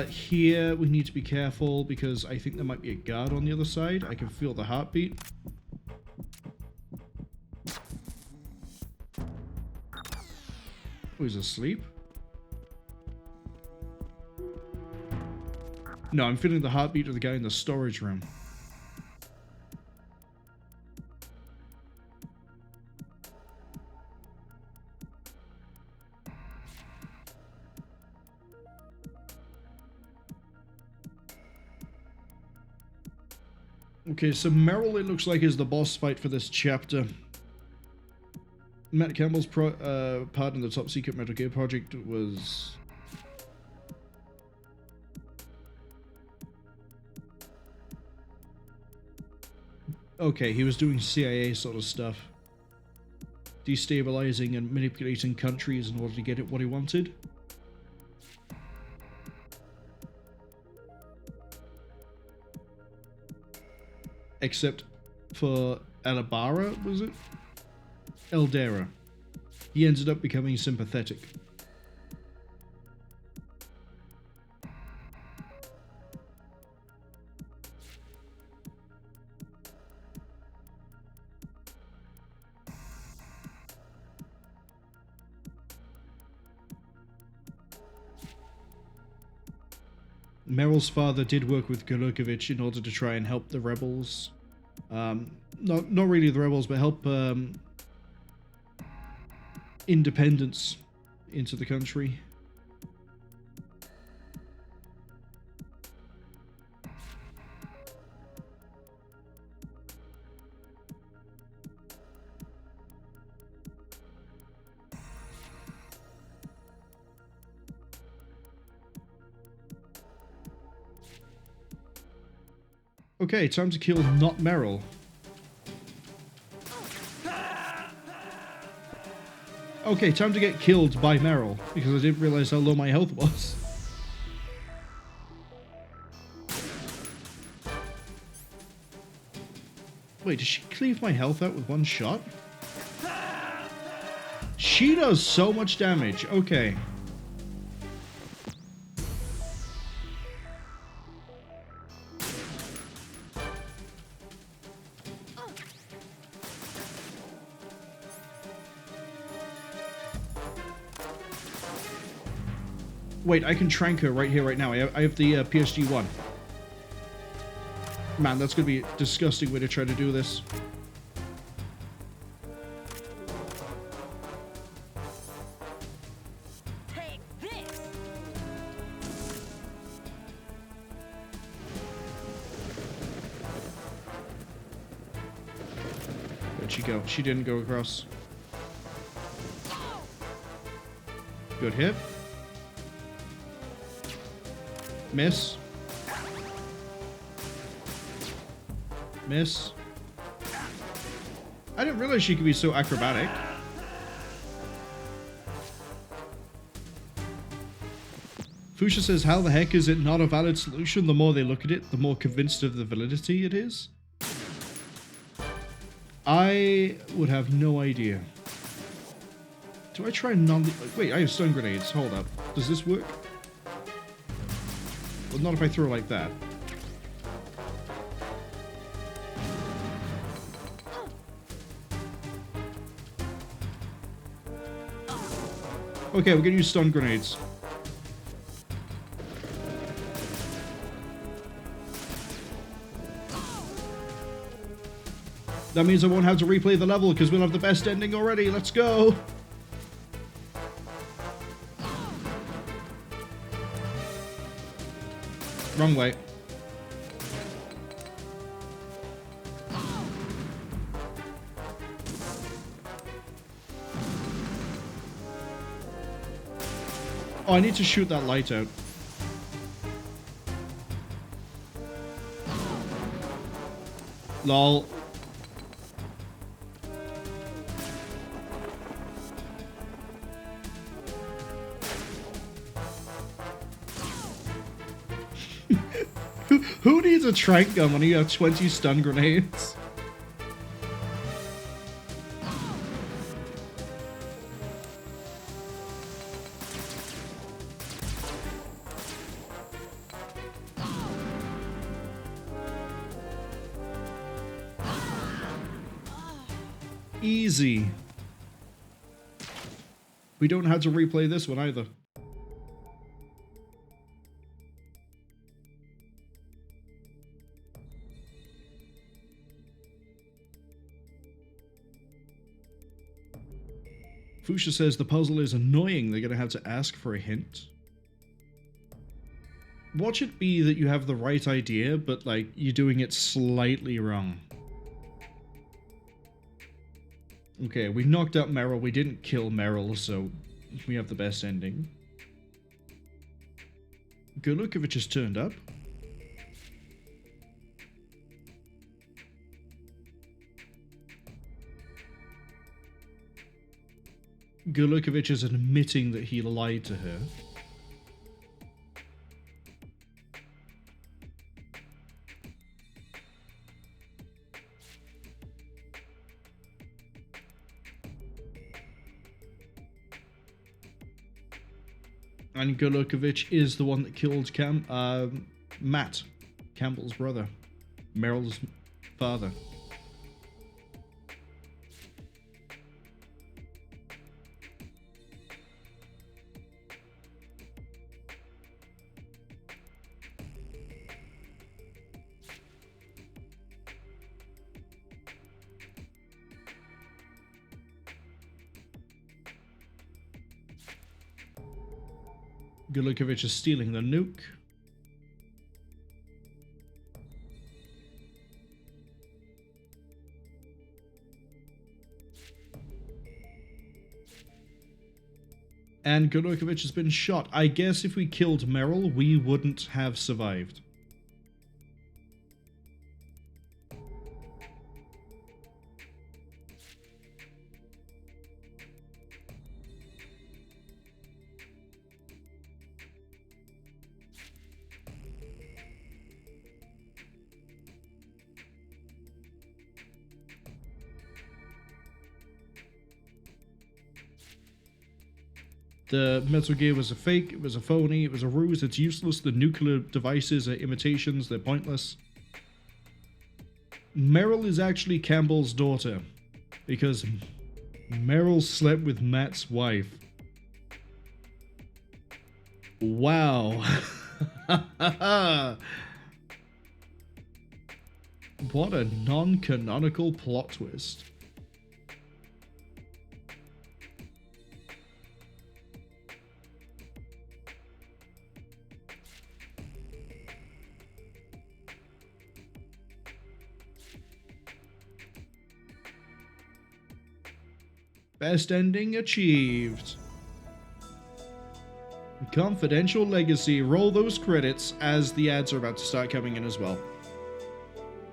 Here we need to be careful because I think there might be a guard on the other side. I can feel the heartbeat. Oh, he's asleep? No, I'm feeling the heartbeat of the guy in the storage room. Okay, so Marwol, it looks like, is the boss fight for this chapter. Matt Campbell's part in the top secret Metal Gear project was... Okay, he was doing CIA sort of stuff. Destabilizing and manipulating countries in order to get it what he wanted. Except for Alabara, was it? Eldera. He ended up becoming sympathetic. Meryl's father did work with Golukovich in order to try and help the rebels. Not really the rebels, but help independence into the country. Okay, time to kill not Meryl. Okay, time to get killed by Meryl, because I didn't realize how low my health was. Wait, did she cleave my health out with one shot? She does so much damage. Okay. Wait, I can trank her right here, right now. I have the PSG-1. Man, that's going to be a disgusting way to try to do this. Take this. Where'd she go? She didn't go across. Good hit. Miss. Miss. I didn't realize she could be so acrobatic. Fuchsia says, how the heck is it not a valid solution? The more they look at it, the more convinced of the validity it is. I would have no idea. Do I try non... Wait, I have stun grenades. Hold up. Does this work? Well, not if I throw like that. Okay, we're gonna use stun grenades. That means I won't have to replay the level because we'll have the best ending already. Let's go! Wrong way. Oh, I need to shoot that light out. Lol. Who needs a trank gun when you have 20 stun grenades? Easy. We don't have to replay this one either. Fuchsia says the puzzle is annoying. They're going to have to ask for a hint. Watch it be that you have the right idea, but like you're doing it slightly wrong. Okay, we knocked out Meryl. We didn't kill Meryl, so we have the best ending. Good look if it just turned up. Gulukovic is admitting that he lied to her. And Gulukovic is the one that killed Matt, Campbell's brother, Meryl's father. Gulukovic is stealing the nuke. And Gulukovic has been shot. I guess if we killed Meryl, we wouldn't have survived. The Metal Gear was a fake, it was a phony, it was a ruse, it's useless, the nuclear devices are imitations, they're pointless. Meryl is actually Campbell's daughter, because Meryl slept with Matt's wife. Wow. What a non-canonical plot twist. Best ending achieved. Confidential Legacy. Roll those credits as the ads are about to start coming in as well.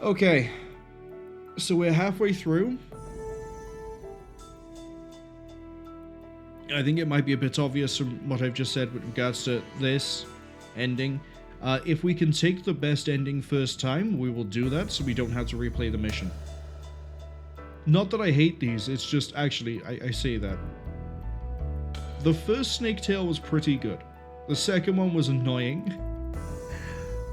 Okay. So we're halfway through. I think it might be a bit obvious from what I've just said with regards to this ending. If we can take the best ending first time, we will do that so we don't have to replay the mission. Not that I hate these, it's just actually, I say that. The first Snake Tale was pretty good. The second one was annoying.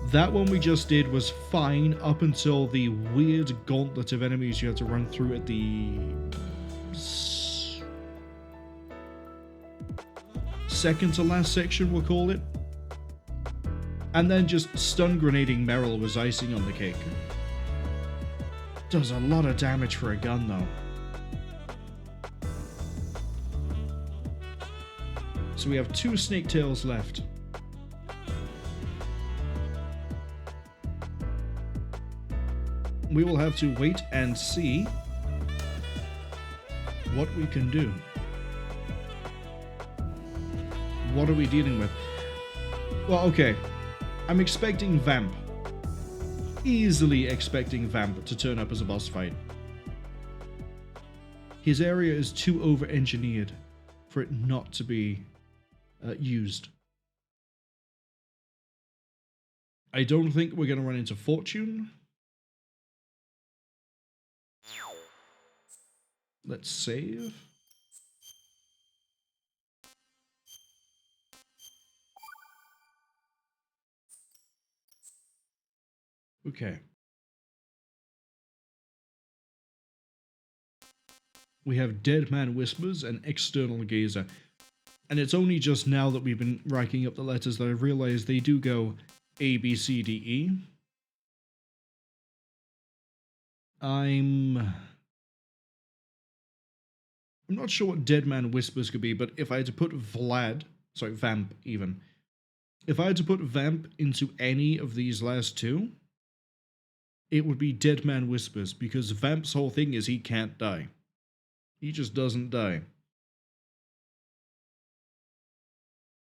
That one we just did was fine up until the weird gauntlet of enemies you had to run through at the second to last section, we'll call it. And then just stun grenading Marwol was icing on the cake. Does a lot of damage for a gun though. So we have 2 Snake Tails left. We will have to wait and see what we can do. What are we dealing with? Well, okay. I'm expecting Vamp. Easily expecting Vamp to turn up as a boss fight. His area is too over-engineered for it not to be used. I don't think we're going to run into Fortune. Let's save. Okay. We have Dead Man Whispers and External Gazer. And it's only just now that we've been racking up the letters that I've realized they do go A, B, C, D, E. I'm not sure what Dead Man Whispers could be, but if I had to put Vamp even. If I had to put Vamp into any of these last 2, it would be Dead Man Whispers, because Vamp's whole thing is he can't die. He just doesn't die.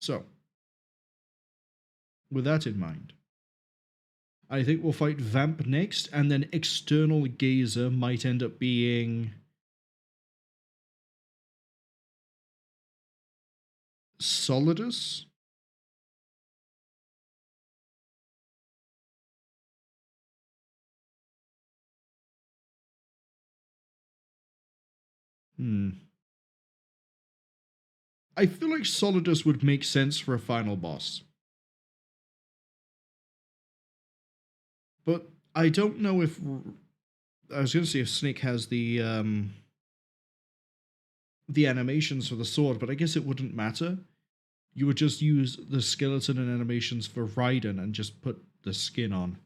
So, with that in mind, I think we'll fight Vamp next, and then External Gazer might end up being Solidus? I feel like Solidus would make sense for a final boss. But I don't know if... I was going to say if Snake has the animations for the sword, but I guess it wouldn't matter. You would just use the skeleton and animations for Raiden and just put the skin on.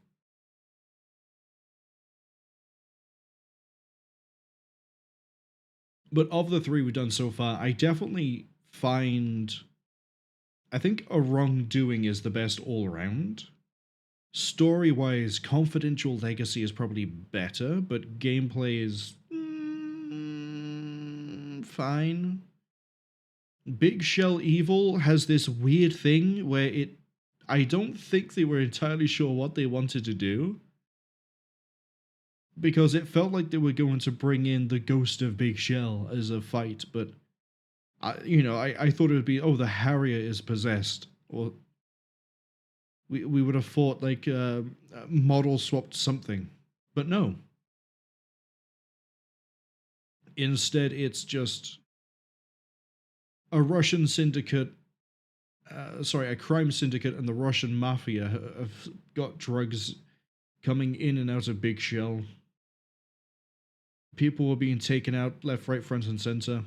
But of the 3 we've done so far, I definitely find... I think a Wrongdoing is the best all-around. Story-wise, Confidential Legacy is probably better, but gameplay is... fine. Big Shell Evil has this weird thing where I don't think they were entirely sure what they wanted to do. Because it felt like they were going to bring in the ghost of Big Shell as a fight, but I thought it would be, oh, the Harrier is possessed, or we would have thought like model swapped something, but no. Instead, it's just a Russian syndicate, a crime syndicate, and the Russian mafia have got drugs coming in and out of Big Shell. People were being taken out left, right, front, and center.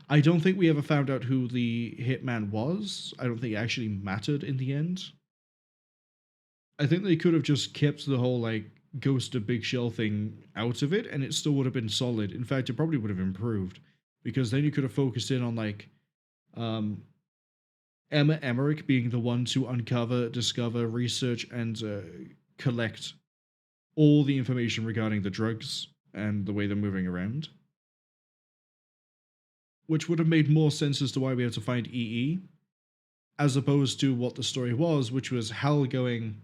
I don't think we ever found out who the hitman was. I don't think it actually mattered in the end. I think they could have just kept the whole, like, Ghost of Big Shell thing out of it, and it still would have been solid. In fact, it probably would have improved, because then you could have focused in on, like, Emma Emmerich being the one to uncover, discover, research, and collect all the information regarding the drugs and the way they're moving around. Which would have made more sense as to why we had to find EE, as opposed to what the story was, which was Hal going,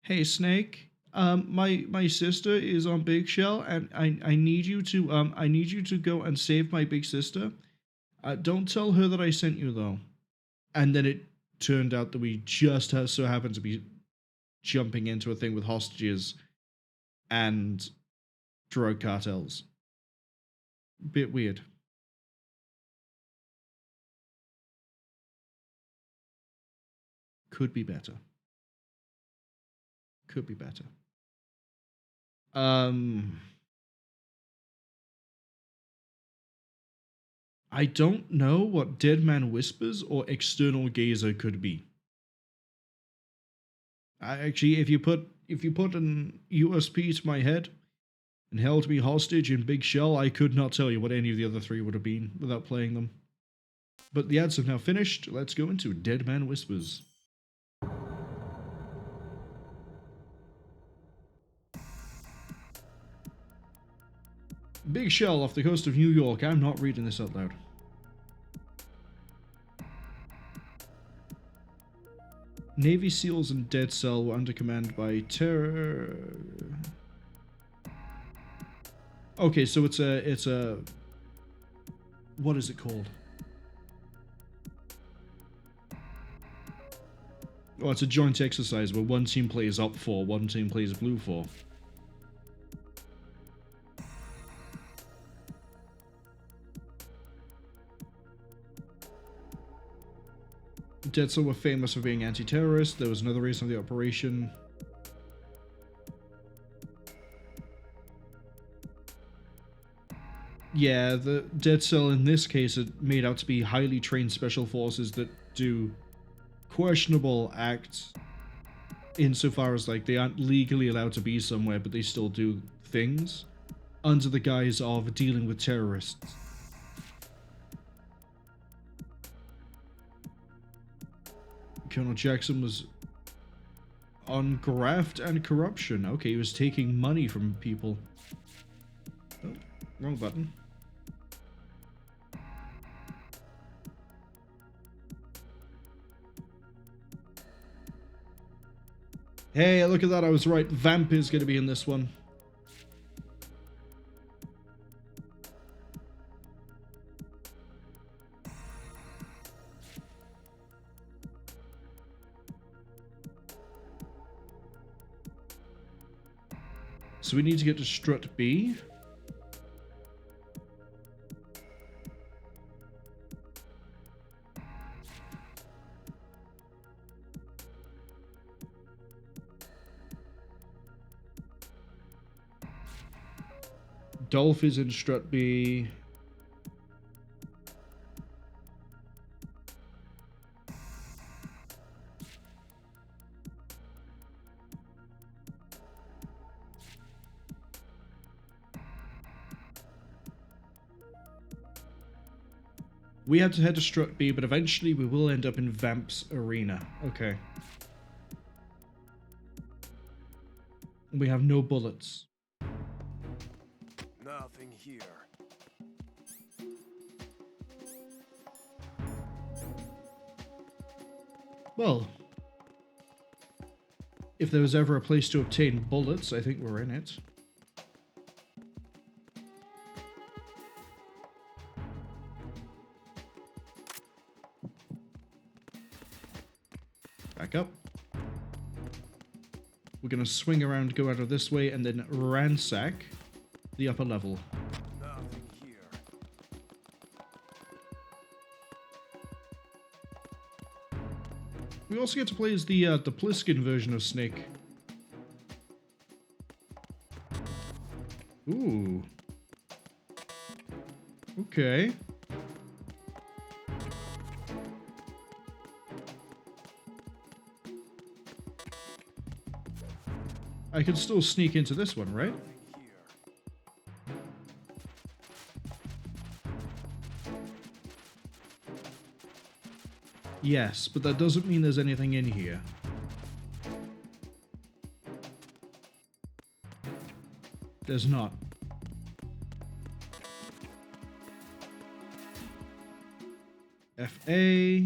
"Hey Snake, my sister is on Big Shell, and I need you to go and save my big sister. Don't tell her that I sent you though." And then it turned out that we just so happened to be jumping into a thing with hostages and drug cartels. Bit weird. Could be better. Could be better. I don't know what Dead Man Whispers or External Gazer could be. Actually, if you put an USP to my head and held me hostage in Big Shell, I could not tell you what any of the other three would have been without playing them. But the ads have now finished. Let's go into Dead Man Whispers. Big Shell off the coast of New York. I'm not reading this out loud. Navy SEALs and Dead Cell were under command by Terror. Okay, so it's a what is it called? Oh, it's a joint exercise where one team plays up 4, one team plays blue 4. Dead Cell were famous for being anti-terrorist. There was another reason for the operation. Yeah, the Dead Cell in this case are made out to be highly trained special forces that do questionable acts insofar as, like, they aren't legally allowed to be somewhere, but they still do things under the guise of dealing with terrorists. Colonel Jackson was on graft and corruption. Okay, he was taking money from people. Oh, wrong button. Hey, look at that, I was right. Vamp is going to be in this one. So we need to get to Strut B. Dolph is in Strut B. We have to head to Strut B, but eventually we will end up in Vamp's arena. Okay. We have no bullets. Nothing here. Well, if there was ever a place to obtain bullets, I think we're in it. Back up. We're gonna swing around, go out of this way, and then ransack the upper level. Nothing here. We also get to play as the Pliskin version of Snake. Ooh. Okay. I can still sneak into this one, right? Yes, but that doesn't mean there's anything in here. There's not. FA.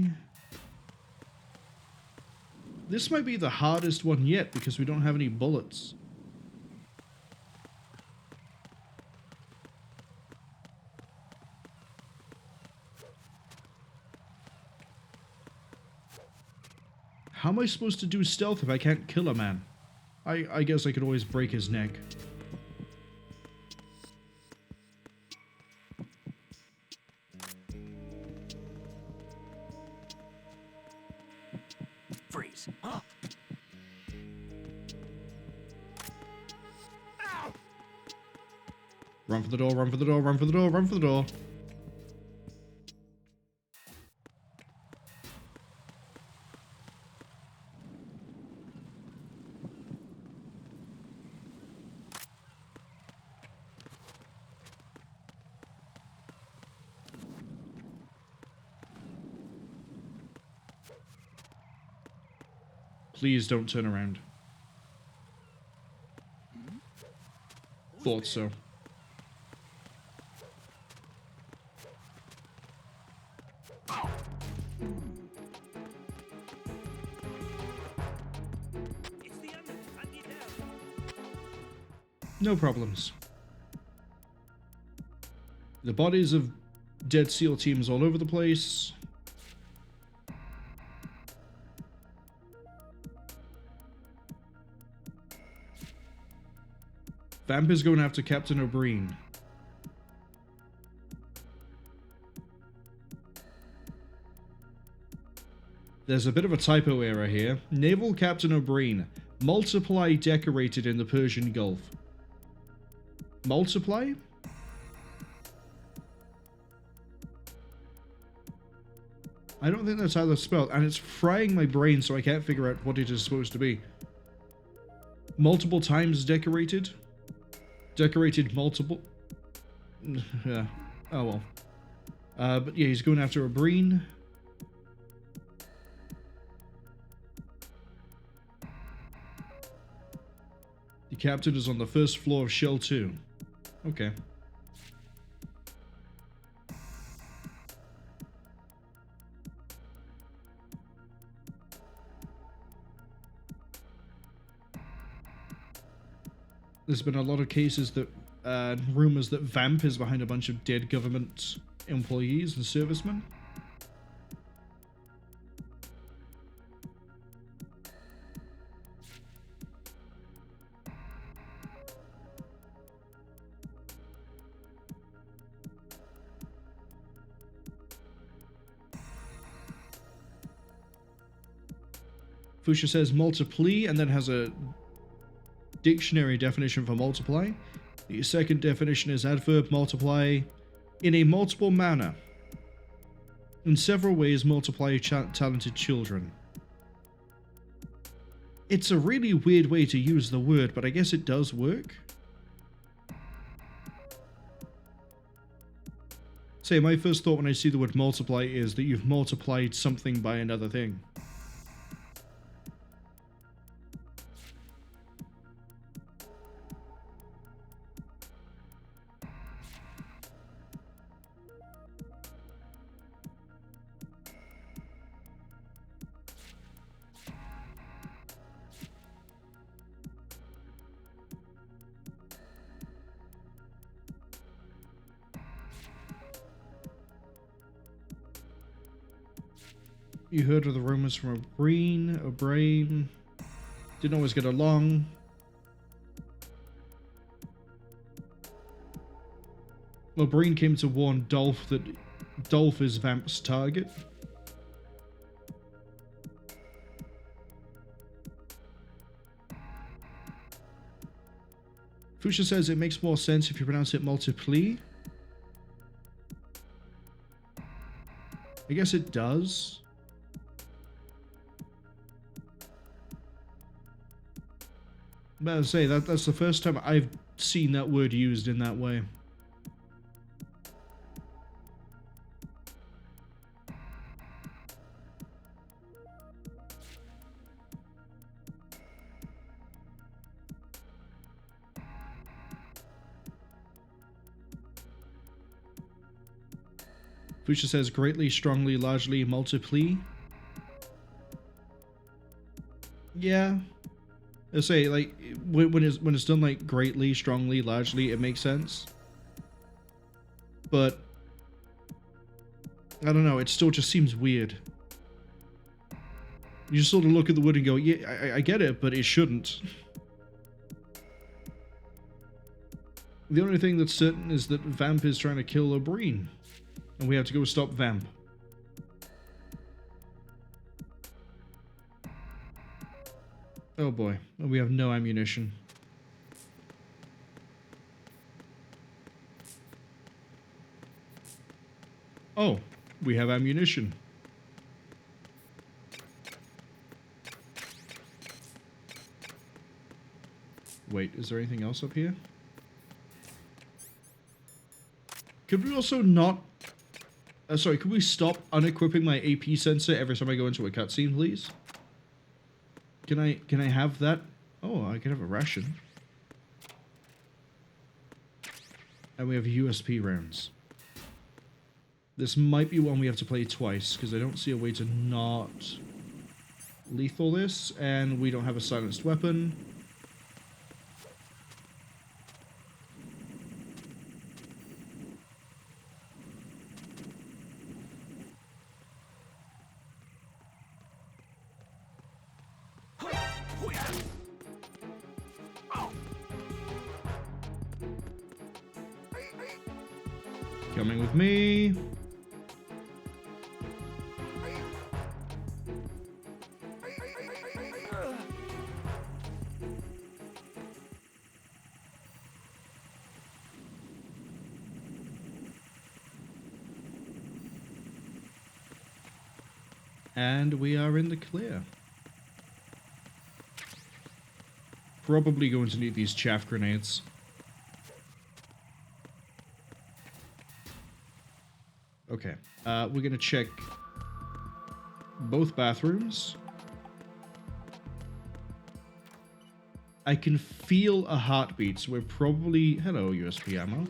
This might be the hardest one yet because we don't have any bullets. How am I supposed to do stealth if I can't kill a man? I guess I could always break his neck. Freeze. Huh? Ow! Run for the door, run for the door, run for the door, run for the door. Please don't turn around. Thought so. It's the enemy. I need help. No problems. The bodies of dead SEAL teams all over the place. Vamp is going after Captain O'Brien. There's a bit of a typo error here. Naval Captain O'Brien. Multiply decorated in the Persian Gulf. Multiply? I don't think that's how they're spelled, and it's frying my brain so I can't figure out what it is supposed to be. Multiple times decorated? Decorated multiple... Yeah. Oh well. But yeah, he's going after O'Brien. The captain is on the first floor of Shell 2. Okay. There's been a lot of cases that, rumors that Vamp is behind a bunch of dead government employees and servicemen. Fuchsia says multiply and then has a dictionary definition for multiply. The second definition is adverb multiply in a multiple manner. In several ways multiply talented children. It's a really weird way to use the word, but I guess it does work. Say, my first thought when I see the word multiply is that you've multiplied something by another thing. You heard of the rumors from O'Brien. Didn't always get along. O'Brien came to warn Dolph that Dolph is Vamp's target. Fuchsia says it makes more sense if you pronounce it multiply. I guess it does. But as I say, that's the first time I've seen that word used in that way. Fuchsia says greatly, strongly, largely, multiply. Yeah. I say, like, when it's done like greatly, strongly, largely, it makes sense. But I don't know, it still just seems weird. You just sort of look at the word and go, yeah, I get it, but it shouldn't. The only thing that's certain is that Vamp is trying to kill O'Brien. And we have to go stop Vamp. Oh boy, we have no ammunition. Oh, we have ammunition. Wait, is there anything else up here? Could we also not... sorry, could we stop unequipping my AP sensor every time I go into a cutscene, please? Can I have that? Oh, I can have a ration. And we have USP rounds. This might be one we have to play twice, because I don't see a way to not lethal this, and we don't have a silenced weapon. Coming with me. And we are in the clear. Probably going to need these chaff grenades. Okay, we're gonna check both bathrooms. I can feel a heartbeat, so we're probably... Hello, USP ammo.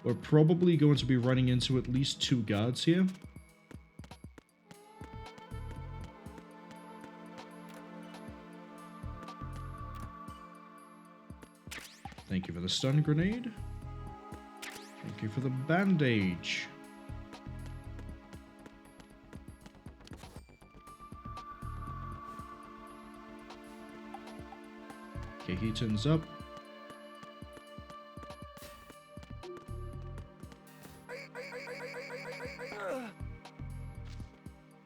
We're probably going to be running into at least 2 guards here. Thank you for the stun grenade. Thank you for the bandage. Okay, he turns up.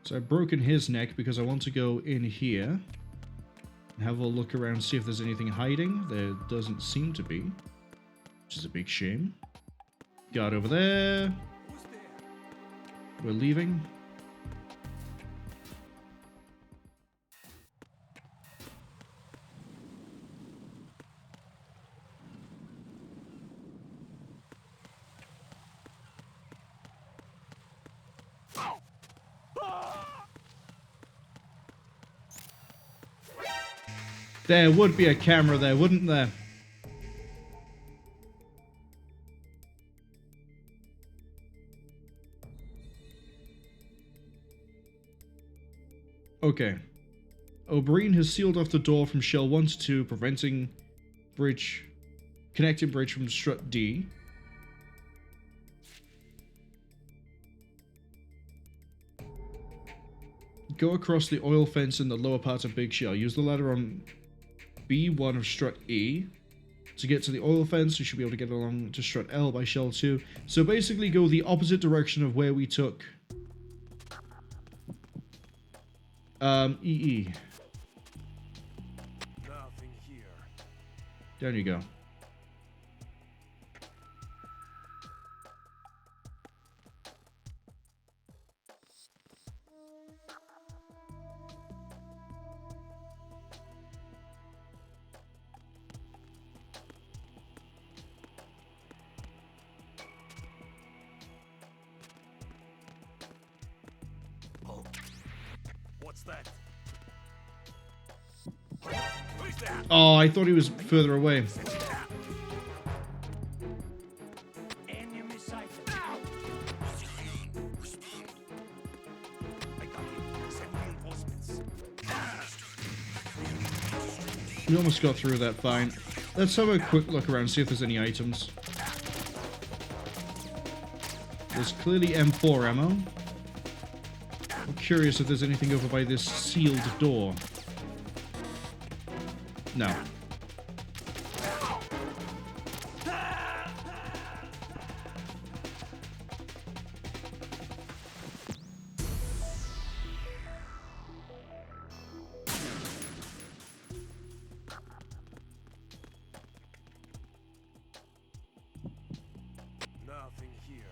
So I've broken his neck because I want to go in here and have a look around, see if there's anything hiding. There doesn't seem to be, which is a big shame. Guard over there. We're leaving. There would be a camera there, wouldn't there? Okay. O'Brien has sealed off the door from Shell 1 to 2, preventing connecting bridge from strut D. Go across the oil fence in the lower part of Big Shell. Use the ladder on B1 of strut E. To get to the oil fence, you should be able to get along to strut L by Shell 2. So basically go the opposite direction of where we took EE. Nothing here. Down you go. What's that? Who's that? Oh, I thought he was further away. Enemy sighted. What's going on? Respond. I got you. Send reinforcements. We almost got through that fine. Let's have a quick look around, see if there's any items. There's clearly M4 ammo. I'm curious if there's anything over by this sealed door. No. Nothing here.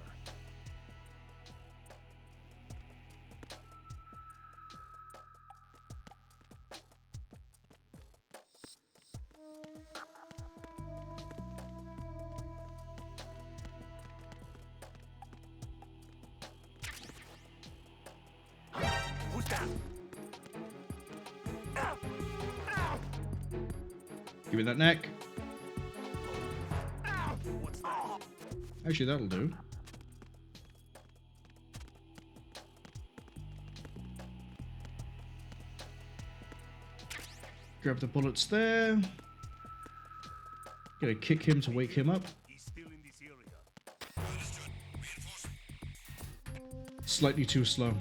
Who's that? Ow! Ow! Give me that neck. Ow! What's that? Actually, that'll do. Grab the bullets there. Gonna kick him to wake him up. He's still in this area. Understood. Reinforcement. Slightly too slow.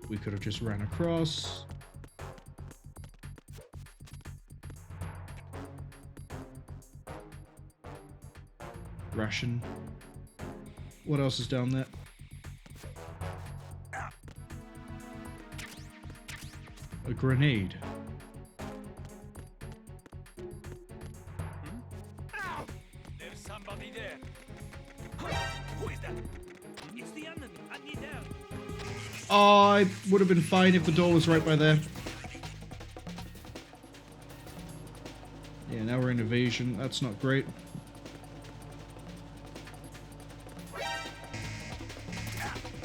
We could have just ran across. Ration. What else is down there? A grenade. Ow! There's somebody there. Who is that? It's the enemy. I need help. Oh, it would have been fine if the door was right by there. Yeah, now we're in evasion. That's not great.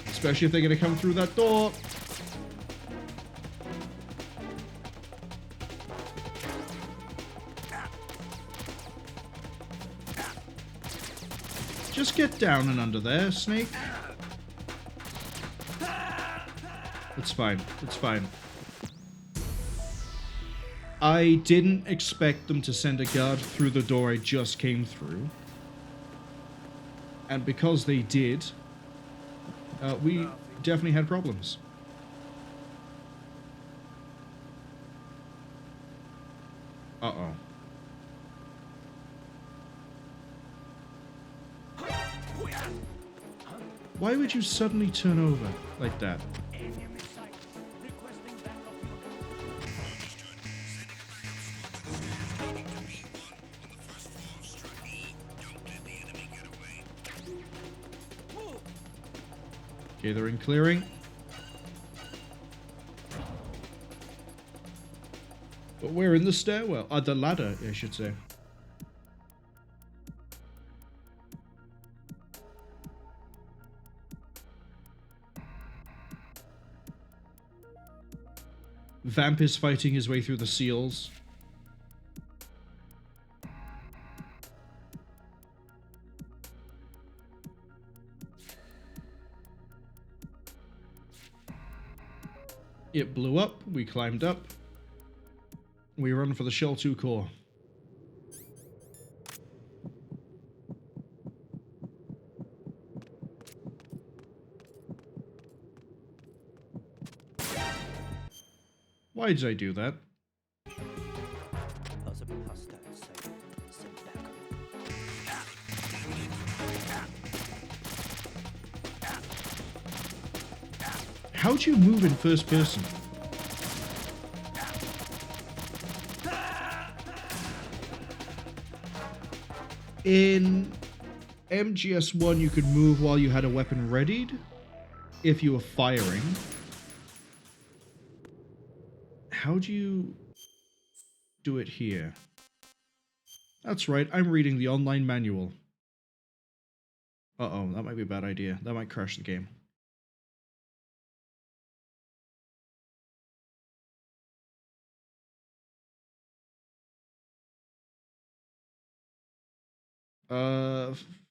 Especially if they're going to come through that door. Just get down and under there, Snake. It's fine. It's fine. I didn't expect them to send a guard through the door I just came through. And because they did, we definitely had problems. Uh-oh. Why would you suddenly turn over like that? Enemy sighted. Requesting backup unit. Okay, they're in clearing. But we're in the stairwell. The ladder, I should say. Vamp is fighting his way through the seals. It blew up, we climbed up. We run for the Shell 2 core. Why did I do that? Possible hostile sighted. Send backup. How'd you move in first person? In MGS1, you could move while you had a weapon readied, if you were firing. How do you do it here? That's right, I'm reading the online manual. Uh-oh, that might be a bad idea. That might crash the game.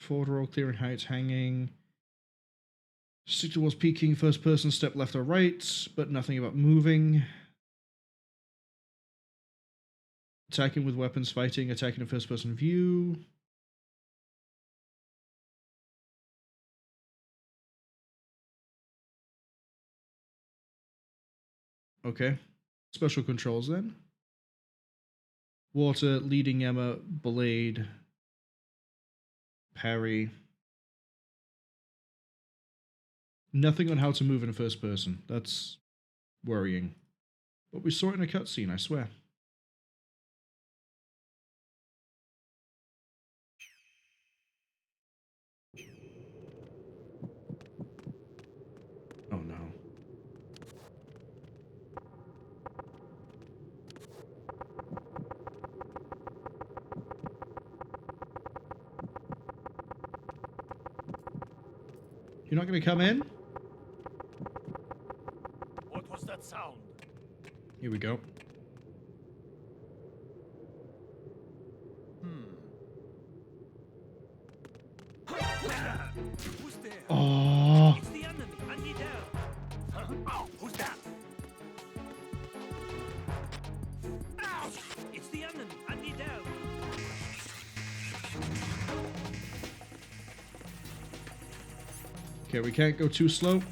Forward roll, clearing heights, hanging. Stick towards peeking, first person, step left or right, but nothing about moving. Attacking with weapons, fighting, attacking in first person view. Okay. Special controls then. Water, leading Emma, blade, parry. Nothing on how to move in a first person. That's worrying. But we saw it in a cutscene, I swear. Oh no. You're not going to come in? What was that sound? Here we go. Who's there? Oh, It's the enemy. I need help. Huh? Oh, who's that? Ow! It's the enemy. I need help. okay, we can't go too slow.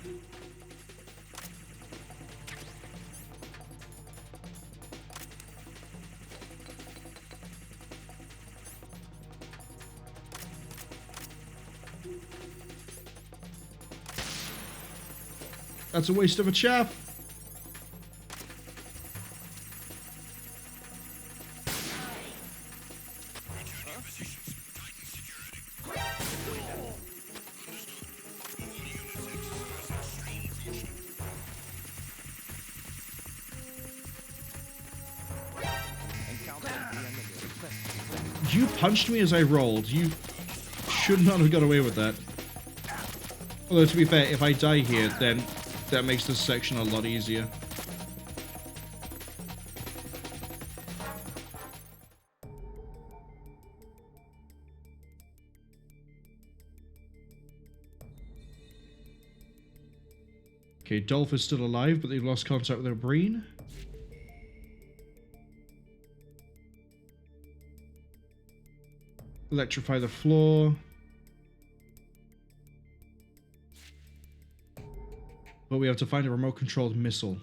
That's a waste of a chap. You punched me as I rolled. You should not have got away with that. Although, to be fair, if I die here, then that makes this section a lot easier. Okay, Dolph is still alive, but they've lost contact with their brain. Electrify the floor. But we have to find a remote-controlled missile.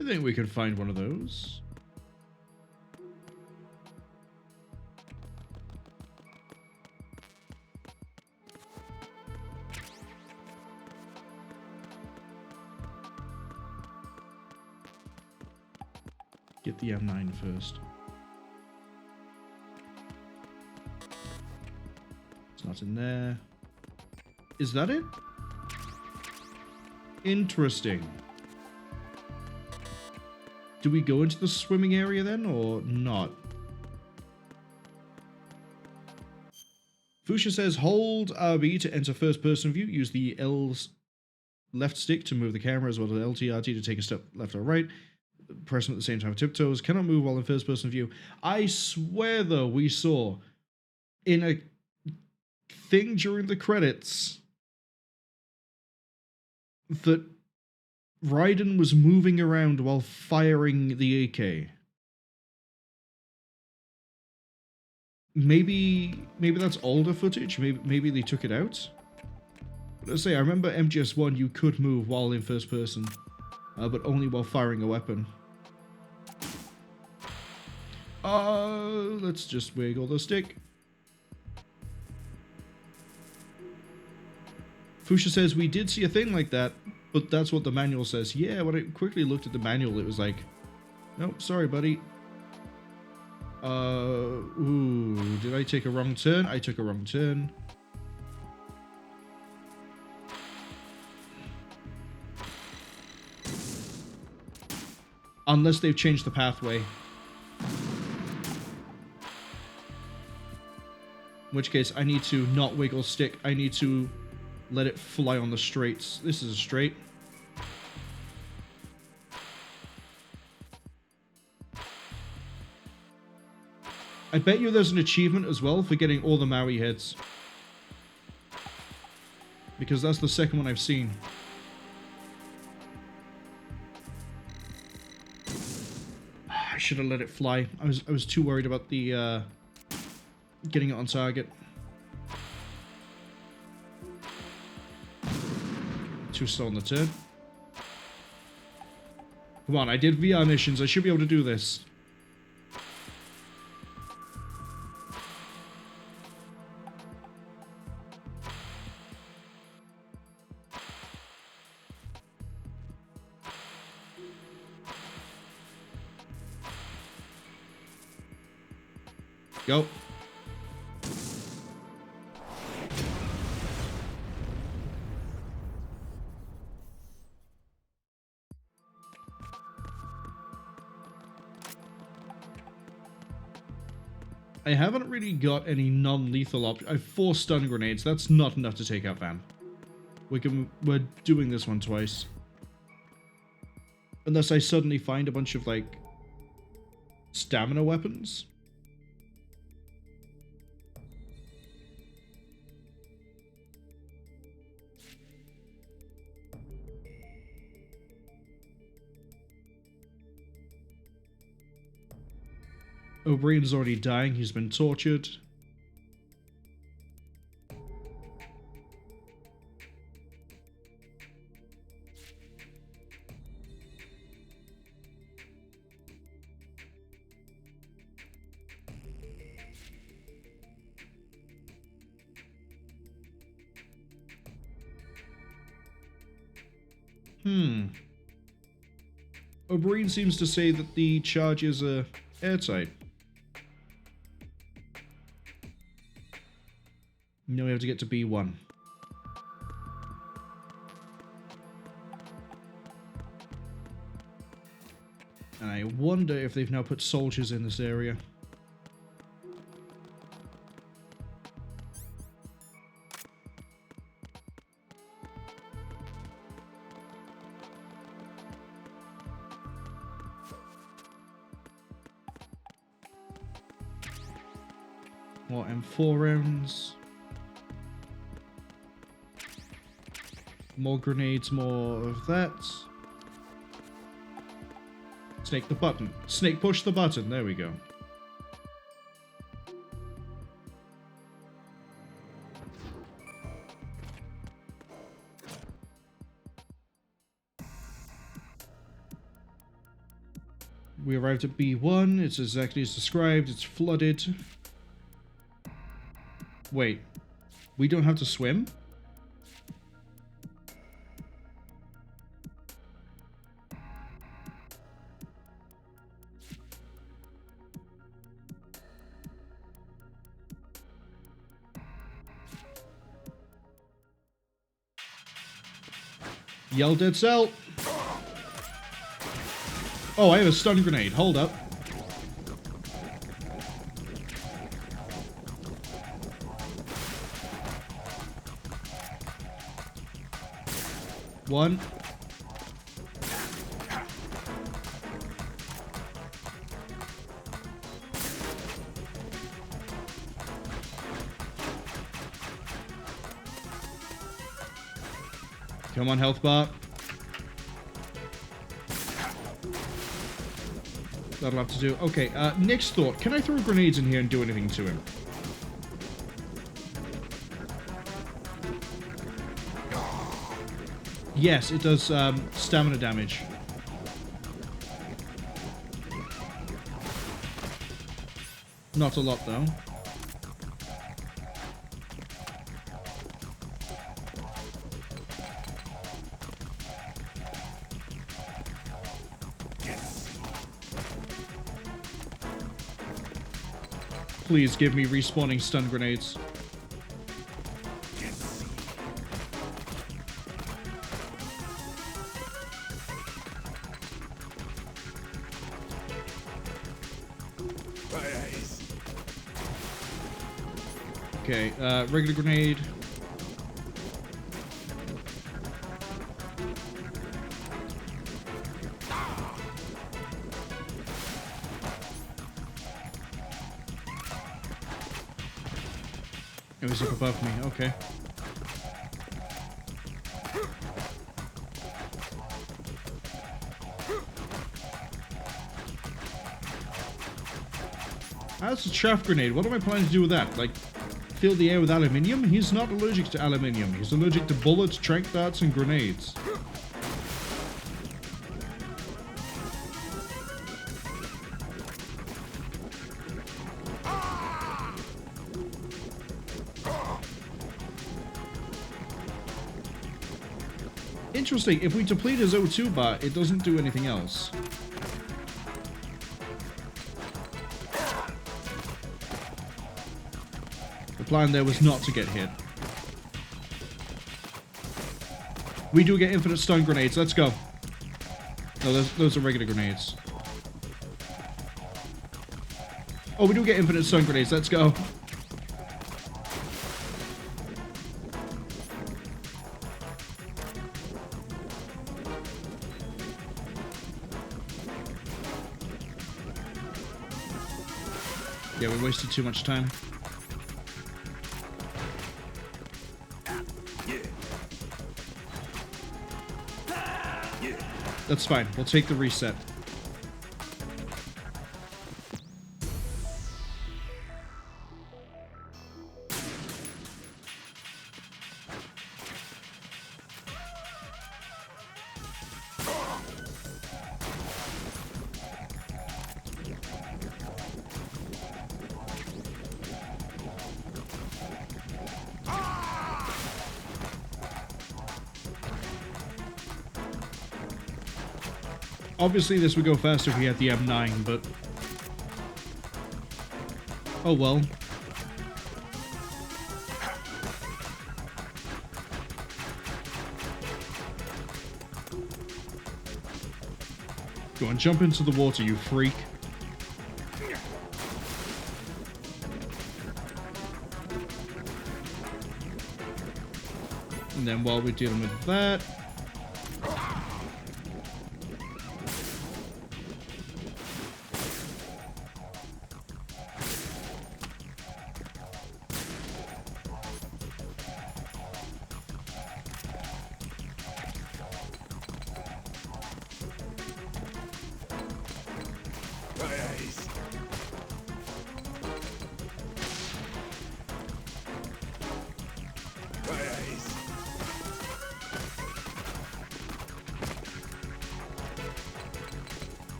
I think we can find one of those. Get the M9 first. It's not in there. Is that it? Interesting. Do we go into the swimming area then, or not? Fuchsia says, hold RB to enter first-person view. Use the L's left stick to move the camera, as well as LTRT to take a step left or right. Press them at the same time with tiptoes. Cannot move while in first-person view. I swear, though, we saw in a thing during the credits that Raiden was moving around while firing the AK. Maybe that's older footage. Maybe they took it out. But let's say I remember MGS1 you could move while in first person, but only while firing a weapon. Let's just wiggle the stick. Fuchsia says, we did see a thing like that, but that's what the manual says. Yeah, when I quickly looked at the manual, it was like, nope, sorry, buddy. Ooh, did I take a wrong turn? I took a wrong turn. Unless they've changed the pathway. In which case, I need to not wiggle stick. I need to let it fly on the straights. This is a straight. I bet you there's an achievement as well for getting all the Maui heads. Because that's the second one I've seen. I should have let it fly. I was too worried about the getting it on target. Too slow on the turn. Come on, I did VR missions. I should be able to do this. Go. I haven't really got any non-lethal options. I have 4 stun grenades. That's not enough to take out Van. We're doing this one twice. Unless I suddenly find a bunch of, like, stamina weapons. O'Brien's already dying. He's been tortured. O'Brien seems to say that the charges are airtight. Now we have to get to B1. And I wonder if they've now put soldiers in this area. More M4 rounds. More grenades, more of that. Snake the button. Snake push the button. There we go. We arrived at B1. It's exactly as described. It's flooded. Wait. We don't have to swim? Yell dead cell. Oh, I have a stun grenade. Hold up. One. Come on, health bar. That'll have to do. Okay, next thought. Can I throw grenades in here and do anything to him? Yes, it does stamina damage. Not a lot, though. Please give me respawning stun grenades. Okay, regular grenade. It was up above me, okay. That's a chaff grenade. What am I planning to do with that? Like, fill the air with aluminium? He's not allergic to aluminium. He's allergic to bullets, tranq darts, and grenades. Interesting. If we deplete his O2 bar, it doesn't do anything else. The plan there was not to get hit. We do get infinite stun grenades. Let's go. No, those are regular grenades. Oh, we do get infinite stun grenades. Let's go. Yeah, we wasted too much time. That's fine. We'll take the reset. Obviously, this would go faster if we had the M9, but... oh well. Go on, jump into the water, you freak. And then while we're dealing with that...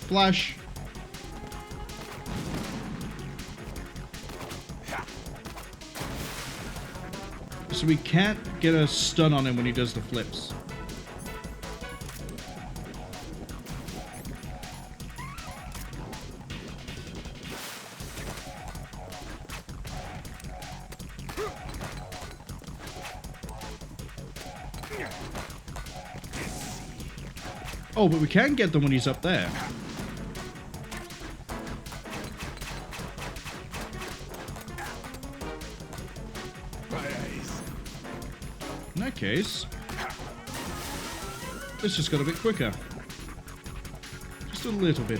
Flash. So we can't get a stun on him when he does the flips. Oh, but we can get them when he's up there. In that case, this just got a bit quicker. Just a little bit.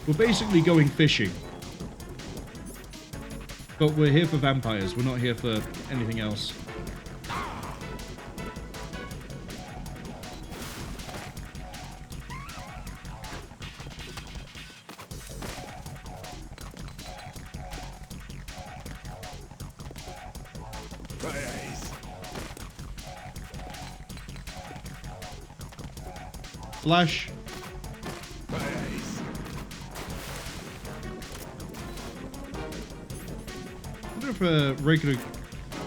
We're basically going fishing. But we're here for vampires. We're not here for anything else. Flash. I wonder if a regular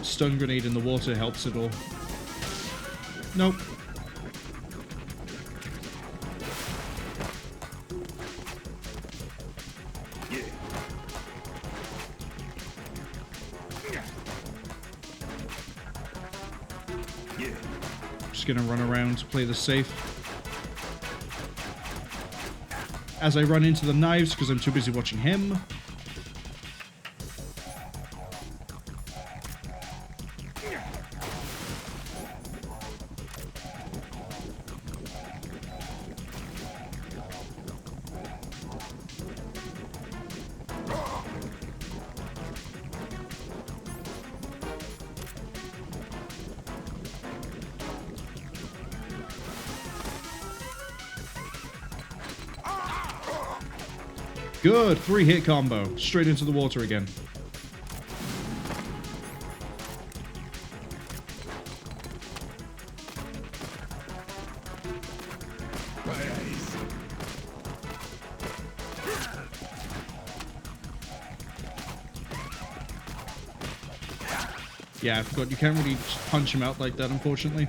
stun grenade in the water helps at all. Nope. Just gonna run around to play this safe. as I run into the knives because I'm too busy watching him. Good, 3-hit combo. Straight into the water again. Yeah, I forgot you can't really just punch him out like that, unfortunately.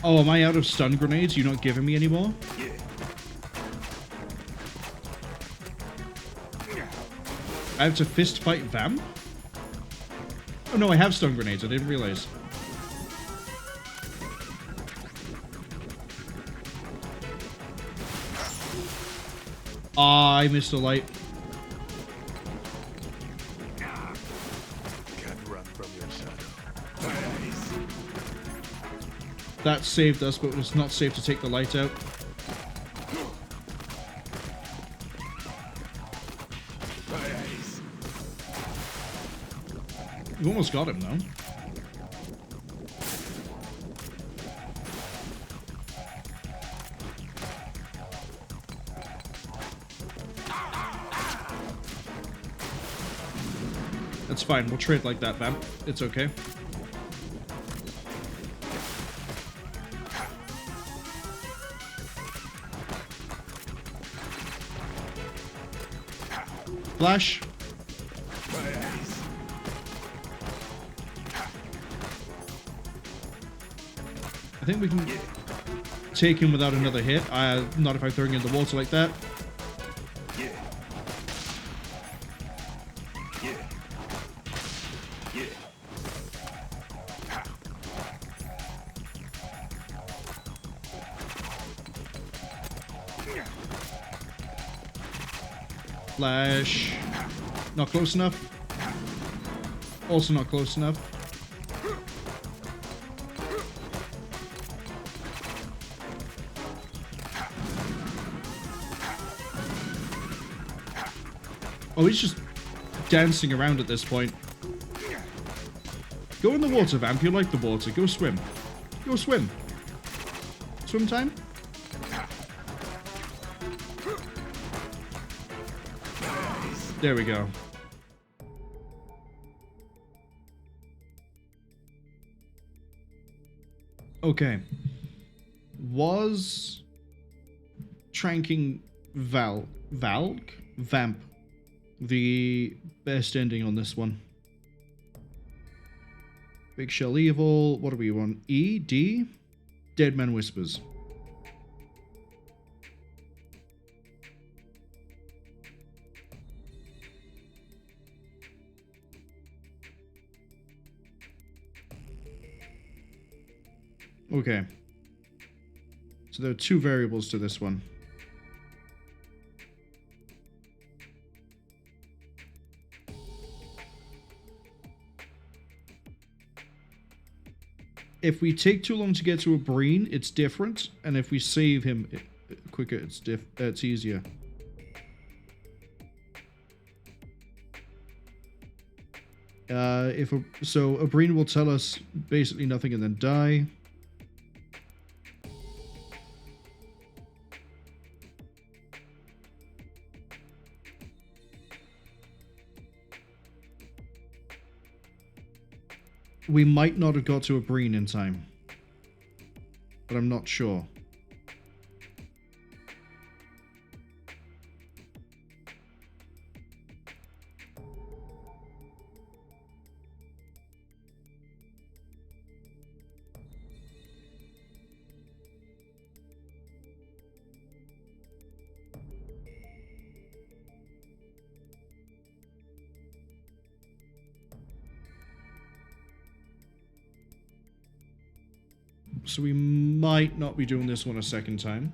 Oh, am I out of stun grenades? You're not giving me any more? I have to fist fight Vamp? Oh no, I have stun grenades. I didn't realize. Ah, I missed a light. Can't run from your shadow. That saved us, but it was not safe to take the light out. You almost got him, though. That's fine. We'll trade like that, Vamp. It's okay. Flash. I think we can take him without another hit. Not if I'm throwing him in the water like that. Flash. Not close enough. Also not close enough. Oh, he's just dancing around at this point. Go in the water, Vamp. You like the water. Go swim. Go swim. Swim time? There we go. Okay. Was tranking Vamp the best ending on this one? Big Shell Evil. What do we want? E? D? Dead Man Whispers. Okay. So there are two variables to this one. If we take too long to get to a Breen, it's different, and if we save him quicker, it's easier. So a Breen will tell us basically nothing and then die. We might not have got to a Breen in time, but I'm not sure. So we might not be doing this one a second time.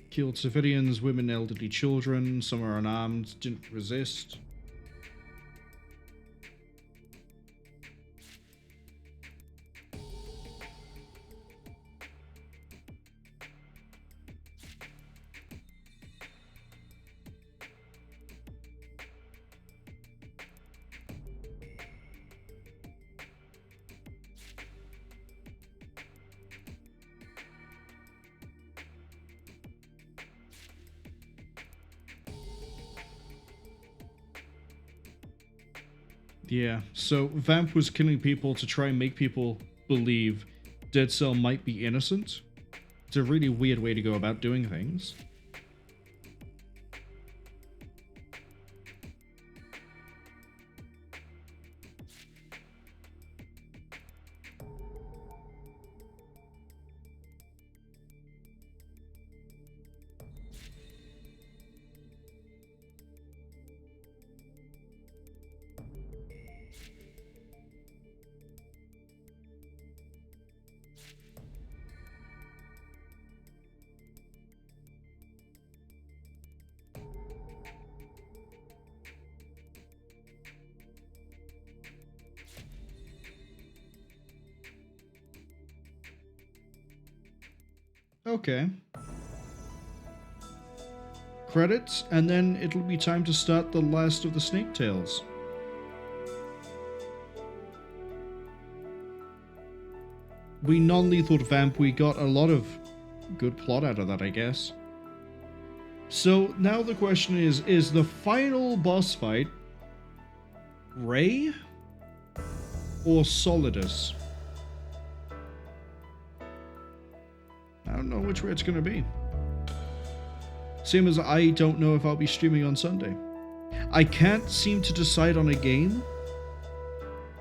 Killed civilians, women, elderly children, some are unarmed, didn't resist. Yeah, so Vamp was killing people to try and make people believe Dead Cell might be innocent. It's a really weird way to go about doing things. Okay. Credits, and then it'll be time to start the last of the Snake Tales. We non-lethal Vamp, we got a lot of good plot out of that, I guess. So now the question is the final boss fight Ray or Solidus? I don't know which way it's going to be. Same as I don't know if I'll be streaming on Sunday. I can't seem to decide on a game.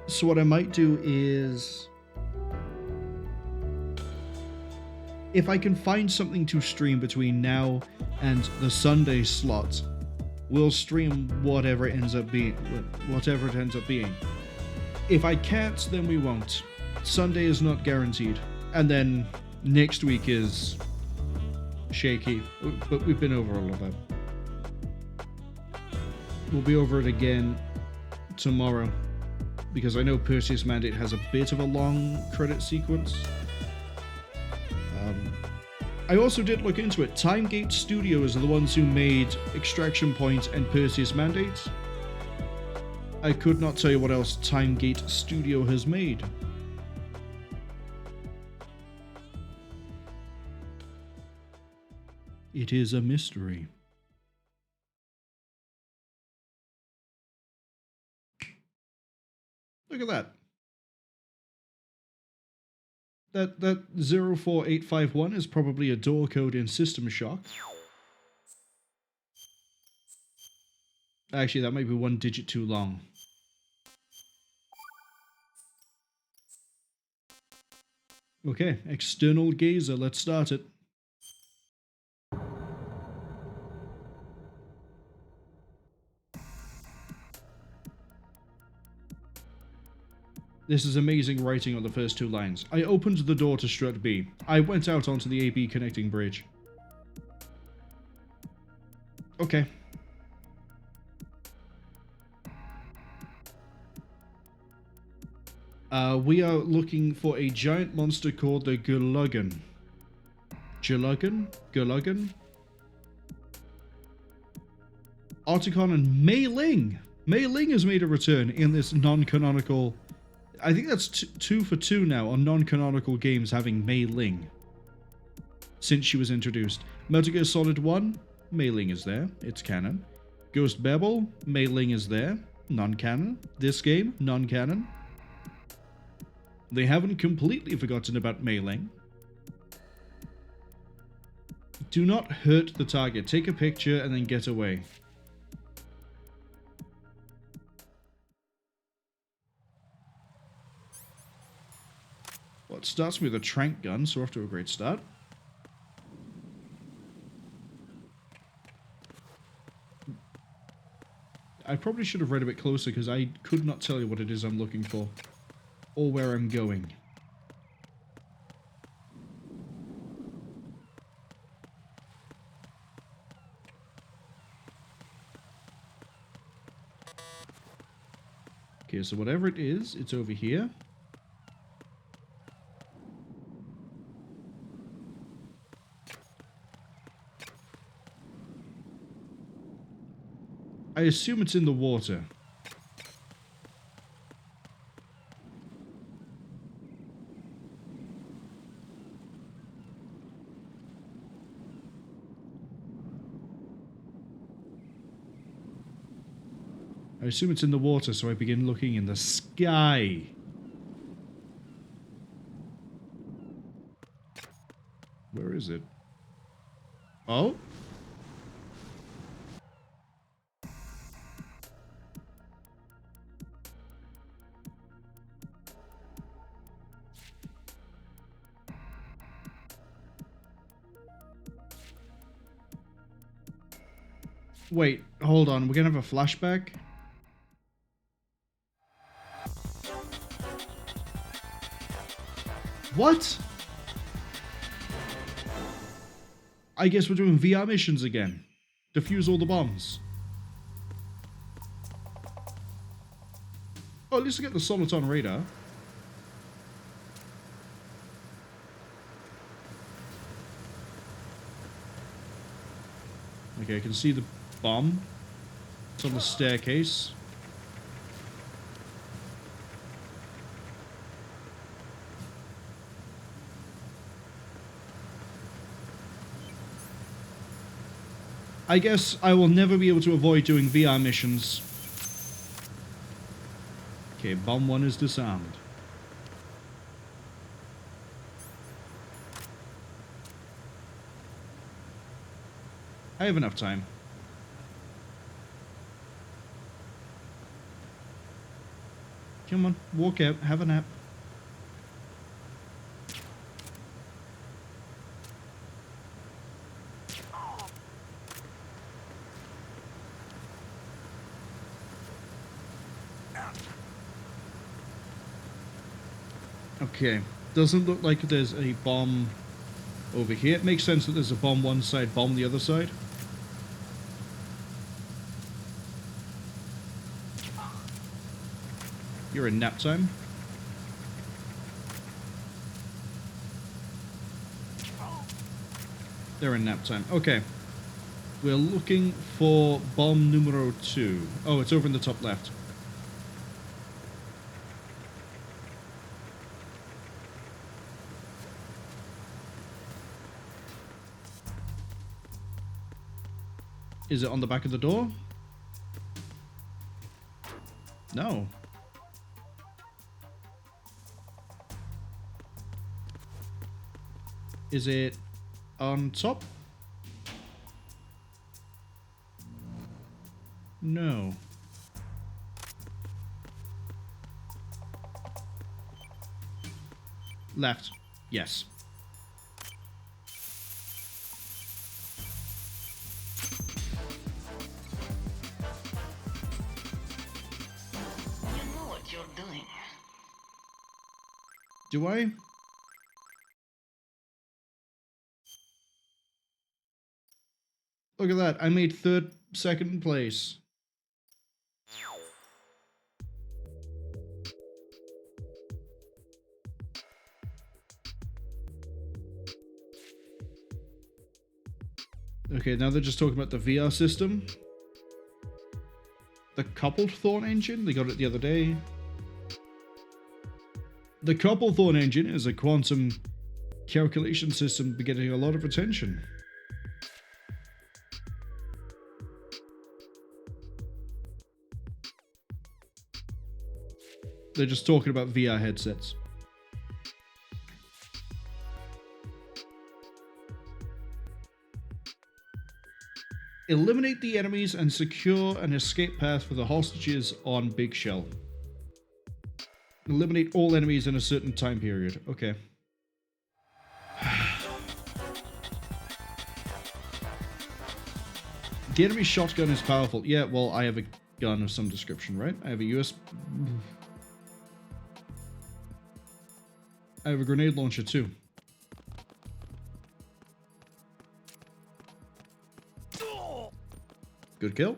So what I might do is, if I can find something to stream between now and the Sunday slot, we'll stream whatever it ends up being. If I can't, then we won't. Sunday is not guaranteed. And then next week is shaky, but we've been over all of that. We'll be over it again tomorrow, because I know Perseus Mandate has a bit of a long credit sequence. I also did look into it. Timegate Studios are the ones who made Extraction Point and Perseus Mandate. I could not tell you what else Timegate Studio has made. It is a mystery. Look at that. That 04851 is probably a door code in System Shock. Actually, that might be one digit too long. Okay, external gazer, let's start it. This is amazing writing on the first two lines. I opened the door to strut B. I went out onto the AB connecting bridge. Okay. We are looking for a giant monster called the Guluggan. Guluggan? Articon and Mei Ling! Mei Ling has made a return in this non-canonical... I think that's 2 for 2 now on non-canonical games having Mei Ling since she was introduced. Metal Gear Solid 1, Mei Ling is there, it's canon. Ghost Babel, Mei Ling is there, non-canon. This game, non-canon. They haven't completely forgotten about Mei Ling. Do not hurt the target. Take a picture and then get away. Well, it starts with a trank gun, so we're off to a great start. I probably should have read a bit closer because I could not tell you what it is I'm looking for. Or where I'm going. Okay, so whatever it is, it's over here. I assume it's in the water. I assume it's in the water, so I begin looking in the sky. Where is it? Oh? Wait, hold on. We're gonna have a flashback? What? I guess we're doing VR missions again. Defuse all the bombs. Oh, at least I get the Soliton radar. Okay, I can see the bomb. It's on the staircase. I guess I will never be able to avoid doing VR missions. Okay, bomb 1 is disarmed. I have enough time. Come on, walk out, have a nap. Okay, doesn't look like there's a bomb over here. It makes sense that there's a bomb one side, bomb the other side. You're in nap time. They're in nap time. Okay. We're looking for bomb numero 2. Oh, it's over in the top left. Is it on the back of the door? No. Is it on top? No. Left. Yes. You know what you're doing. Do I? Look at that. I made second place. Okay, now they're just talking about the VR system. The coupled thorn engine, they got it the other day. The coupled thorn engine is a quantum calculation system getting a lot of attention. They're just talking about VR headsets. Eliminate the enemies and secure an escape path for the hostages on Big Shell. Eliminate all enemies in a certain time period. Okay. The enemy shotgun is powerful. Yeah, well, I have a gun of some description, right? I have a I have a grenade launcher too. Good kill.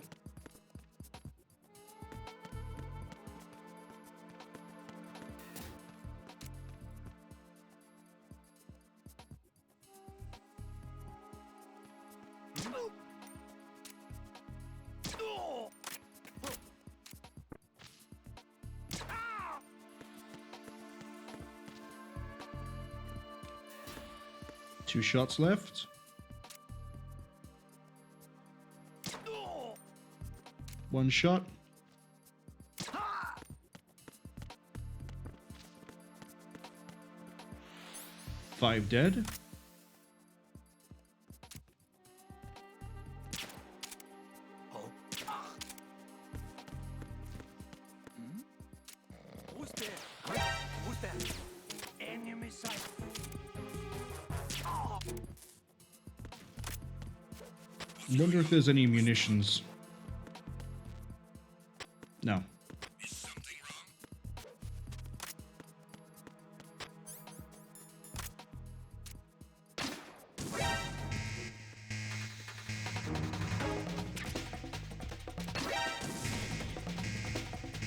Two shots left. One shot. Five dead. Who's there? Who's there? Enemy sight. Wonder if there's any munitions. No. Is something wrong?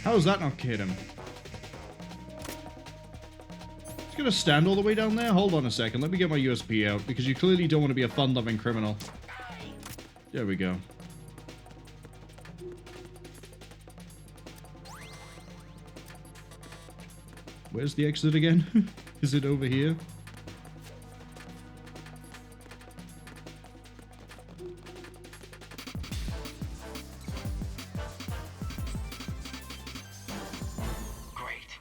How is that not hit him? He's gonna stand all the way down there? Hold on a second. Let me get my USB out, because you clearly don't want to be a fun-loving criminal. There we go. Where's the exit again? Is it over here? Great.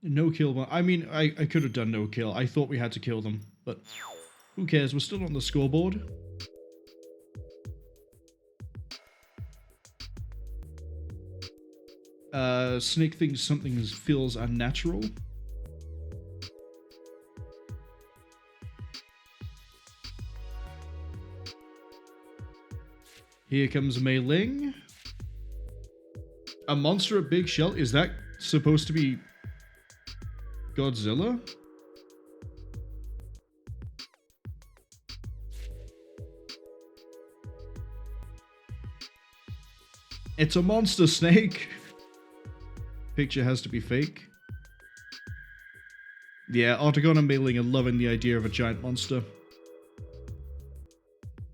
No kill. I mean, I could have done no kill. I thought we had to kill them, but who cares? We're still on the scoreboard. Snake thinks something feels unnatural. Here comes Mei Ling. A monster of big shell? Is that supposed to be Godzilla? It's a monster snake. Picture has to be fake. Yeah, Autogon and Mei Ling are loving the idea of a giant monster.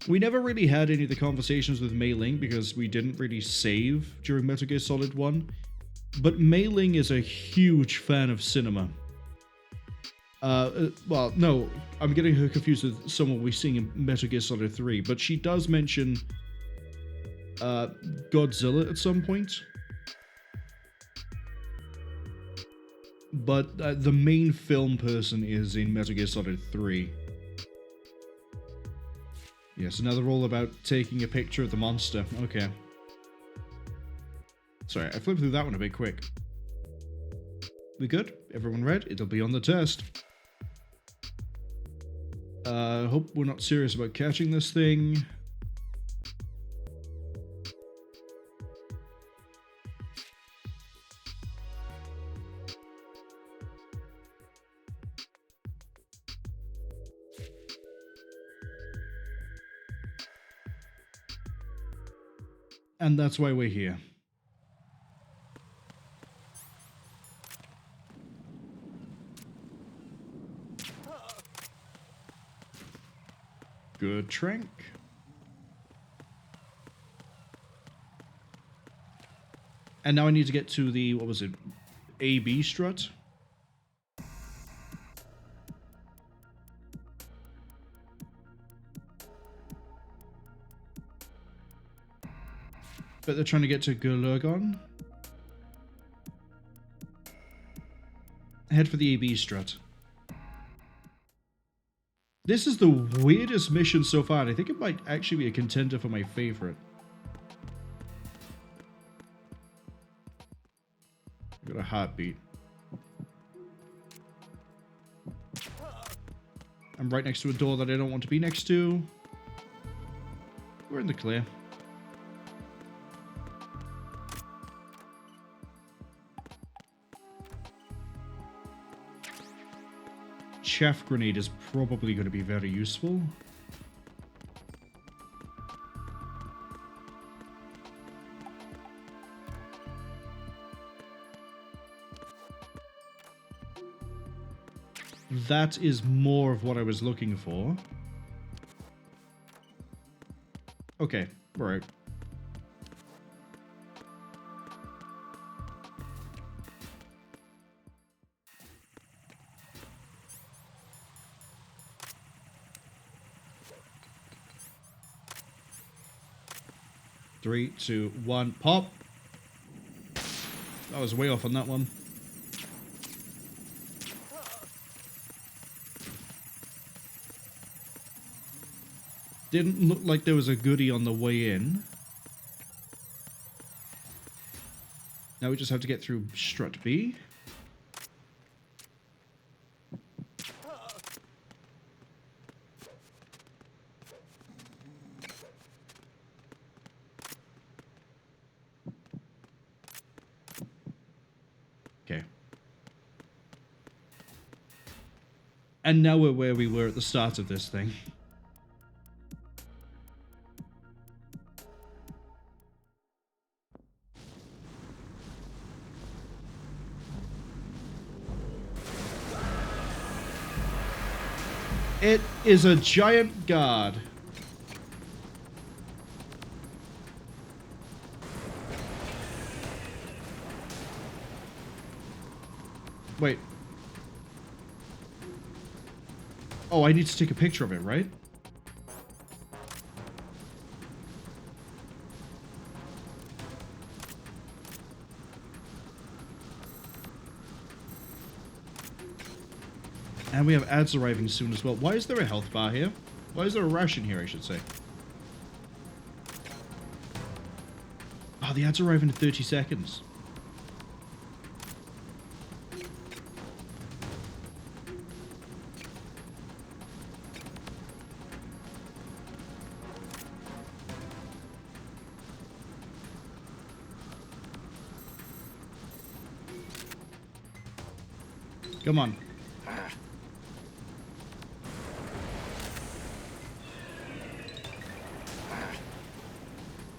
We never really had any of the conversations with Mei Ling because we didn't really save during Metal Gear Solid 1. But Mei Ling is a huge fan of cinema. Well, no, I'm getting her confused with someone we're seeing in Metal Gear Solid 3, but she does mention Godzilla at some point. But the main film person is in Metal Gear Solid 3. Yes, another rule about taking a picture of the monster. Okay. Sorry, I flipped through that one a bit quick. We good? Everyone read? It'll be on the test. Hope we're not serious about catching this thing. And that's why we're here. Good trank. And now I need to get to the, what was it, AB strut? But they're trying to get to Gurlurgon. Head for the AB strut. This is the weirdest mission so far, and I think it might actually be a contender for my favorite. Got a heartbeat. I'm right next to a door that I don't want to be next to. We're in the clear. Chaff grenade is probably going to be very useful. That is more of what I was looking for. Okay, right. Three, two, one, pop. I was way off on that one. Didn't look like there was a goodie on the way in. Now we just have to get through strut B. Okay. And now we're where we were at the start of this thing. It is a giant guard. Wait. Oh, I need to take a picture of it, right? And we have ads arriving soon as well. Why is there a health bar here? Why is there a ration here, I should say? Oh, the ads arrive in 30 seconds. Come on.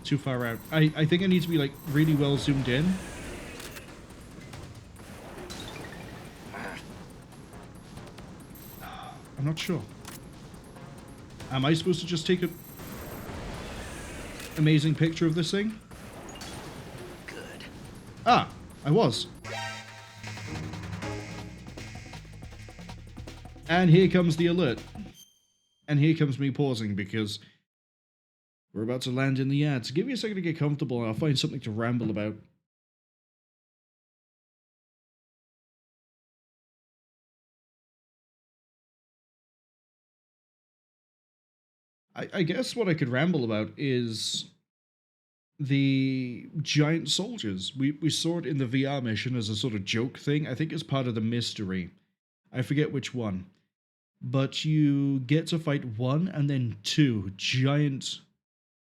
Too far out. I think I need to be like really well zoomed in. I'm not sure. Am I supposed to just take an amazing picture of this thing? Good. Ah, I was. And here comes the alert. And here comes me pausing because we're about to land in the ads. Give me a second to get comfortable and I'll find something to ramble about. I guess what I could ramble about is the giant soldiers. We saw it in the VR mission as a sort of joke thing. I think it's part of the mystery. I forget which one. But you get to fight one and then two giant...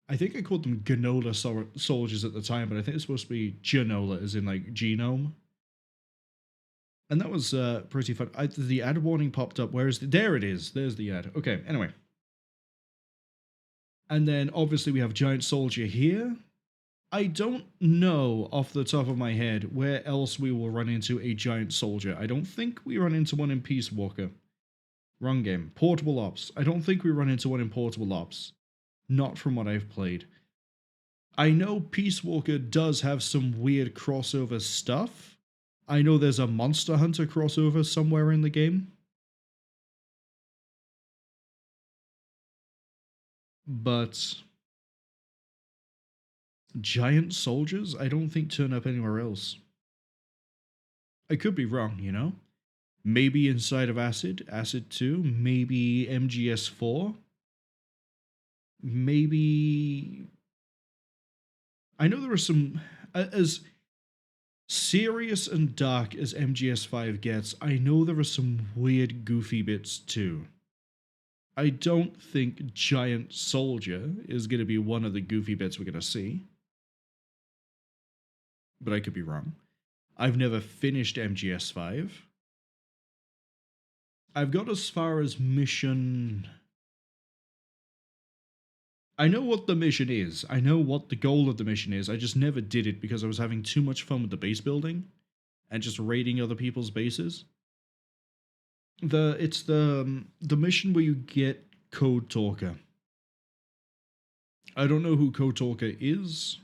I think I called them granola soldiers at the time, but I think it's supposed to be granola, as in like genome. And that was pretty fun. The ad warning popped up. Where is the... There it is. There's the ad. Okay, anyway. And then obviously we have giant soldier here. I don't know off the top of my head where else we will run into a giant soldier. I don't think we run into one in Peace Walker. Wrong game. Portable Ops. I don't think we run into one in Portable Ops. Not from what I've played. I know Peace Walker does have some weird crossover stuff. I know there's a Monster Hunter crossover somewhere in the game. But giant soldiers, I don't think turn up anywhere else. I could be wrong, you know? Maybe inside of Acid 2, maybe MGS4. Maybe... I know there are some... As serious and dark as MGS5 gets, I know there are some weird, goofy bits too. I don't think Giant Soldier is going to be one of the goofy bits we're going to see. But I could be wrong. I've never finished MGS5. I've got as far as mission... I know what the mission is. I know what the goal of the mission is. I just never did it because I was having too much fun with the base building and just raiding other people's bases. It's the mission where you get Code Talker. I don't know who Code Talker is,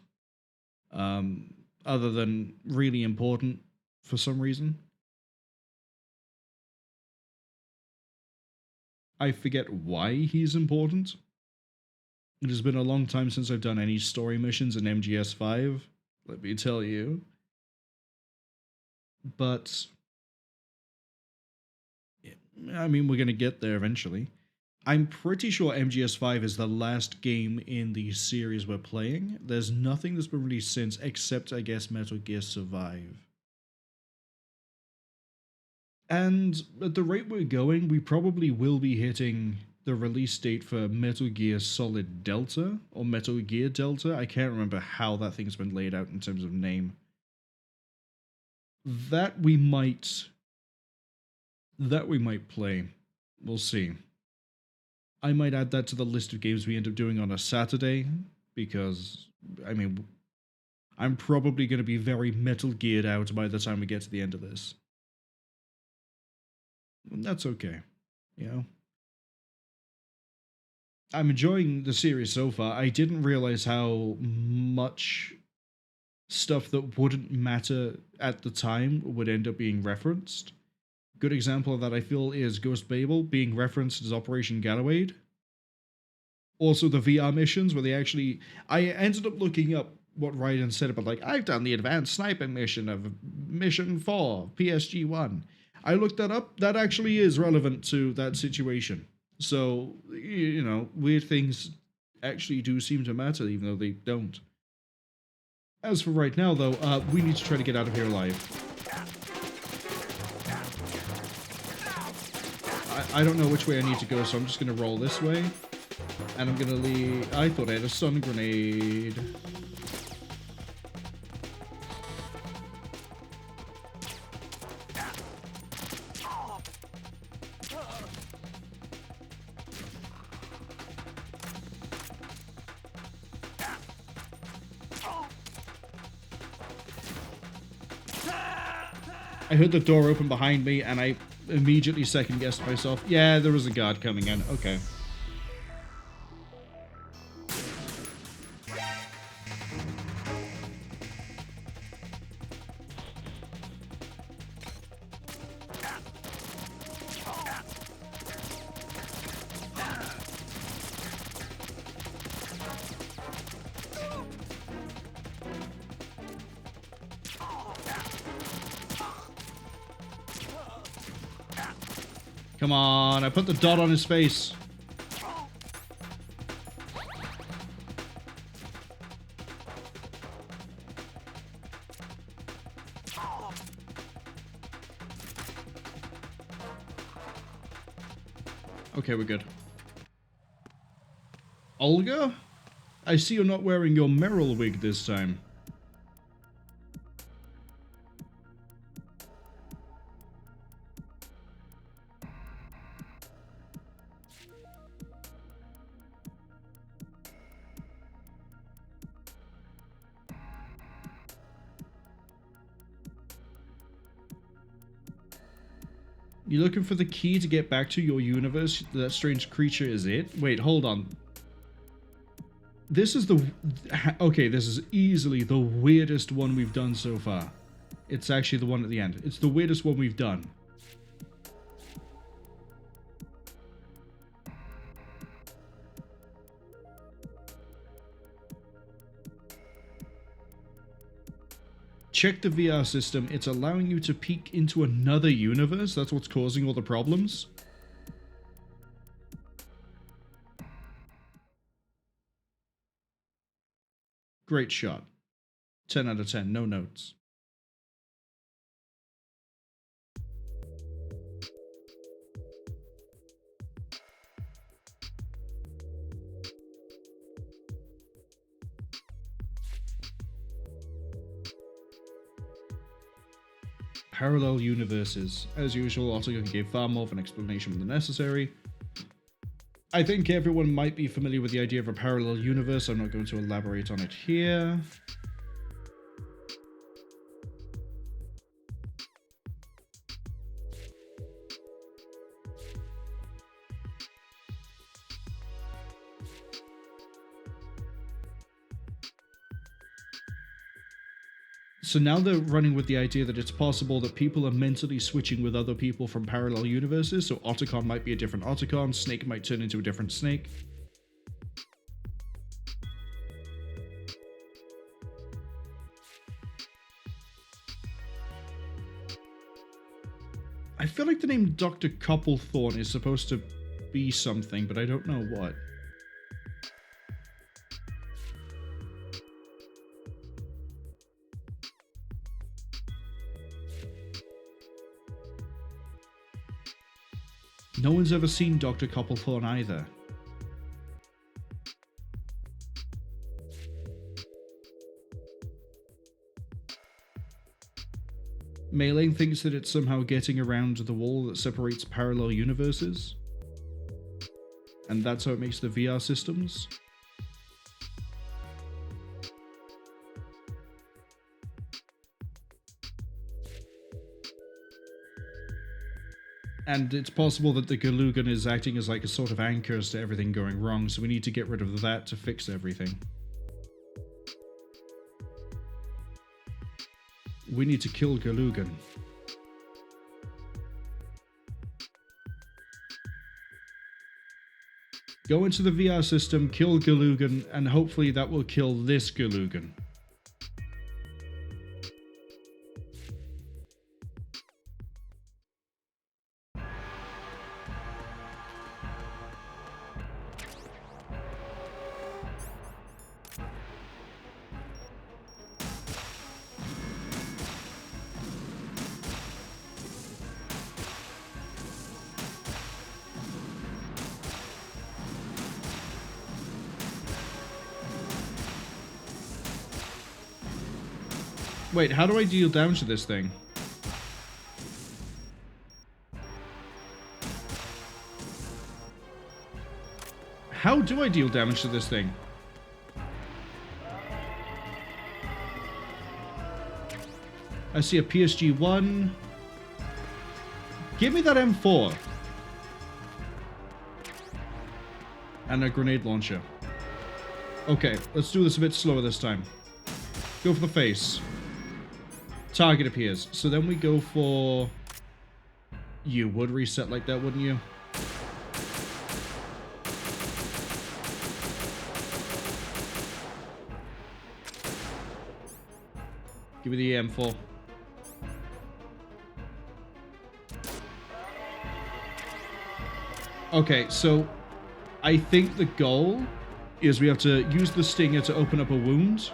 other than really important for some reason. I forget why he's important. It has been a long time since I've done any story missions in MGS5, let me tell you. But, I mean, we're going to get there eventually. I'm pretty sure MGS5 is the last game in the series we're playing. There's nothing that's been released since, except, I guess, Metal Gear Survive. And at the rate we're going, we probably will be hitting the release date for Metal Gear Solid Delta, or Metal Gear Delta. I can't remember how that thing's been laid out in terms of name. That we might play. We'll see. I might add that to the list of games we end up doing on a Saturday, because, I mean, I'm probably going to be very Metal Geared out by the time we get to the end of this. And that's okay, you know? I'm enjoying the series so far. I didn't realize how much stuff that wouldn't matter at the time would end up being referenced. Good example of that, I feel, is Ghost Babel being referenced as Operation Gallowade. Also the VR missions where they actually... I ended up looking up what Raiden said about, like, I've done the advanced sniping mission of Mission 4, PSG-1. I looked that up. That actually is relevant to that situation. So, you know, weird things actually do seem to matter, even though they don't. As for right now, though, we need to try to get out of here alive. I don't know which way I need to go, so I'm just going to roll this way. And I'm going to leave... I thought I had a stun grenade. I heard the door open behind me, and I immediately second-guessed myself. Yeah, there was a guard coming in. Okay. Come on, I put the dot on his face. Okay, we're good. Olga? I see you're not wearing your Marwol wig this time. You looking for the key to get back to your universe? That strange creature is it? Wait, hold on. This is the... Okay, this is easily the weirdest one we've done so far. It's actually the one at the end. It's the weirdest one we've done. Check the VR system. It's allowing you to peek into another universe. That's what's causing all the problems. Great shot. 10 out of 10. No notes. Parallel universes. As usual, Otacon gave far more of an explanation than necessary. I think everyone might be familiar with the idea of a parallel universe. I'm not going to elaborate on it here. So now they're running with the idea that it's possible that people are mentally switching with other people from parallel universes, so Otacon might be a different Otacon, Snake might turn into a different Snake. I feel like the name Dr. Copplethorne is supposed to be something, but I don't know what. No one's ever seen Dr. Copplethorne either. Melee thinks that it's somehow getting around the wall that separates parallel universes. And that's how it makes the VR systems. And it's possible that the Galugan is acting as like a sort of anchor as to everything going wrong, so we need to get rid of that to fix everything. We need to kill Galugan. Go into the VR system, kill Galugan, and hopefully that will kill this Galugan. Wait, how do I deal damage to this thing? How do I deal damage to this thing? I see a PSG-1. Give me that M4. And a grenade launcher. Okay, let's do this a bit slower this time. Go for the face. Target appears. So then we go for... You would reset like that, wouldn't you? Give me the M4. Okay, so I think the goal is we have to use the stinger to open up a wound.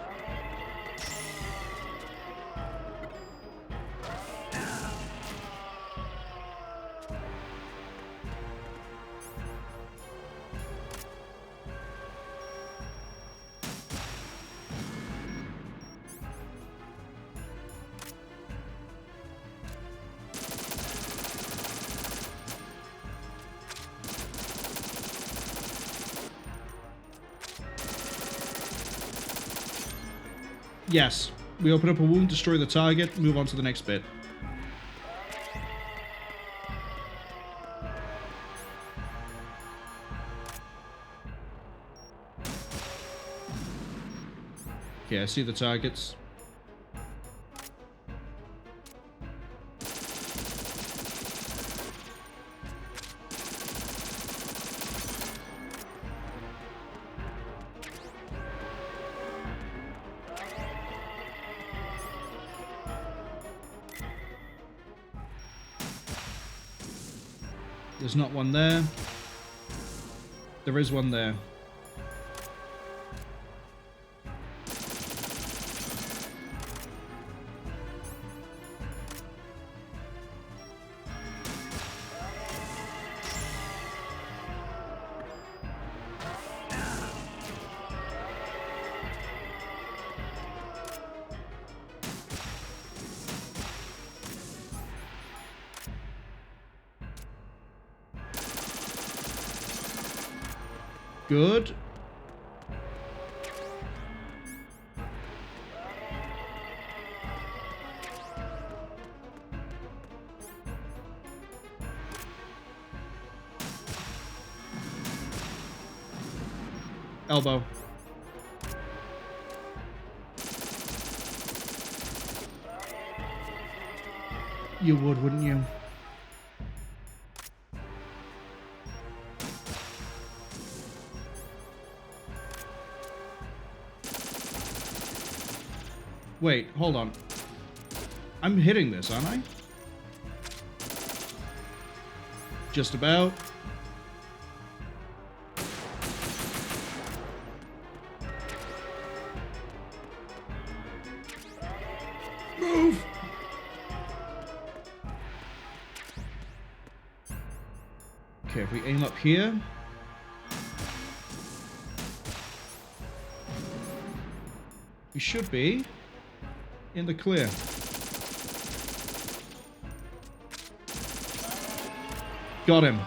Yes, we open up a wound, destroy the target, move on to the next bit. Okay, I see the targets. There's not one there. There is one there. Good. Elbow. You would, wouldn't you? Wait, hold on. I'm hitting this, aren't I? Just about. Move! Okay, if we aim up here. We should be in the clear. Got him.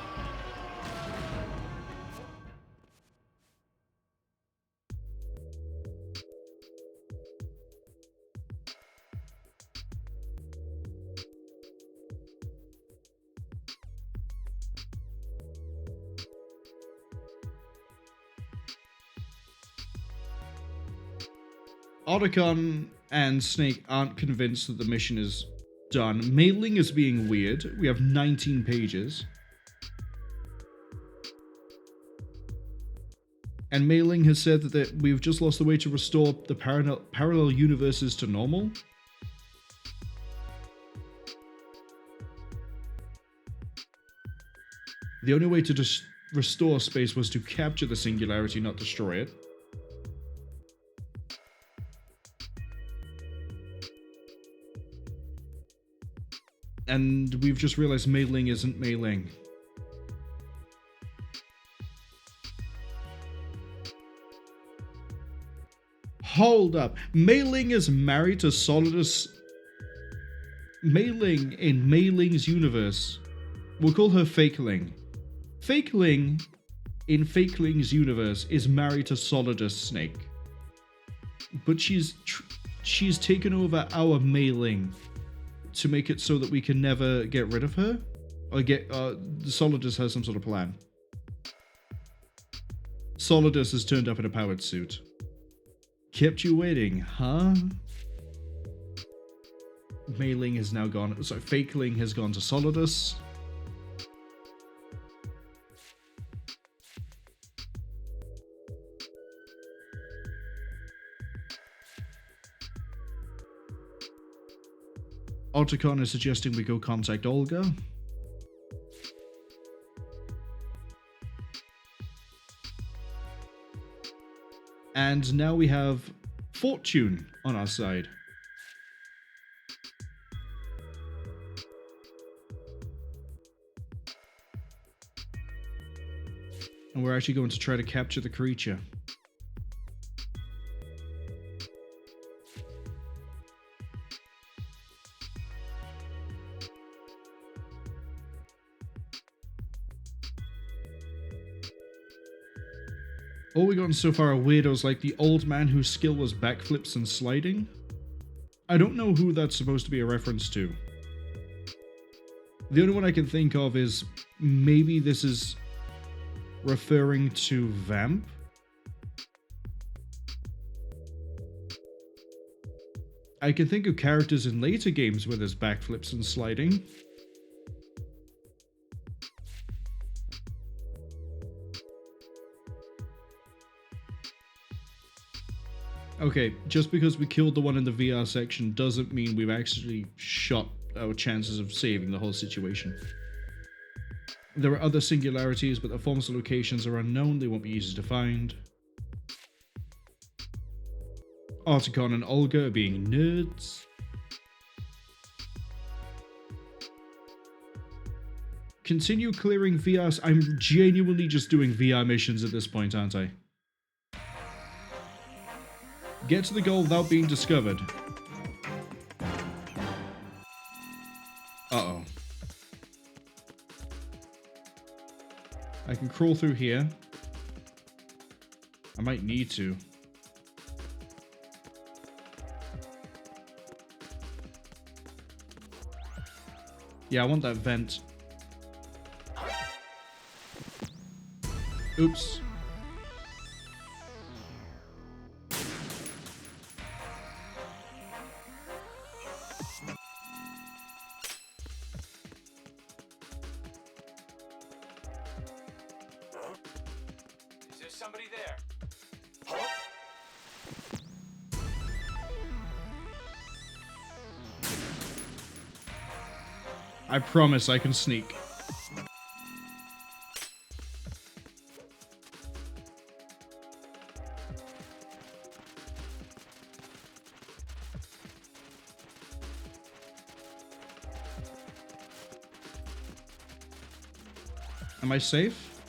Otacon and Snake aren't convinced that the mission is done. Mailing is being weird. We have 19 pages. And Mailing has said that we've just lost the way to restore the parallel universes to normal. The only way to restore space was to capture the singularity, not destroy it. And we've just realized Mailing isn't Mailing. Hold up. Mailing is married to Solidus. Mailing in Mailing's universe. We'll call her Fakeling. Fakeling in Fakeling's universe is married to Solidus Snake. But she's taken over our Mailing to make it so that we can never get rid of her? Or Solidus has some sort of plan. Solidus has turned up in a powered suit. Kept you waiting, huh? Mailing has now gone... Sorry, Fakeling has gone to Solidus. Otacon is suggesting we go contact Olga. And now we have Fortune on our side. And we're actually going to try to capture the creature. All we've gotten so far are weirdos like the old man whose skill was backflips and sliding. I don't know who that's supposed to be a reference to. The only one I can think of is maybe this is referring to Vamp. I can think of characters in later games where there's backflips and sliding. Okay, just because we killed the one in the VR section doesn't mean we've actually shot our chances of saving the whole situation. There are other singularities, but the forms and locations are unknown, they won't be easy to find. Otacon and Olga are being nerds. Continue clearing VRs. I'm genuinely just doing VR missions at this point, aren't I? Get to the goal without being discovered. Uh-oh. I can crawl through here. I might need to. Yeah, I want that vent. Oops. Is there somebody there? I promise I can sneak. Am I safe?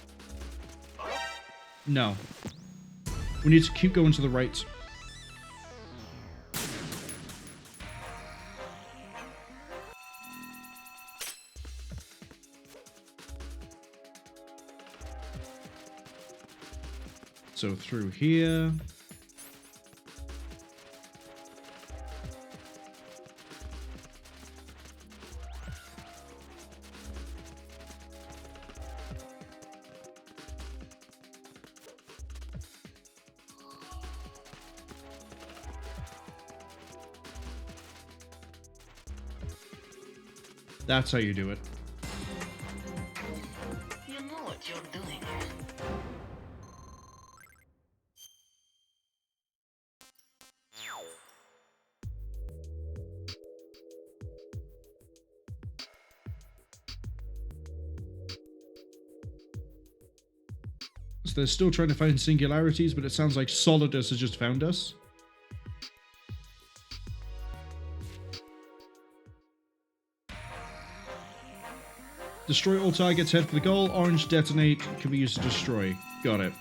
No. We need to keep going to the right. So through here. That's how you do it. You know what you're doing. So they're still trying to find singularities, but it sounds like Solidus has just found us. Destroy all targets, head for the goal. Orange detonate can be used to destroy. Got it.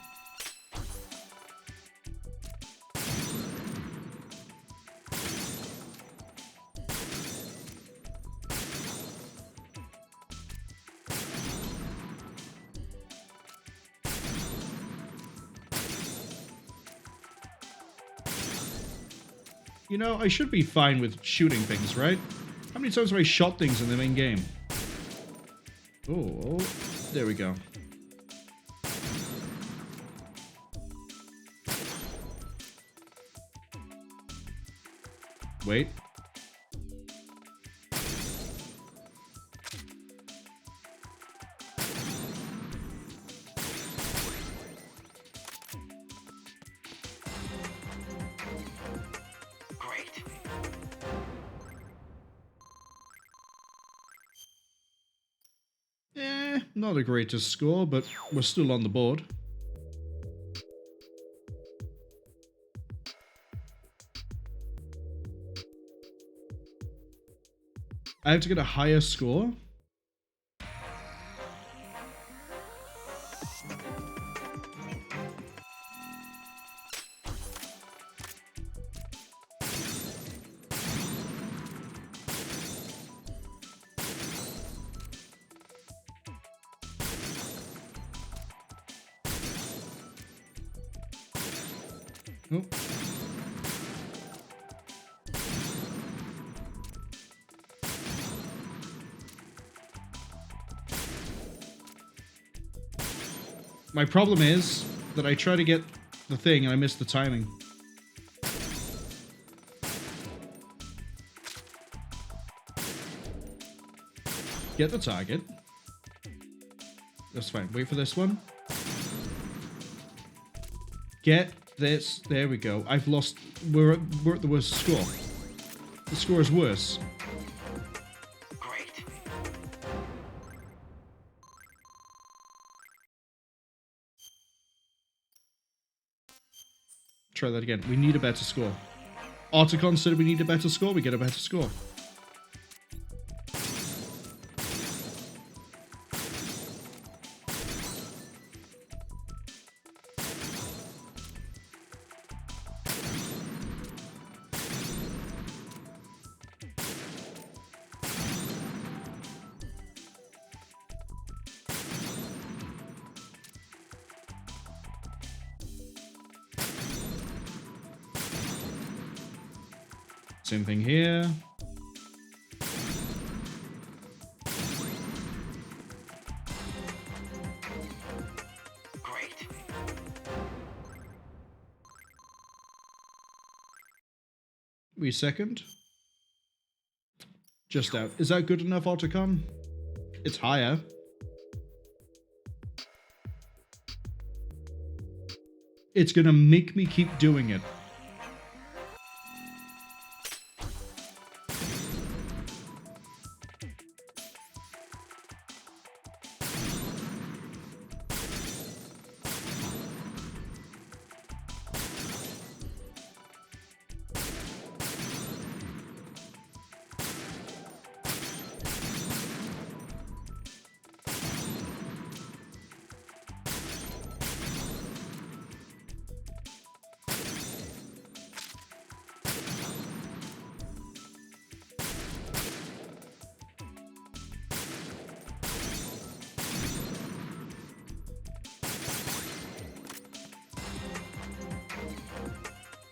You know, I should be fine with shooting things, right? How many times have I shot things in the main game? Oh, there we go. Wait. Great. Not a greatest score, but we're still on the board. I have to get a higher score? Oh. My problem is that I try to get the thing and I miss the timing. Get the target. That's fine. Wait for this one. Get this. There we go. I've lost. We're at the worst score. The score is worse. Great. Try that again. We need a better score. Articon said we need a better score. We get a better score. Same thing here. Great. Resecond. Just out. Is that good enough, Otacon? It's higher. It's gonna make me keep doing it.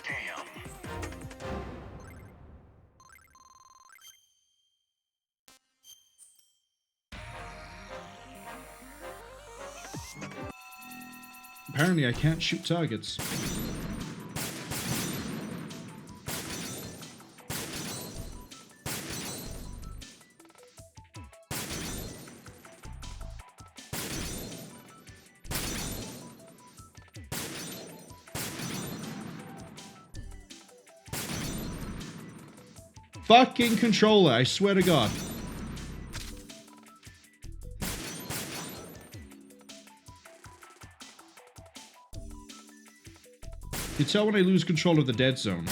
Damn. Apparently I can't shoot targets. Fucking controller, I swear to God. You tell when I lose control of the dead zone.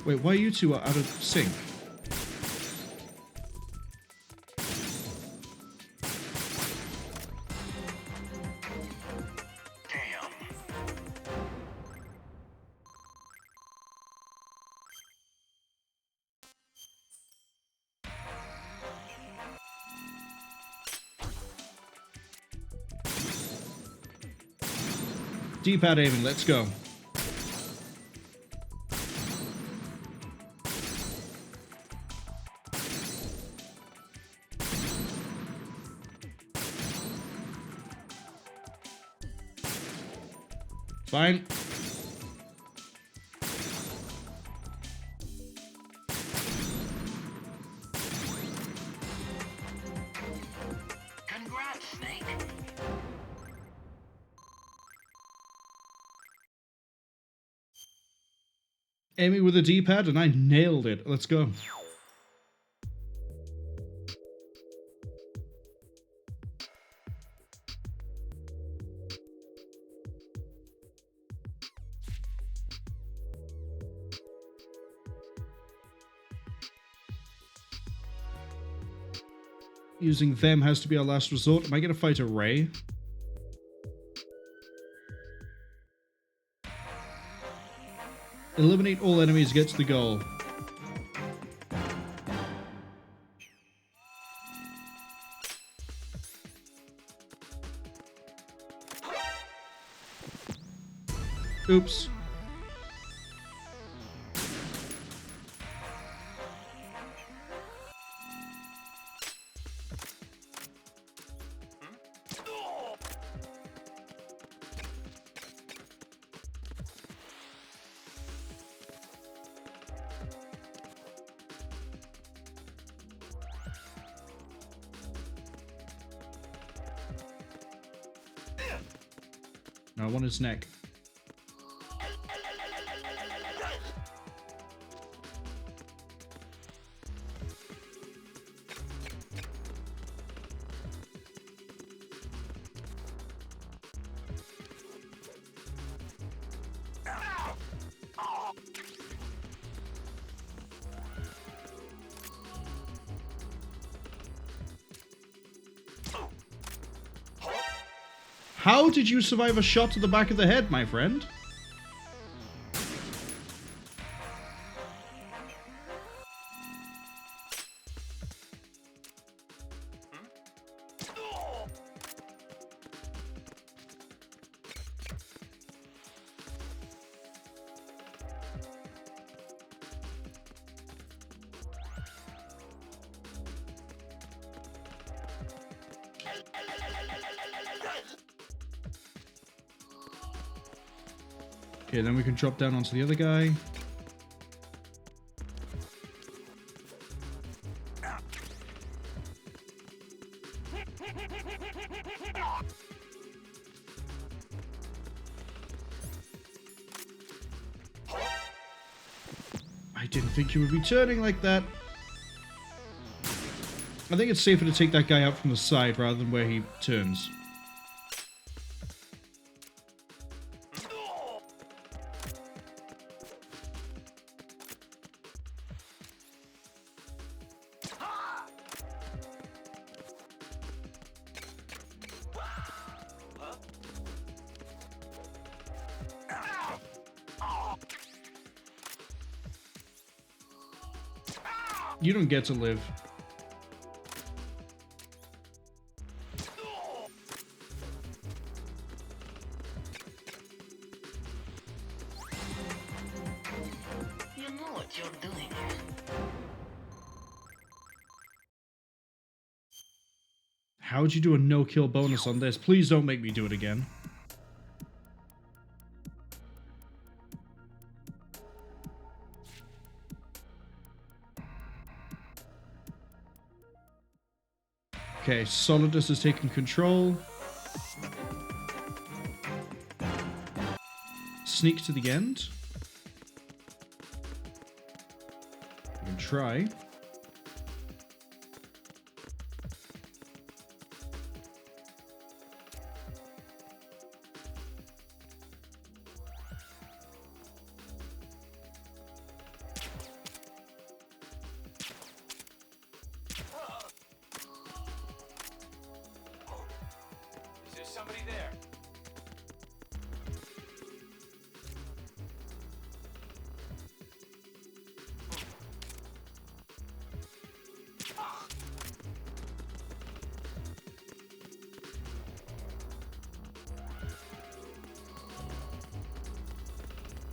Wait, why you two are out of sync? Damn. D-pad aiming, let's go. Fine. Congrats, Snake. Aiming with a D-pad and I nailed it. Let's go. Using them has to be our last resort. Am I going to fight a Ray? Eliminate all enemies gets the goal. Oops. No, I want his neck. How did you survive a shot to the back of the head, my friend? Okay, then we can drop down onto the other guy. I didn't think you would be turning like that. I think it's safer to take that guy out from the side rather than where he turns. You don't get to live. You know what you're doing. How'd you do a no-kill bonus on this? Please don't make me do it again. Okay, Solidus is taking control. Sneak to the end. You can try. Is there somebody there?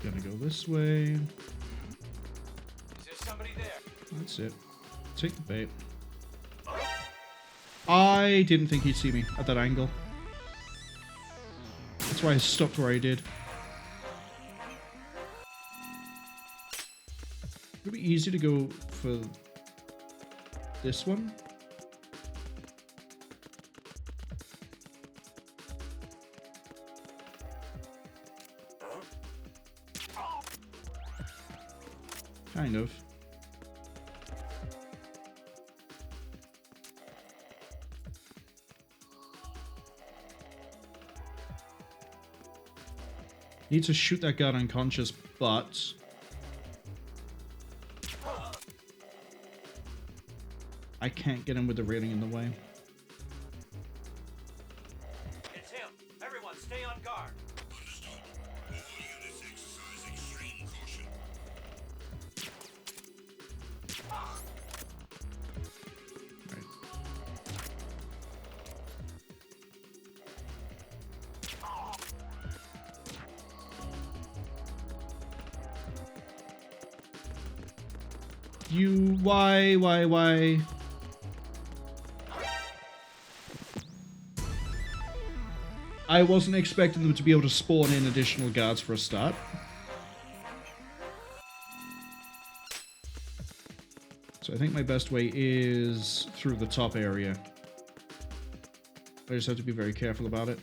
Gonna go this way. Is there somebody there? That's it. Take the bait. I didn't think he'd see me at that angle. That's why I stopped where I did. It'd be easy to go for this one. Kind of. Need to shoot that guard unconscious, but I can't get him with the railing in the way. It's him. Everyone, stay on guard. Understood. All units exercise extreme caution. Right. Why? I wasn't expecting them to be able to spawn in additional guards for a start. So I think my best way is through the top area. I just have to be very careful about it.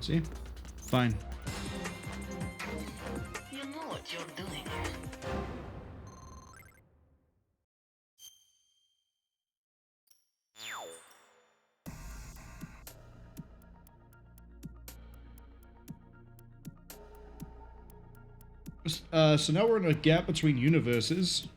See? Fine. You know what you're doing. So now we're in a gap between universes.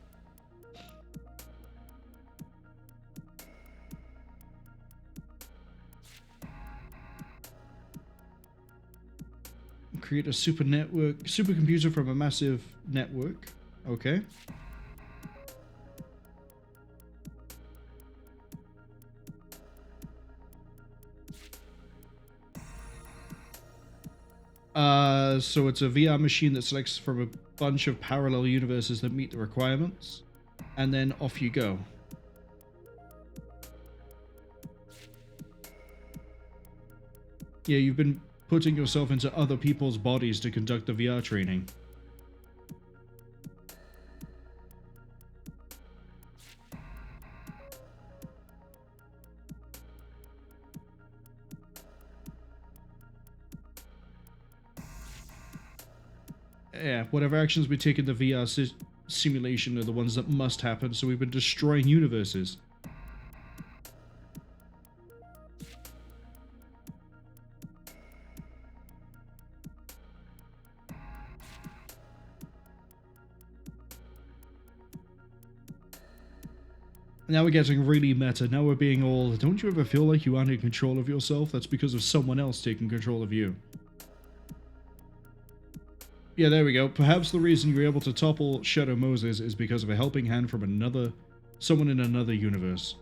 Create a supercomputer from a massive network. Okay. So it's a VR machine that selects from a bunch of parallel universes that meet the requirements, and then off you go. Yeah, you've been putting yourself into other people's bodies to conduct the VR training. Yeah, whatever actions we take in the VR simulation are the ones that must happen, so we've been destroying universes. Now we're getting really meta. Now we're being all, don't you ever feel like you aren't in control of yourself? That's because of someone else taking control of you. Yeah, there we go. Perhaps the reason you were able to topple Shadow Moses is because of a helping hand from someone in another universe.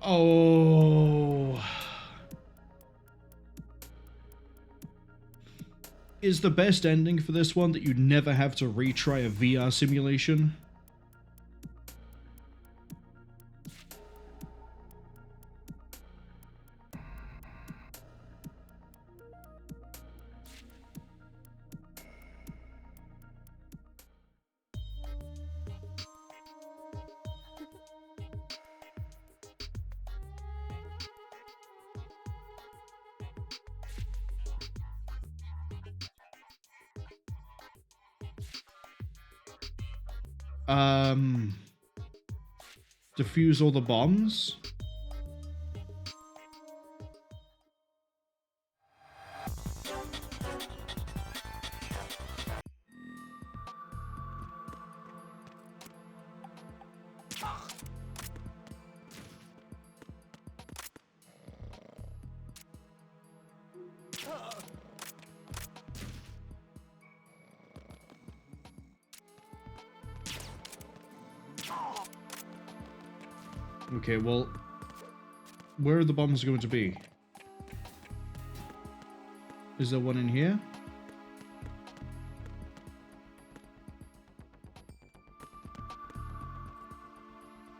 Oh. Is the best ending for this one that you never have to retry a VR simulation? Defuse all the bombs? Okay, well, where are the bombs going to be? Is there one in here?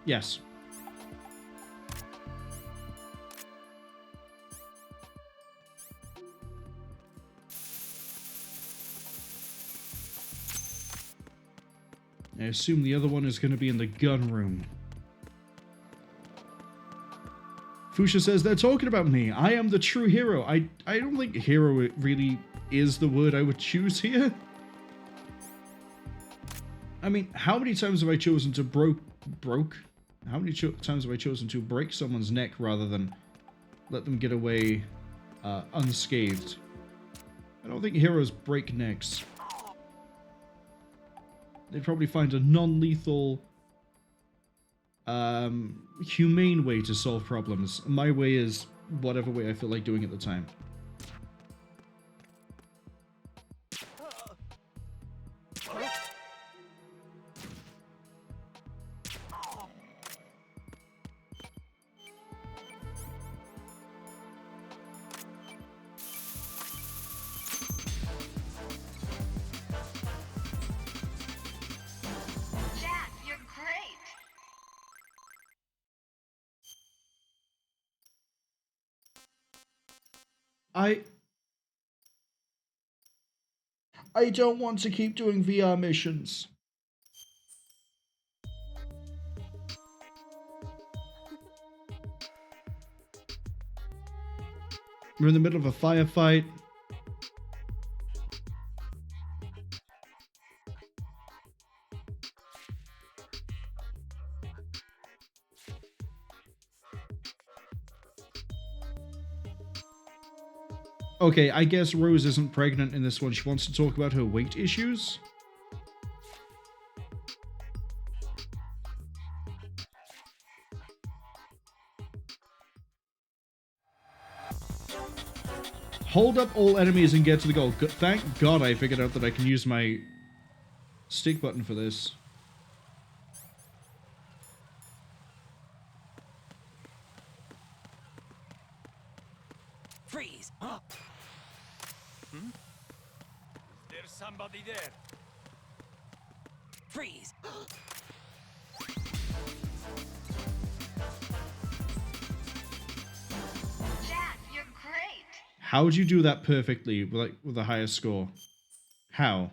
Yes. I assume the other one is going to be in the gun room. Fuchsia says, they're talking about me. I am the true hero. I don't think hero really is the word I would choose here. I mean, how many times have I chosen to How many times have I chosen to break someone's neck rather than let them get away unscathed? I don't think heroes break necks. They'd probably find a non-lethal, humane way to solve problems. My way is whatever way I feel like doing at the time. Jack, you're great. I don't want to keep doing VR missions. We're in the middle of a firefight. Okay, I guess Rose isn't pregnant in this one. She wants to talk about her weight issues. Hold up all enemies and get to the goal. Thank God I figured out that I can use my stick button for this. Freeze! There's somebody there. Freeze! Jack, you're great. How would you do that perfectly with a higher score? How?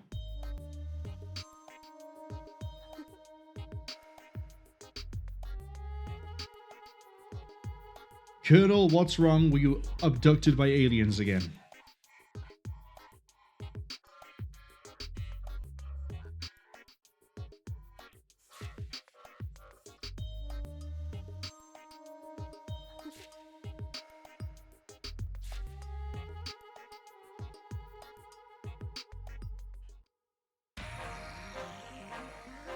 Colonel, what's wrong? Were you abducted by aliens again?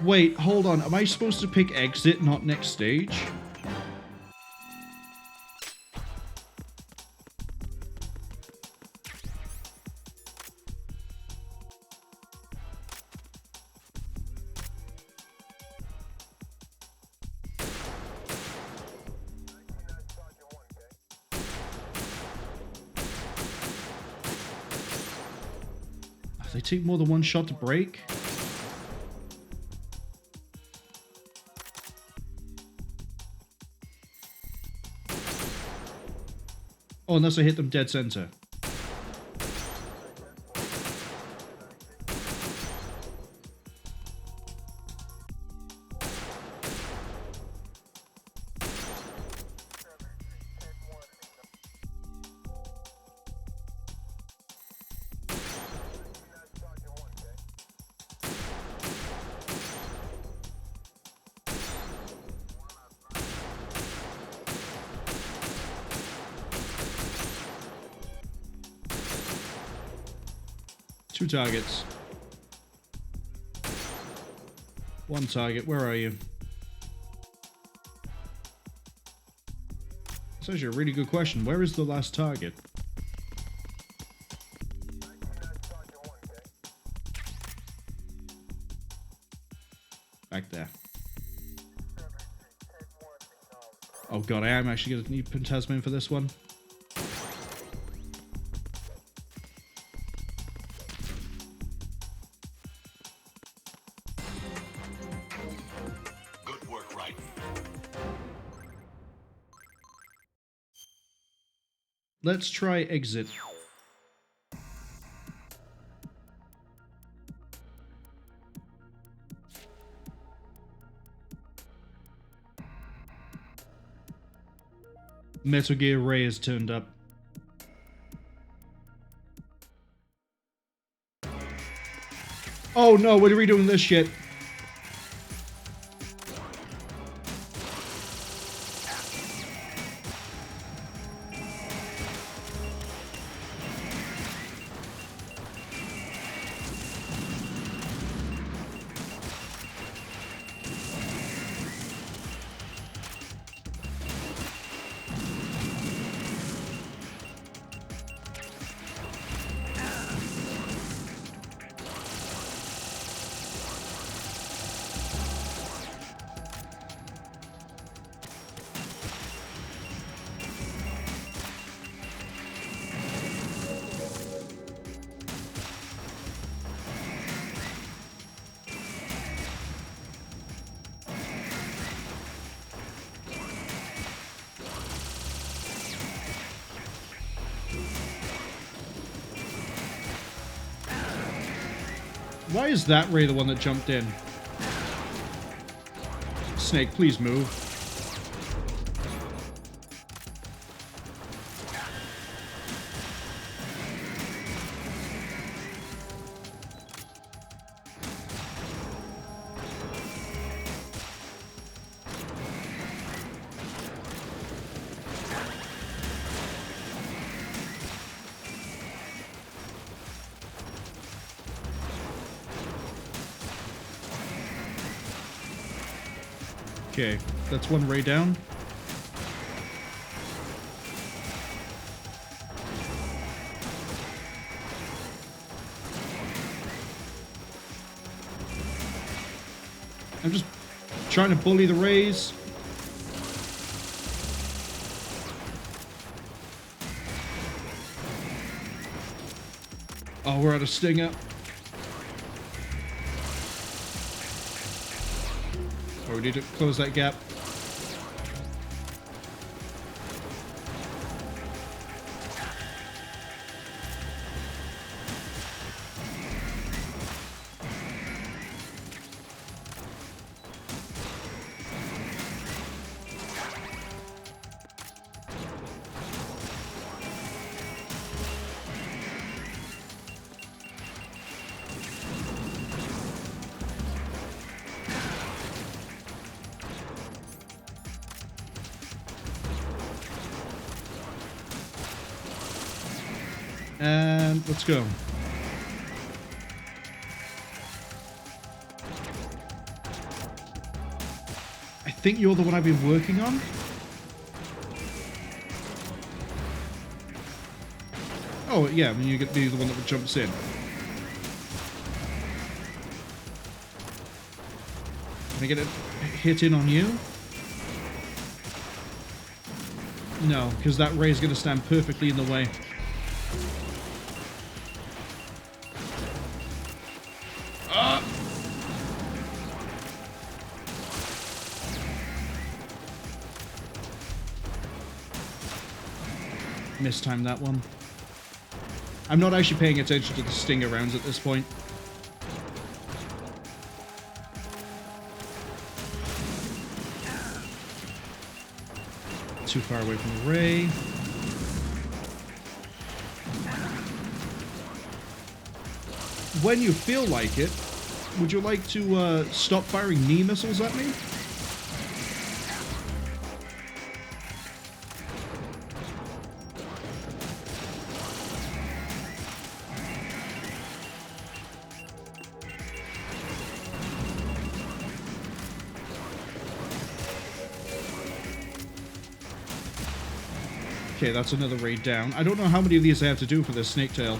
Wait, hold on. Am I supposed to pick exit, not next stage? They take more than one shot to break? Oh, unless I hit them dead center. Two targets. One target. Where are you? That's actually a really good question. Where is the last target? Back there. Oh god, I am actually going to need Pentasmin for this one. Good work, right? Let's try exit. Metal Gear Ray has turned up. Oh no, what are we doing this shit? Why is that Ray the one that jumped in? Snake, please move. Okay, that's one ray down. I'm just trying to bully the rays. Oh, we're out of stinger. Oh, we need to close that gap. And let's go. I think you're the one I've been working on. Oh, yeah, I mean, you're going to be the one that jumps in. Can I get a hit in on you? No, because that ray is going to stand perfectly in the way. Mistimed that one. I'm not actually paying attention to the stinger rounds at this point. Too far away from the ray. When you feel like it, would you like to stop firing knee missiles at me? Okay, that's another raid down. I don't know how many of these I have to do for this snake tail.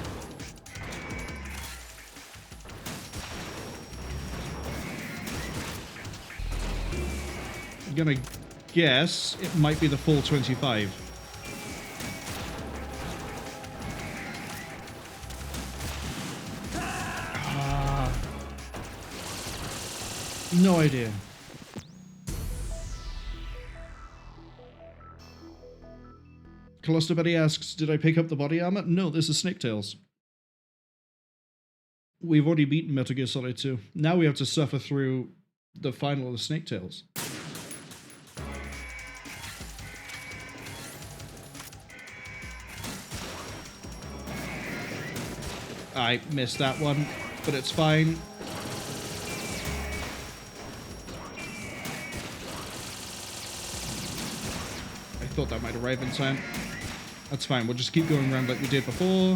I'm gonna guess it might be the full 25. No idea. Clusterberry asks, did I pick up the body armor? No, this is Snaketails. We've already beaten Metal Gear Solid 2. Now we have to suffer through the final of the Snaketails. I missed that one, but it's fine. I thought that might arrive in time. That's fine, we'll just keep going around like we did before.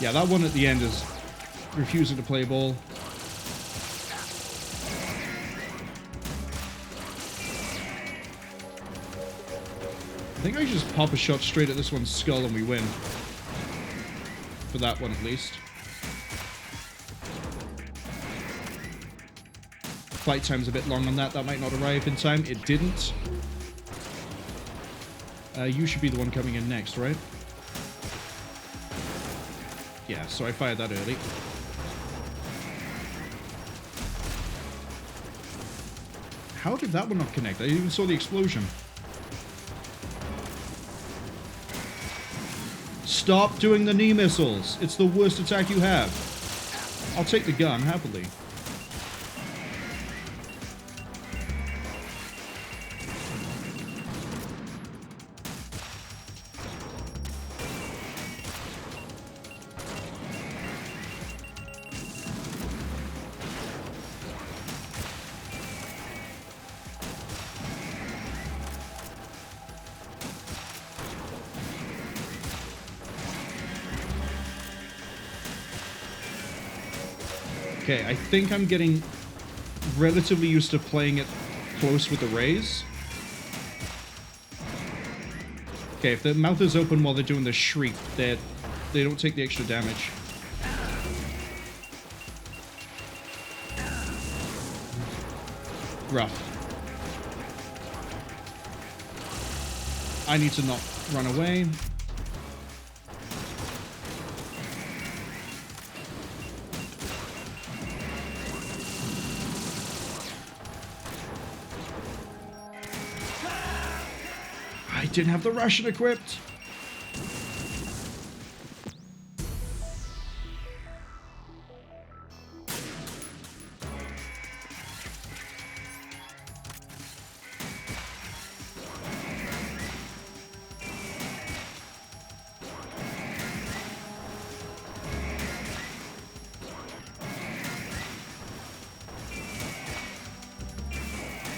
Yeah, that one at the end is refusing to play ball. I think I just pop a shot straight at this one's skull and we win. For that one, at least. Flight time's a bit long on that. That might not arrive in time. It didn't. You should be the one coming in next, right? Yeah, so I fired that early. How did that one not connect? I even saw the explosion. Stop doing the knee missiles. It's the worst attack you have. I'll take the gun, happily. Okay, I think I'm getting relatively used to playing it close with the rays. Okay, if their mouth is open while they're doing the shriek, they don't take the extra damage. Rough. I need to not run away. I didn't have the Russian equipped.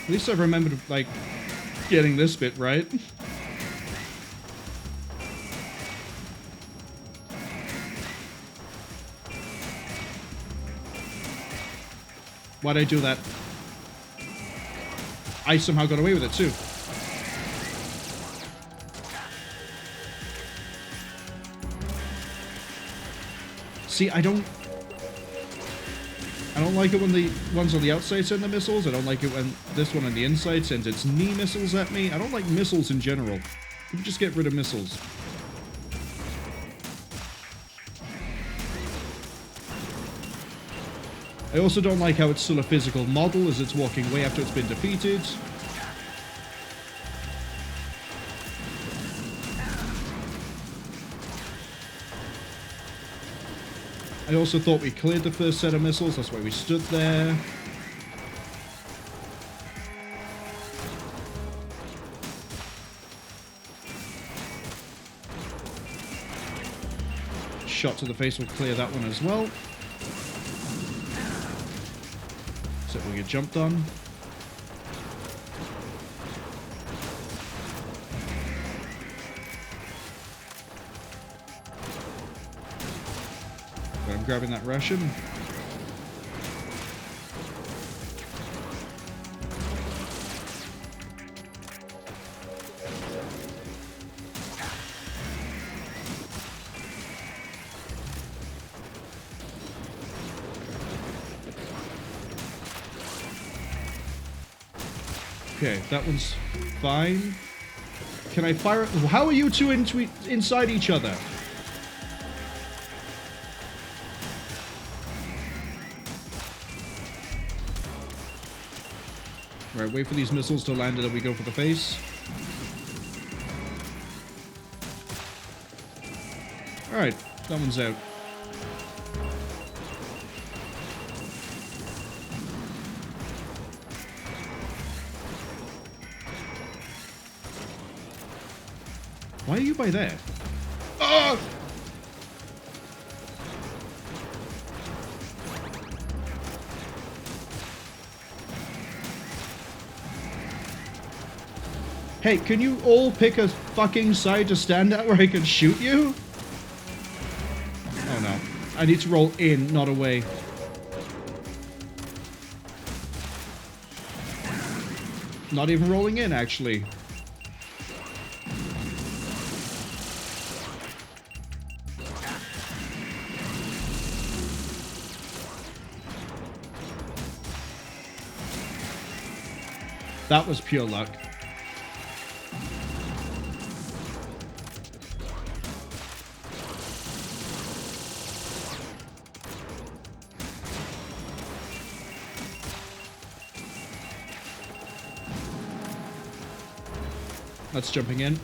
At least I remembered, like, getting this bit right. Why'd I do that? I somehow got away with it too. See, I don't like it when the ones on the outside send the missiles. I don't like it when this one on the inside sends its knee missiles at me. I don't like missiles in general. You can just get rid of missiles. I also don't like how it's still a physical model as it's walking away after it's been defeated. I also thought we cleared the first set of missiles, that's why we stood there. Shot to the face will clear that one as well. So we get jumped on. I'm grabbing that Russian. Okay, that one's fine. Can I fire it? How are you two inside each other? Alright, wait for these missiles to land and then we go for the face. Alright, that one's out. Why are you by there? Oh! Hey, can you all pick a fucking side to stand at where I can shoot you? Oh no. I need to roll in, not away. Not even rolling in, actually. That was pure luck. That's jumping in.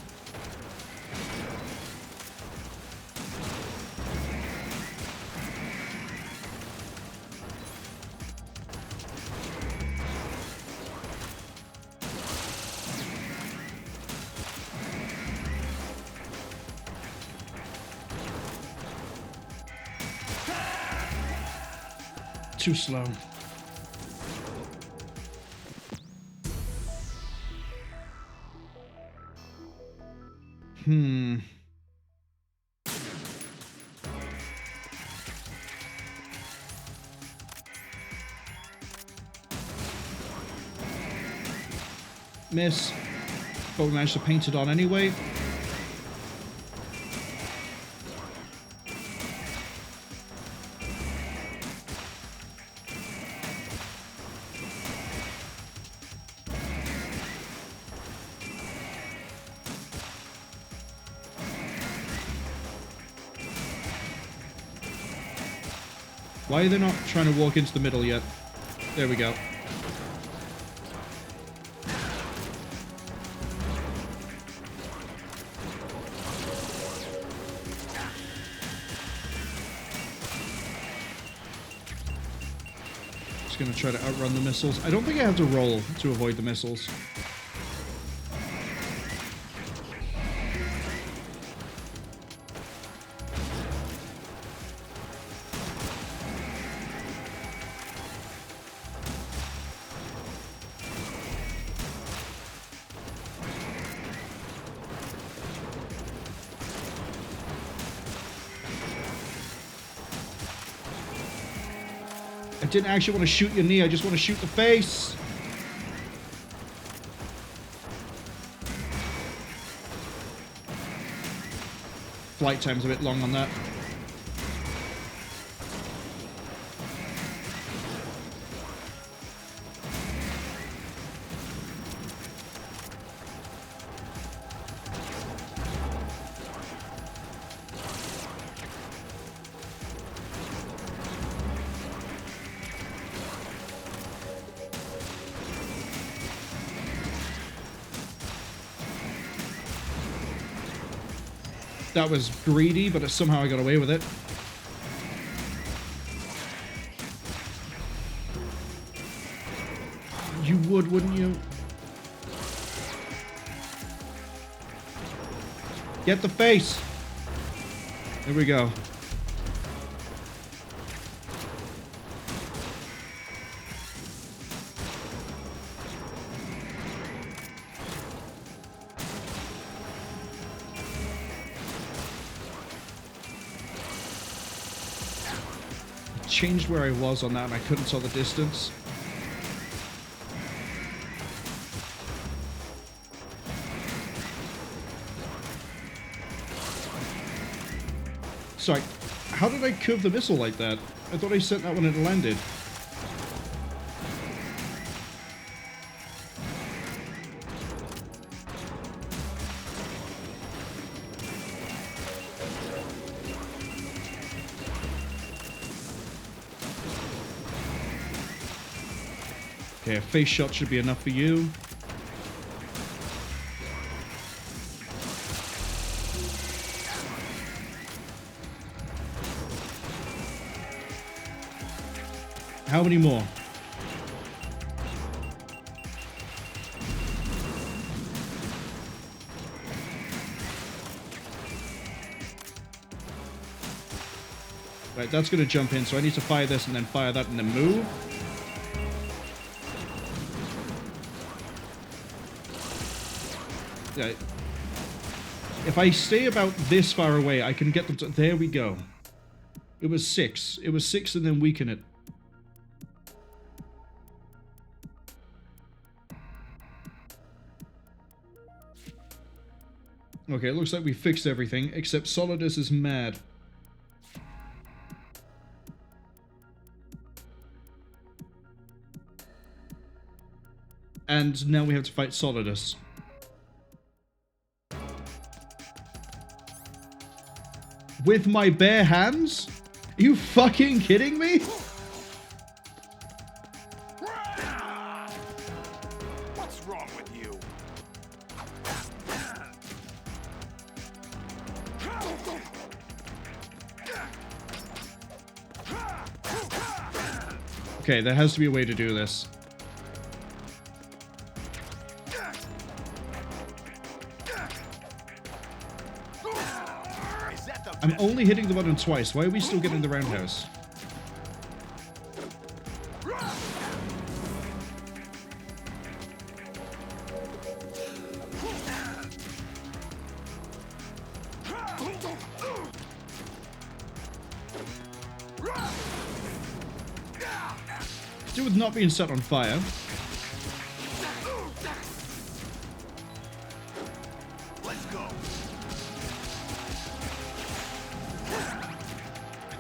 Too slow. Miss. But we managed to paint it on anyway. Why are they not trying to walk into the middle yet? There we go. Just gonna try to outrun the missiles. I don't think I have to roll to avoid the missiles. I didn't actually want to shoot your knee, I just want to shoot the face. Flight time's a bit long on that. That was greedy, but somehow I got away with it. You would, wouldn't you? Get the face! There we go. Changed where I was on that and I couldn't tell the distance. Sorry, how did I curve the missile like that? I thought I sent that when it landed. Okay, a face shot should be enough for you. How many more? Right, that's going to jump in, so I need to fire this and then fire that and then move. Yeah. If I stay about this far away, I can get them to... There we go. It was 6. It was 6 and then weaken it. Okay, it looks like we fixed everything, except Solidus is mad. And now we have to fight Solidus. With my bare hands? Are you fucking kidding me? What's wrong with you? Okay, there has to be a way to do this. I'm only hitting the button twice. Why are we still getting the roundhouse? Do with not being set on fire.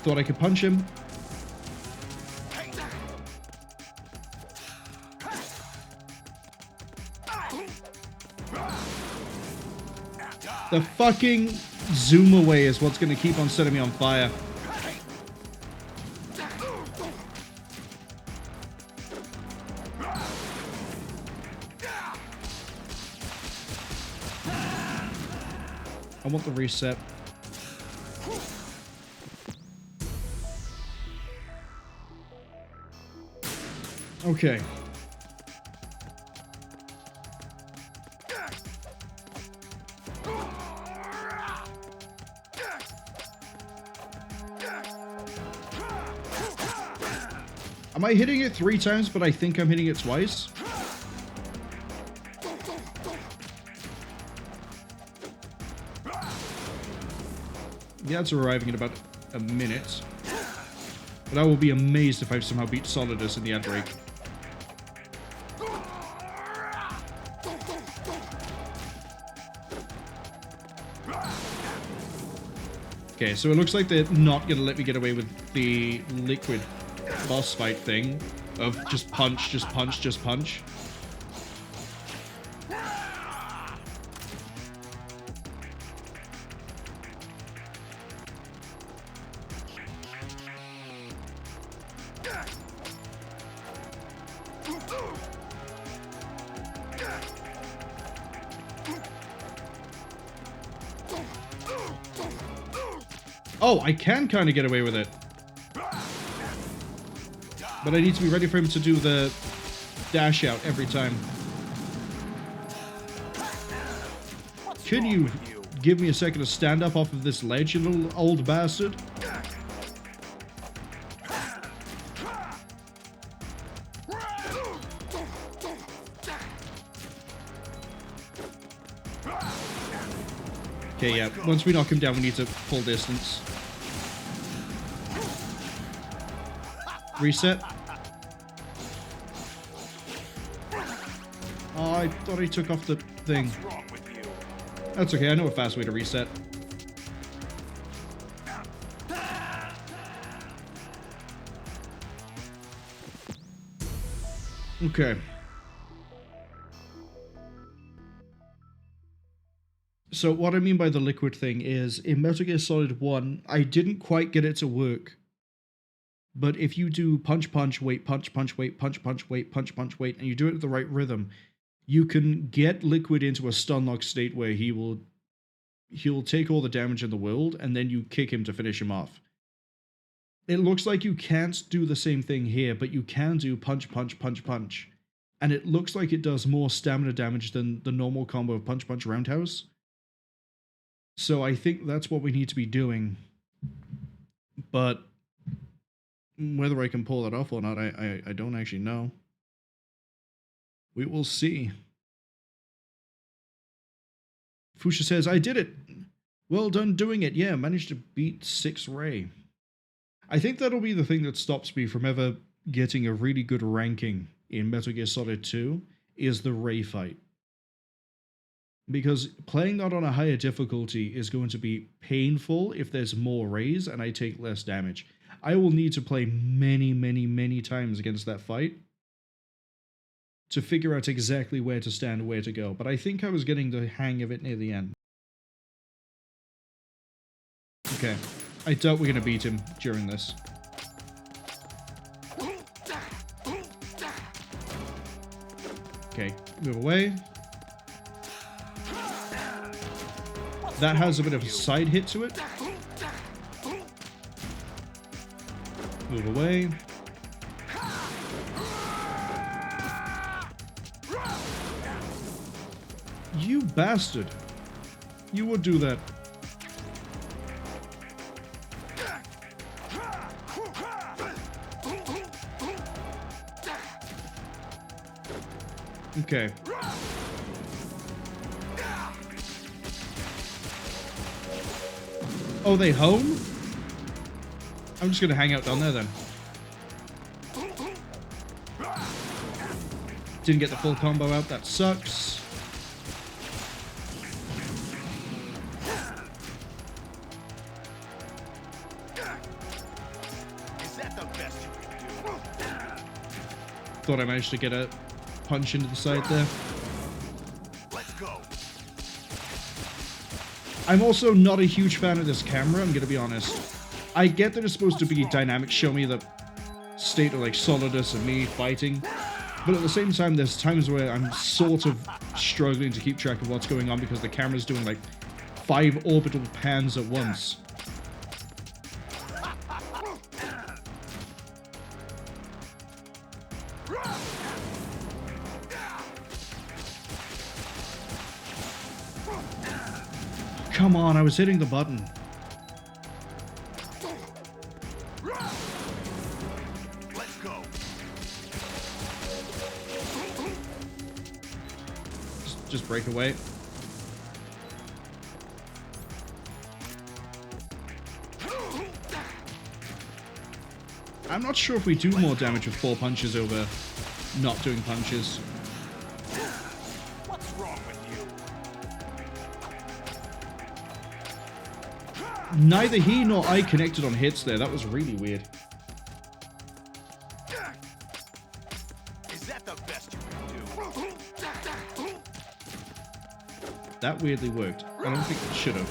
Thought I could punch him. The fucking zoom away is what's going to keep on setting me on fire. I want the reset. Okay. Am I hitting it 3 times, but I think I'm hitting it twice? Yeah, it's arriving in about a minute. But I will be amazed if I somehow beat Solidus in the ad break. Okay, so it looks like they're not going to let me get away with the liquid boss fight thing of just punch, just punch, just punch. Oh, I can kind of get away with it. But I need to be ready for him to do the dash out every time. Can you give me a second to stand up off of this ledge, you little old bastard? Okay, yeah. Once we knock him down, we need to full distance. Reset. Oh, I thought I took off the thing. That's okay, I know a fast way to reset. Okay. So what I mean by the liquid thing is, in Metal Gear Solid 1, I didn't quite get it to work. But if you do punch, punch, wait, punch, punch, wait, punch, punch, wait, punch, punch, wait, and you do it at the right rhythm, you can get Liquid into a stun lock state where he'll take all the damage in the world, and then you kick him to finish him off. It looks like you can't do the same thing here, but you can do punch, punch, punch, punch. And it looks like it does more stamina damage than the normal combo of punch, punch, roundhouse. So I think that's what we need to be doing. But whether I can pull that off or not, I don't actually know. We will see. Fuchsia says, I did it! Well done doing it. Yeah, managed to beat 6 Ray. I think that'll be the thing that stops me from ever getting a really good ranking in Metal Gear Solid 2, is the Ray fight. Because playing that on a higher difficulty is going to be painful if there's more Rays and I take less damage. I will need to play many, many, many times against that fight to figure out exactly where to stand, where to go. But I think I was getting the hang of it near the end. Okay. I doubt we're going to beat him during this. Okay, move away. That has a bit of a side hit to it. Move away. You bastard. You would do that. Okay. Oh, they home? I'm just gonna hang out down there then. Didn't get the full combo out, that sucks. Thought I managed to get a punch into the side there. Let's go. I'm also not a huge fan of this camera, I'm gonna be honest. I get that it's supposed to be dynamic, show me the state of like Solidus and me fighting, but at the same time there's times where I'm sort of struggling to keep track of what's going on because the camera's doing like 5 orbital pans at once. Come on, I was hitting the button. Let's go. Just break away. I'm not sure if we do more damage with 4 punches over not doing punches. What's wrong with you? Neither he nor I connected on hits there. That was really weird. Is that the best you can do? That weirdly worked. I don't think it should have.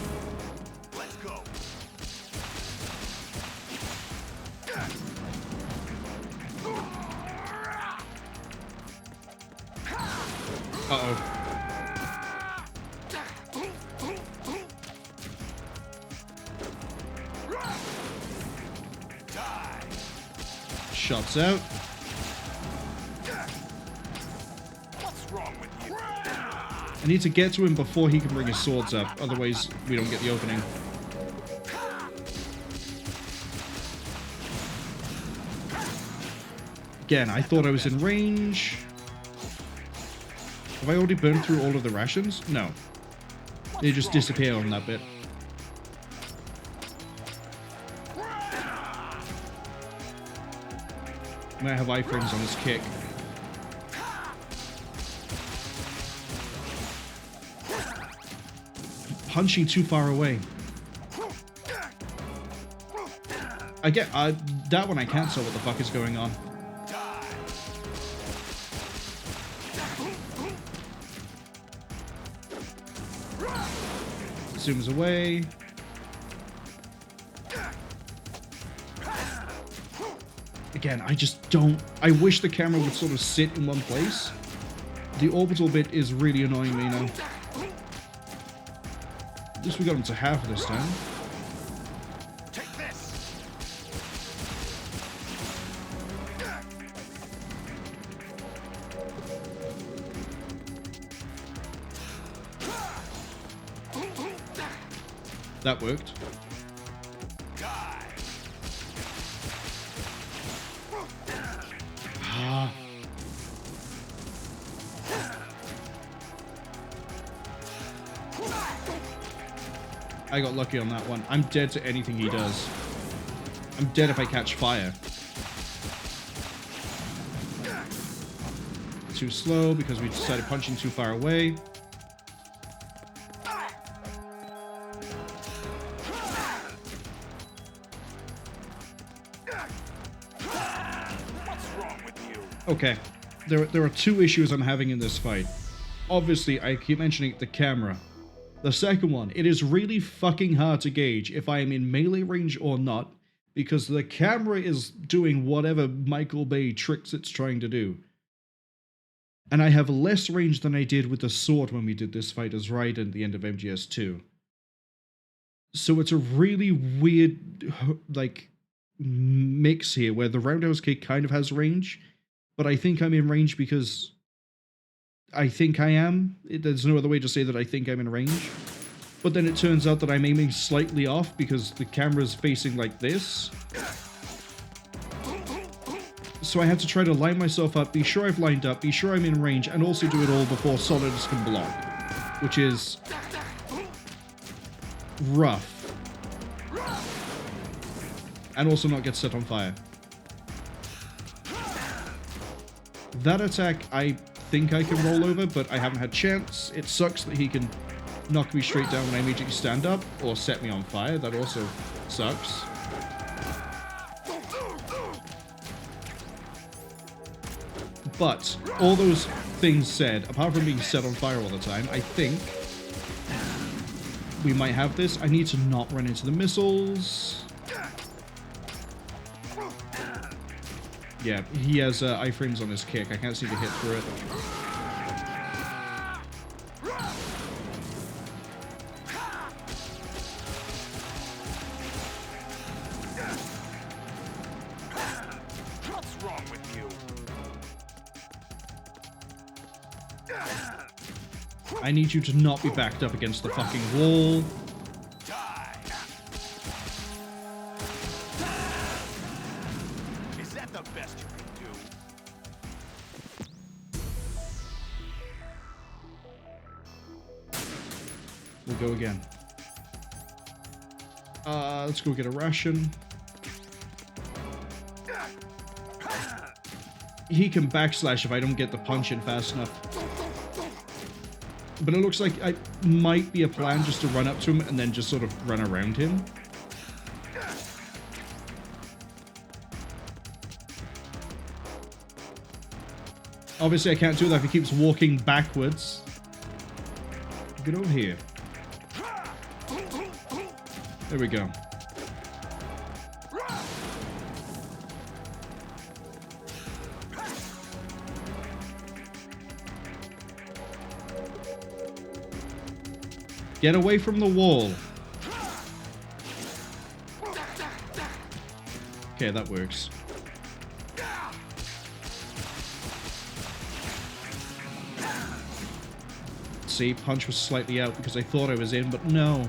Let's go. Uh-oh. Shots out. What's wrong with you? I need to get to him before he can bring his swords up. Otherwise, we don't get the opening. Again, I thought I was in range. Have I already burned through all of the rations? No. They just disappear on that bit. I might have iframes on his kick. Punching too far away. I get that one I can't tell what the fuck is going on. Zooms away. Again, I just don't... I wish the camera would sort of sit in one place. The orbital bit is really annoying me now. At least we got him to half this time. Take this. That worked. Die. Ah. I got lucky on that one. I'm dead to anything he does. I'm dead if I catch fire. Too slow because we decided punching too far away. What's wrong with you? Okay, there are 2 issues I'm having in this fight. Obviously, I keep mentioning the camera. The second one, it is really fucking hard to gauge if I am in melee range or not, because the camera is doing whatever Michael Bay tricks it's trying to do. And I have less range than I did with the sword when we did this fight as Raiden at the end of MGS2. So it's a really weird, like, mix here, where the roundhouse kick kind of has range, but I think I'm in range because I think I am. There's no other way to say that I think I'm in range. But then it turns out that I'm aiming slightly off because the camera's facing like this. So I had to try to line myself up, be sure I've lined up, be sure I'm in range, and also do it all before Solidus can block. Which is rough. And also not get set on fire. That attack, I think I can roll over, but I haven't had chance. It sucks that he can knock me straight down when I immediately stand up, or set me on fire. That also sucks. But all those things said, apart from being set on fire all the time, I think we might have this. I need to not run into the missiles. Yeah, he has iframes on his kick. I can't seem to hit through it. What's wrong with you? I need you to not be backed up against the fucking wall. Die. Is that the best you can do? We'll go again. Let's go get a ration. He can backslash if I don't get the punch in fast enough. But it looks like it might be a plan just to run up to him and then just sort of run around him. Obviously I can't do that if he keeps walking backwards. Get over here. There we go. Get away from the wall. Okay, that works. See, punch was slightly out because I thought I was in, but no.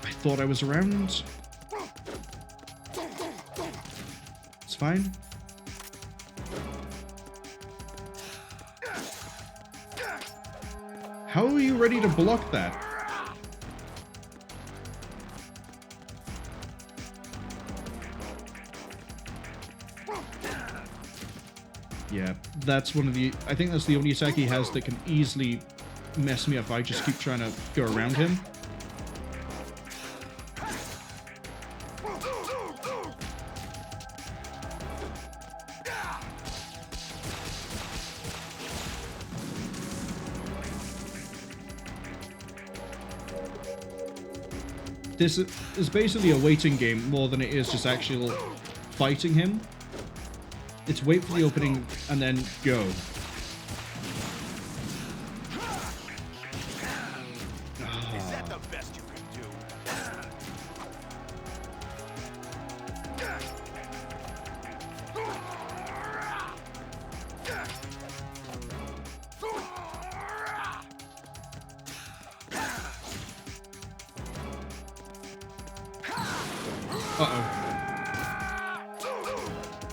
I thought I was around. It's fine. How are you ready to block that? Yeah, that's one of the... I think that's the only attack he has that can easily mess me up if I just keep trying to go around him. This is basically a waiting game more than it is just actual fighting him. It's wait for the opening and then go. Is that the best you can do? Uh-oh.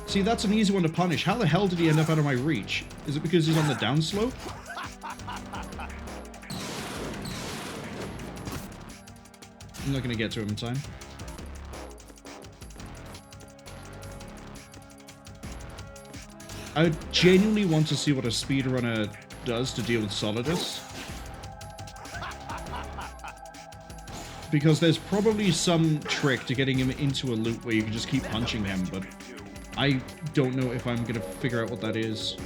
See, that's an easy one to punish. How the hell did he end up out of my reach? Is it because he's on the downslope? I'm not going to get to him in time. I genuinely want to see what a speedrunner does to deal with Solidus. Because there's probably some trick to getting him into a loop where you can just keep punching him, but I don't know if I'm gonna figure out what that is.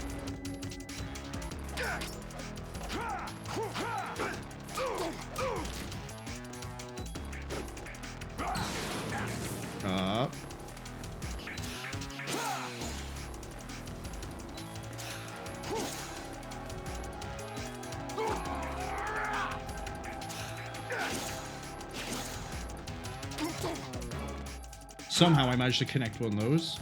Somehow I managed to connect one of those.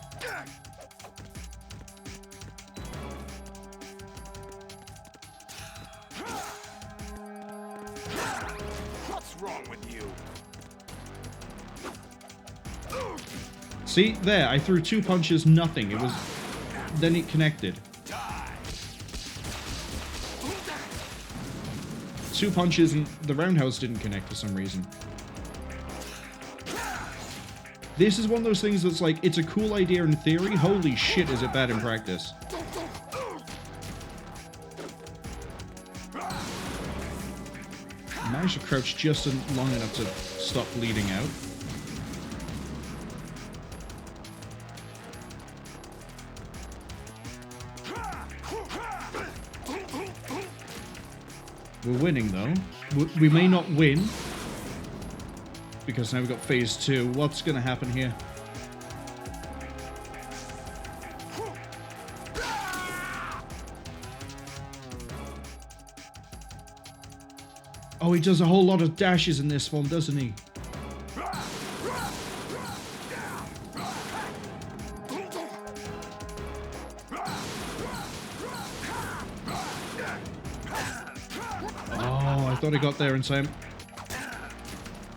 What's wrong with you? See, there, I threw 2 punches, nothing. It was... Then it connected. 2 punches and the roundhouse didn't connect for some reason. This is one of those things that's like, it's a cool idea in theory. Holy shit, is it bad in practice. I managed to crouch just long enough to stop bleeding out. We're winning, though. We may not win, because now we've got phase 2. What's going to happen here? Oh, he does a whole lot of dashes in this one, doesn't he? Oh, I thought he got there in time.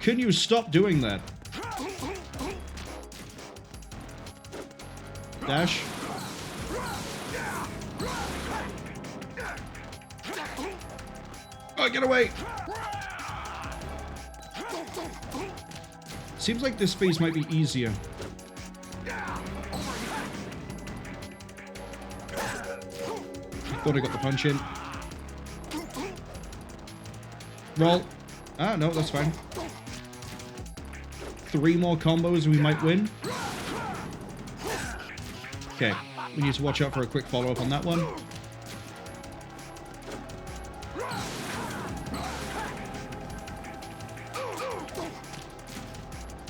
Can you stop doing that? Dash. Oh, get away! Seems like this phase might be easier. Thought I got the punch in. Roll. Ah, no, that's fine. 3 more combos and we might win. Okay, we need to watch out for a quick follow-up on that one.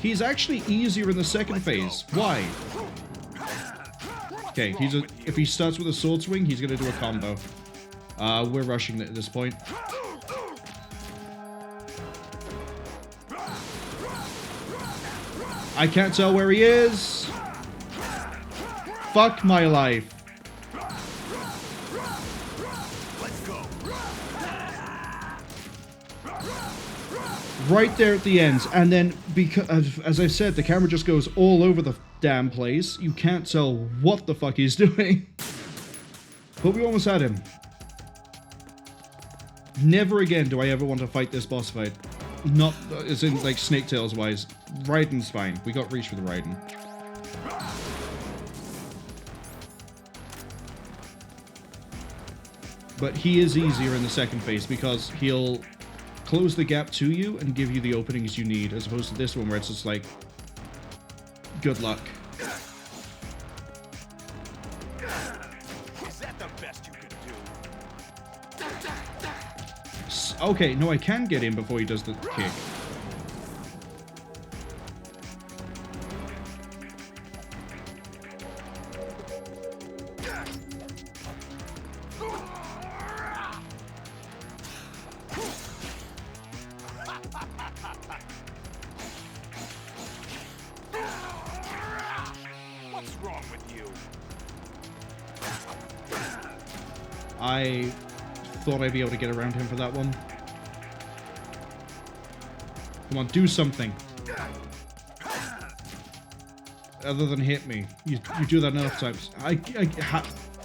He's actually easier in the second phase. Why? Okay, if he starts with a sword swing, he's going to do a combo. We're rushing it at this point. I can't tell where he is. Fuck my life. Right there at the end, and then because, as I said, the camera just goes all over the damn place. You can't tell what the fuck he's doing. But we almost had him. Never again do I ever want to fight this boss fight. Not as in like Snake Tails wise. Raiden's fine. We got reach for the Raiden. But he is easier in the second phase because he'll close the gap to you and give you the openings you need, as opposed to this one where it's just like, good luck. Is that the best you could do? Okay, no, I can get in before he does the kick. What's wrong with you? I thought I'd be able to get around him for that one. Come on, do something. Other than hit me. You do that enough times.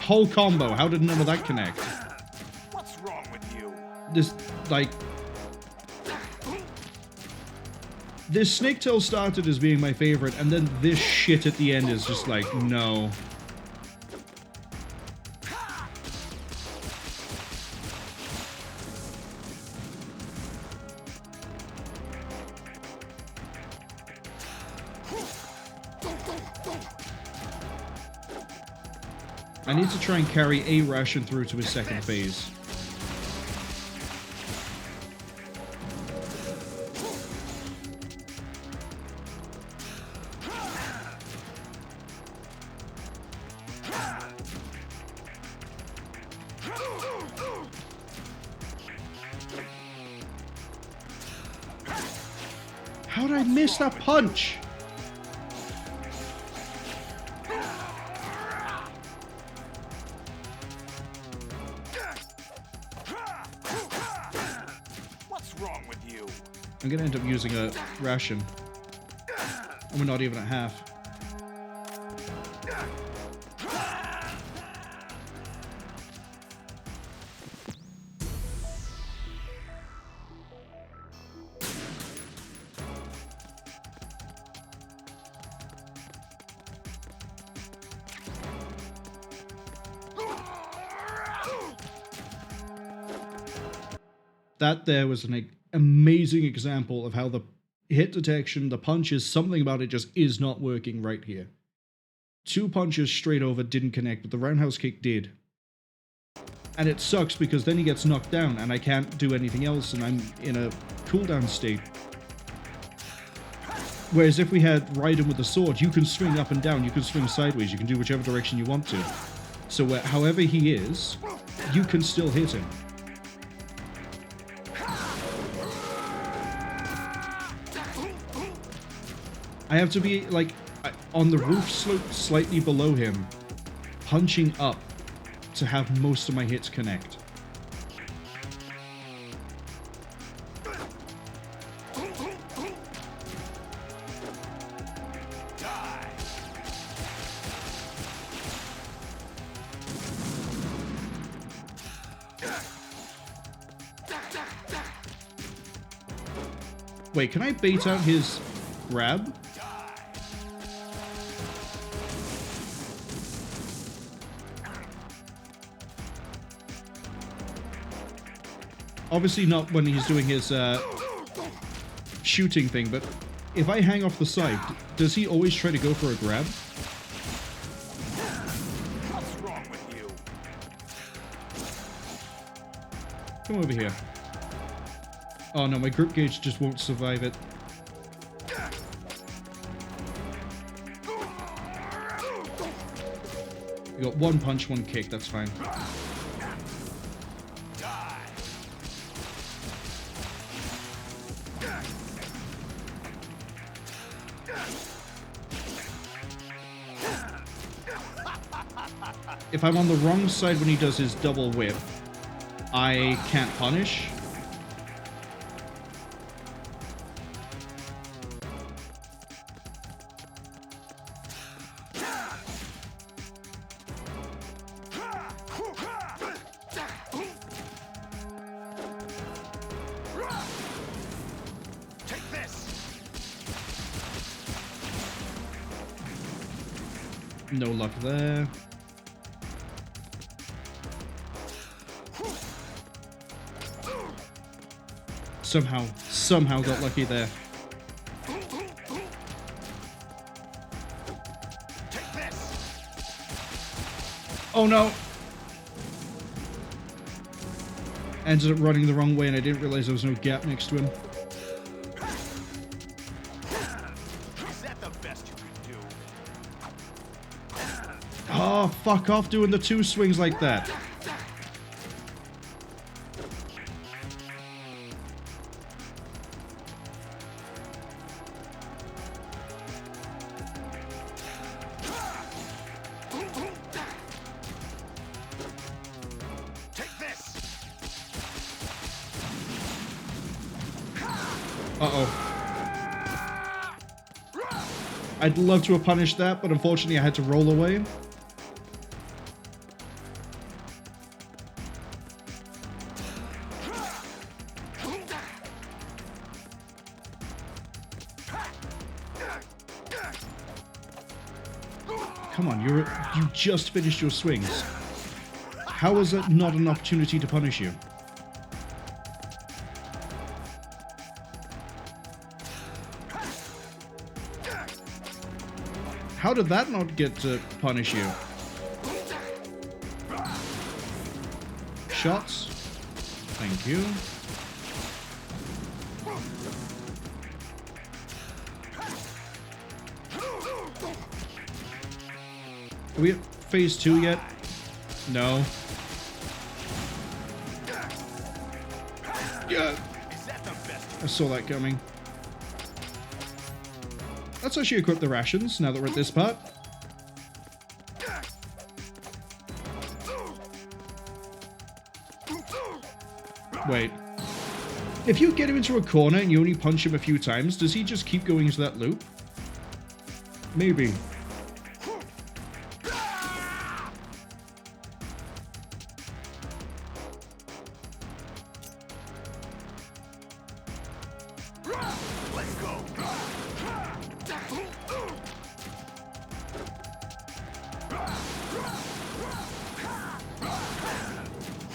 Whole combo. How did none of that connect? What's wrong with you? This, like... This Snake Tail started as being my favorite, and then this shit at the end is just like, no. I need to try and carry a ration through to his second phase. How did I miss that punch? What's wrong with you? I'm gonna end up using a ration. And we're not even at half. That there was an amazing example of how the hit detection, the punches, something about it just is not working right here. 2 punches straight over didn't connect, but the roundhouse kick did. And it sucks because then he gets knocked down and I can't do anything else and I'm in a cooldown state. Whereas if we had Raiden with the sword, you can swing up and down, you can swing sideways, you can do whichever direction you want to. So however he is, you can still hit him. I have to be, like, on the roof slope slightly below him, punching up to have most of my hits connect. Wait, can I bait out his grab? Obviously not when he's doing his shooting thing, but if I hang off the side, does he always try to go for a grab? What's wrong with you? Come over here. Oh no, my grip gauge just won't survive it. You got one punch, one kick, that's fine. If I'm on the wrong side when he does his double whip, I can't punish. Take this. No luck there. Somehow got lucky there. Take this. Oh no! Ended up running the wrong way and I didn't realize there was no gap next to him. Is that the best you can do? Oh, fuck off doing the two swings like that. Take this. Uh-oh. I'd love to have punished that, but unfortunately I had to roll away. Come on, you just finished your swings. How was that not an opportunity to punish you? How did that not get to punish you? Shots. Thank you. Are we at phase 2 yet? No. Yeah. Is that the best? I saw that coming. Let's actually equip the rations now that we're at this part. Wait. If you get him into a corner and you only punch him a few times, does he just keep going into that loop? Maybe. Let's go.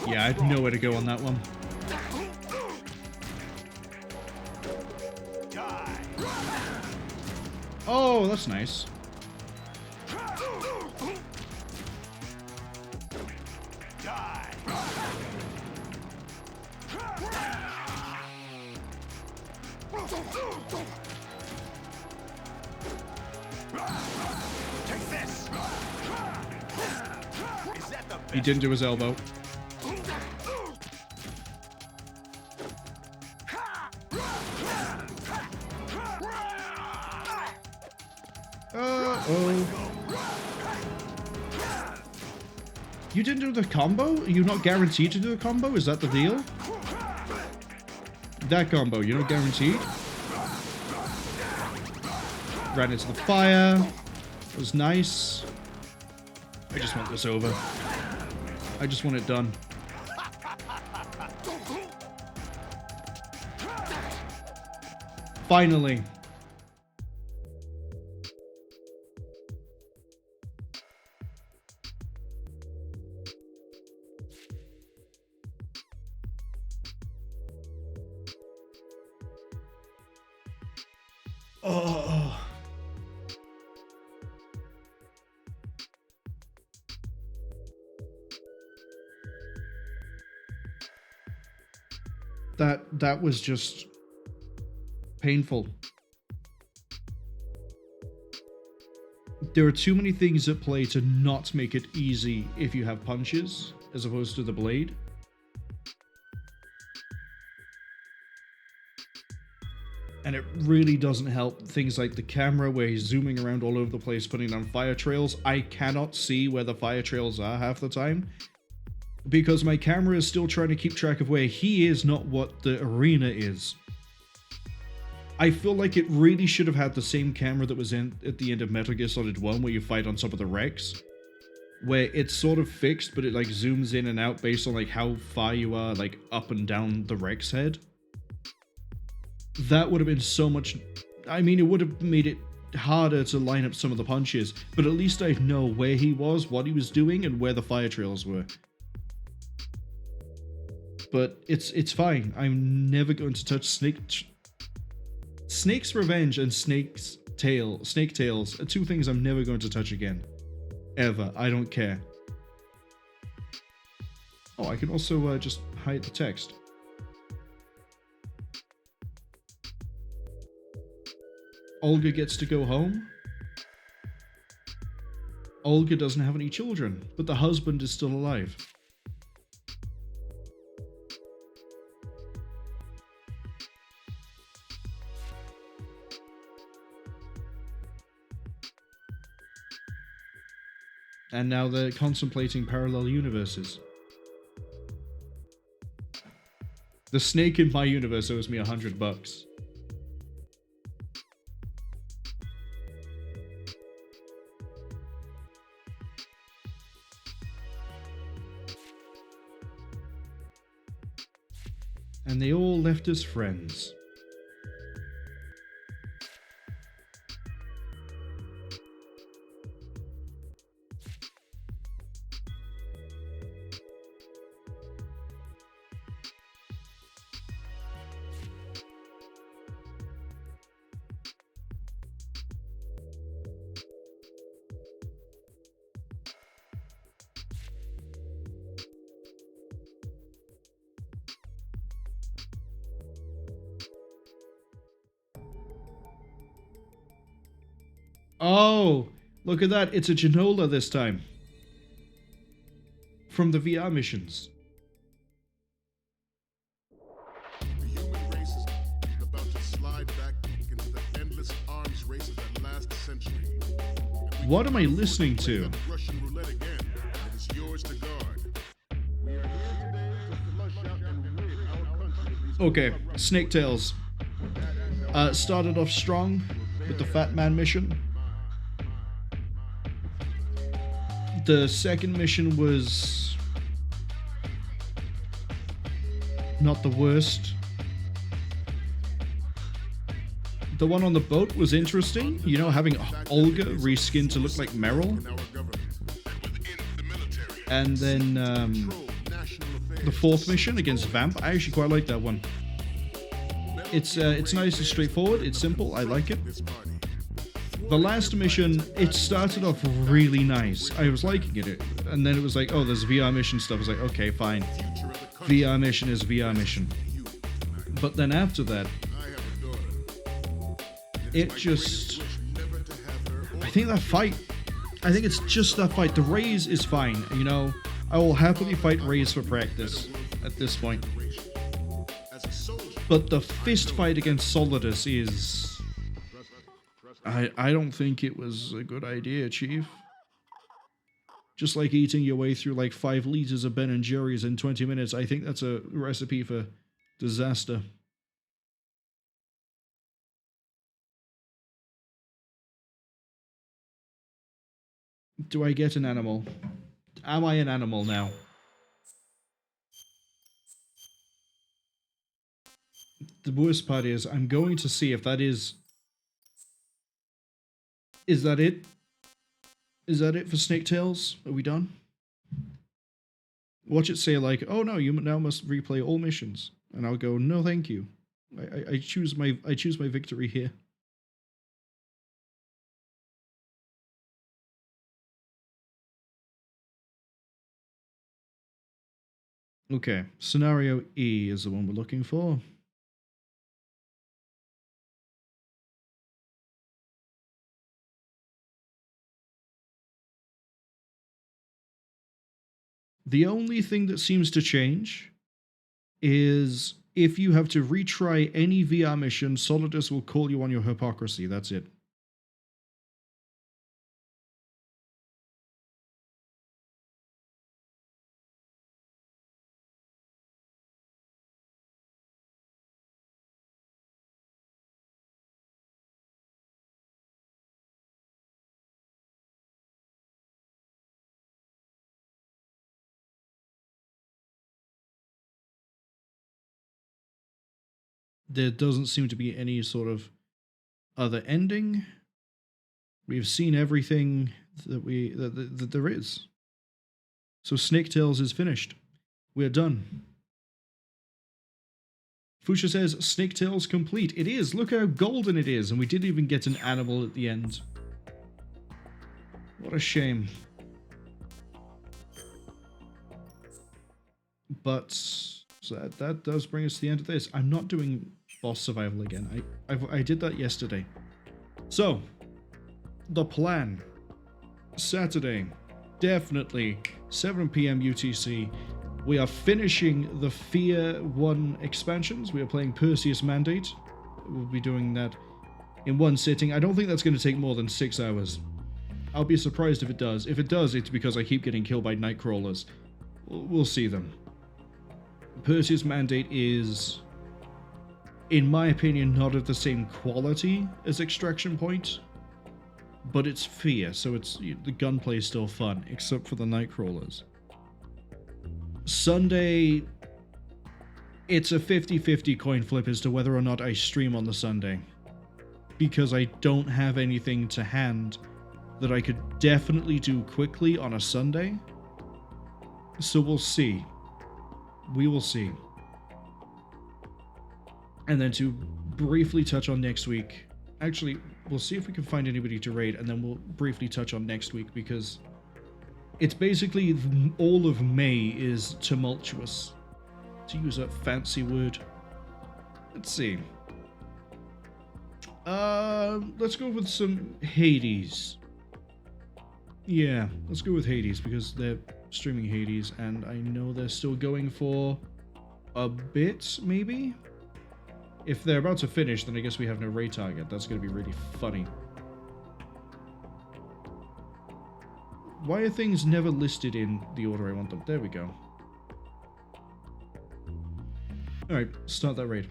Yeah, I have nowhere to go on that one. Die. Oh, that's nice. Die. Take this. Is that the He didn't do his elbow. Oh. You didn't do the combo? Are you not guaranteed to do a combo? Is that the deal? That combo, you're not guaranteed? Ran into the fire. That was nice. I just want this over. I just want it done. Finally. Oh. That was just painful. There are too many things at play to not make it easy if you have punches, as opposed to the blade. And it really doesn't help things like the camera where he's zooming around all over the place putting down fire trails. I cannot see where the fire trails are half the time because my camera is still trying to keep track of where he is, not what the arena is. I feel like it really should have had the same camera that was in at the end of Metal Gear Solid 1 where you fight on top of the wrecks, where it's sort of fixed but it like zooms in and out based on like how far you are like up and down the wreck's head. That would have been so much... I mean, it would have made it harder to line up some of the punches, but at least I'd know where he was, what he was doing, and where the fire trails were. But it's fine. I'm never going to touch Snake's Revenge and Snake Tales are two things I'm never going to touch again. Ever. I don't care. Oh, I can also just hide the text. Olga gets to go home. Olga doesn't have any children, but the husband is still alive. And now they're contemplating parallel universes. The snake in my universe owes me $100. And they all left as friends. Oh, look at that. It's a Genola this time. From the VR missions. The human race is about to slide back into the endless arms races that last century. What am I listening to? Russian roulette again. It is yours to guard. We are here today to flush out and rid our country of these Okay, Snake Tales. Started off strong with the Fat Man mission. The second mission was not the worst. The one on the boat was interesting. You know, having Olga reskinned to look like Marwol. And then the fourth mission against Vamp. I actually quite like that one. It's nice and straightforward. It's simple. I like it. The last mission, it started off really nice. I was liking it. And then it was like, oh, there's VR mission stuff. I was like, okay, fine. VR mission is VR mission. But then after that, it just... I think that fight... I think it's just that fight. The raise is fine, you know? I will happily fight raise for practice at this point. But the fist fight against Solidus is... I don't think it was a good idea, Chief. Just like eating your way through like 5 liters of Ben & Jerry's in 20 minutes, I think that's a recipe for disaster. Do I get an animal? Am I an animal now? The worst part is, I'm going to see if that is... Is that it? Is that it for Snaketails? Are we done? Watch it say like, oh no, you now must replay all missions. And I'll go, no thank you. I choose my victory here. Okay, scenario E is the one we're looking for. The only thing that seems to change is if you have to retry any VR mission, Solidus will call you on your hypocrisy. That's it. There doesn't seem to be any sort of other ending. We've seen everything that there is. So Snaketails is finished. We're done. Fuchsia says, Snaketails complete. It is. Look how golden it is. And we didn't even get an animal at the end. What a shame. But so that does bring us to the end of this. I'm not doing boss survival again. I did that yesterday. So, the plan. Saturday, definitely 7 PM UTC. We are finishing the Fear 1 expansions. We are playing Perseus Mandate. We'll be doing that in one sitting. I don't think that's going to take more than 6 hours. I'll be surprised if it does. If it does, it's because I keep getting killed by Nightcrawlers. We'll see them. Perseus Mandate is, in my opinion, not of the same quality as Extraction Point, but it's Fear, so it's the gunplay is still fun, except for the Nightcrawlers. Sunday, it's a 50-50 coin flip as to whether or not I stream on the Sunday, because I don't have anything to hand that I could definitely do quickly on a Sunday, so we'll see. We will see. And then to briefly touch on next week. Actually, we'll see if we can find anybody to raid, and then we'll briefly touch on next week, because it's basically all of May is tumultuous, to use a fancy word. Let's see. Let's go with some Hades. Yeah, let's go with Hades, because they're streaming Hades, and I know they're still going for a bit, maybe? If they're about to finish, then I guess we have no raid target. That's going to be really funny. Why are things never listed in the order I want them? There we go. Alright, start that raid.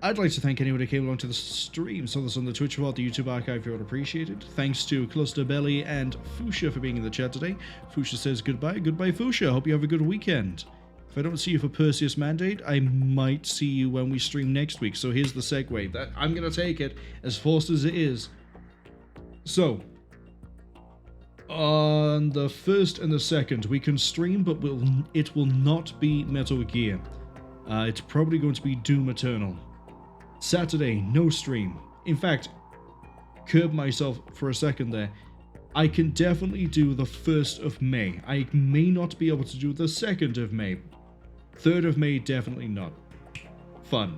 I'd like to thank anyone who came along to the stream, saw this on the Twitch world, the YouTube archive, you're all appreciated. Thanks to Clusterbelly and Fuchsia for being in the chat today. Fuchsia says goodbye. Goodbye, Fuchsia. Hope you have a good weekend. If I don't see you for Perseus Mandate, I might see you when we stream next week. So here's the segue. I'm going to take it, as forced as it is. So, on the 1st and the 2nd, we can stream, but it will not be Metal Gear. It's probably going to be Doom Eternal. Saturday, no stream. In fact, curb myself for a second there. I can definitely do the 1st of May. I may not be able to do the 2nd of May. 3rd of May, definitely not. Fun.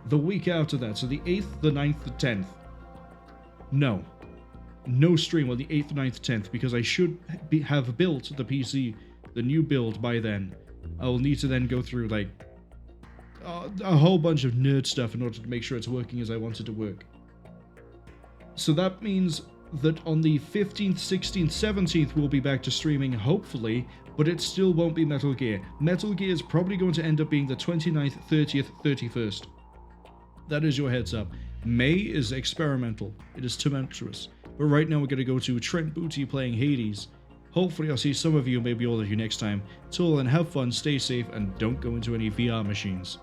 The week after that, so the 8th, the 9th, the 10th. No. No stream on the 8th, 9th, 10th, because I should have built the PC, the new build by then. I will need to then go through, like, a whole bunch of nerd stuff in order to make sure it's working as I want it to work. So that means that on the 15th, 16th, 17th, we'll be back to streaming, hopefully, but it still won't be Metal Gear. Metal Gear is probably going to end up being the 29th, 30th, 31st. That is your heads up. May is experimental. It is tumultuous. But right now we're going to go to Trent Booty playing Hades. Hopefully I'll see some of you, maybe all of you next time. Till then, have fun, stay safe, and don't go into any VR machines.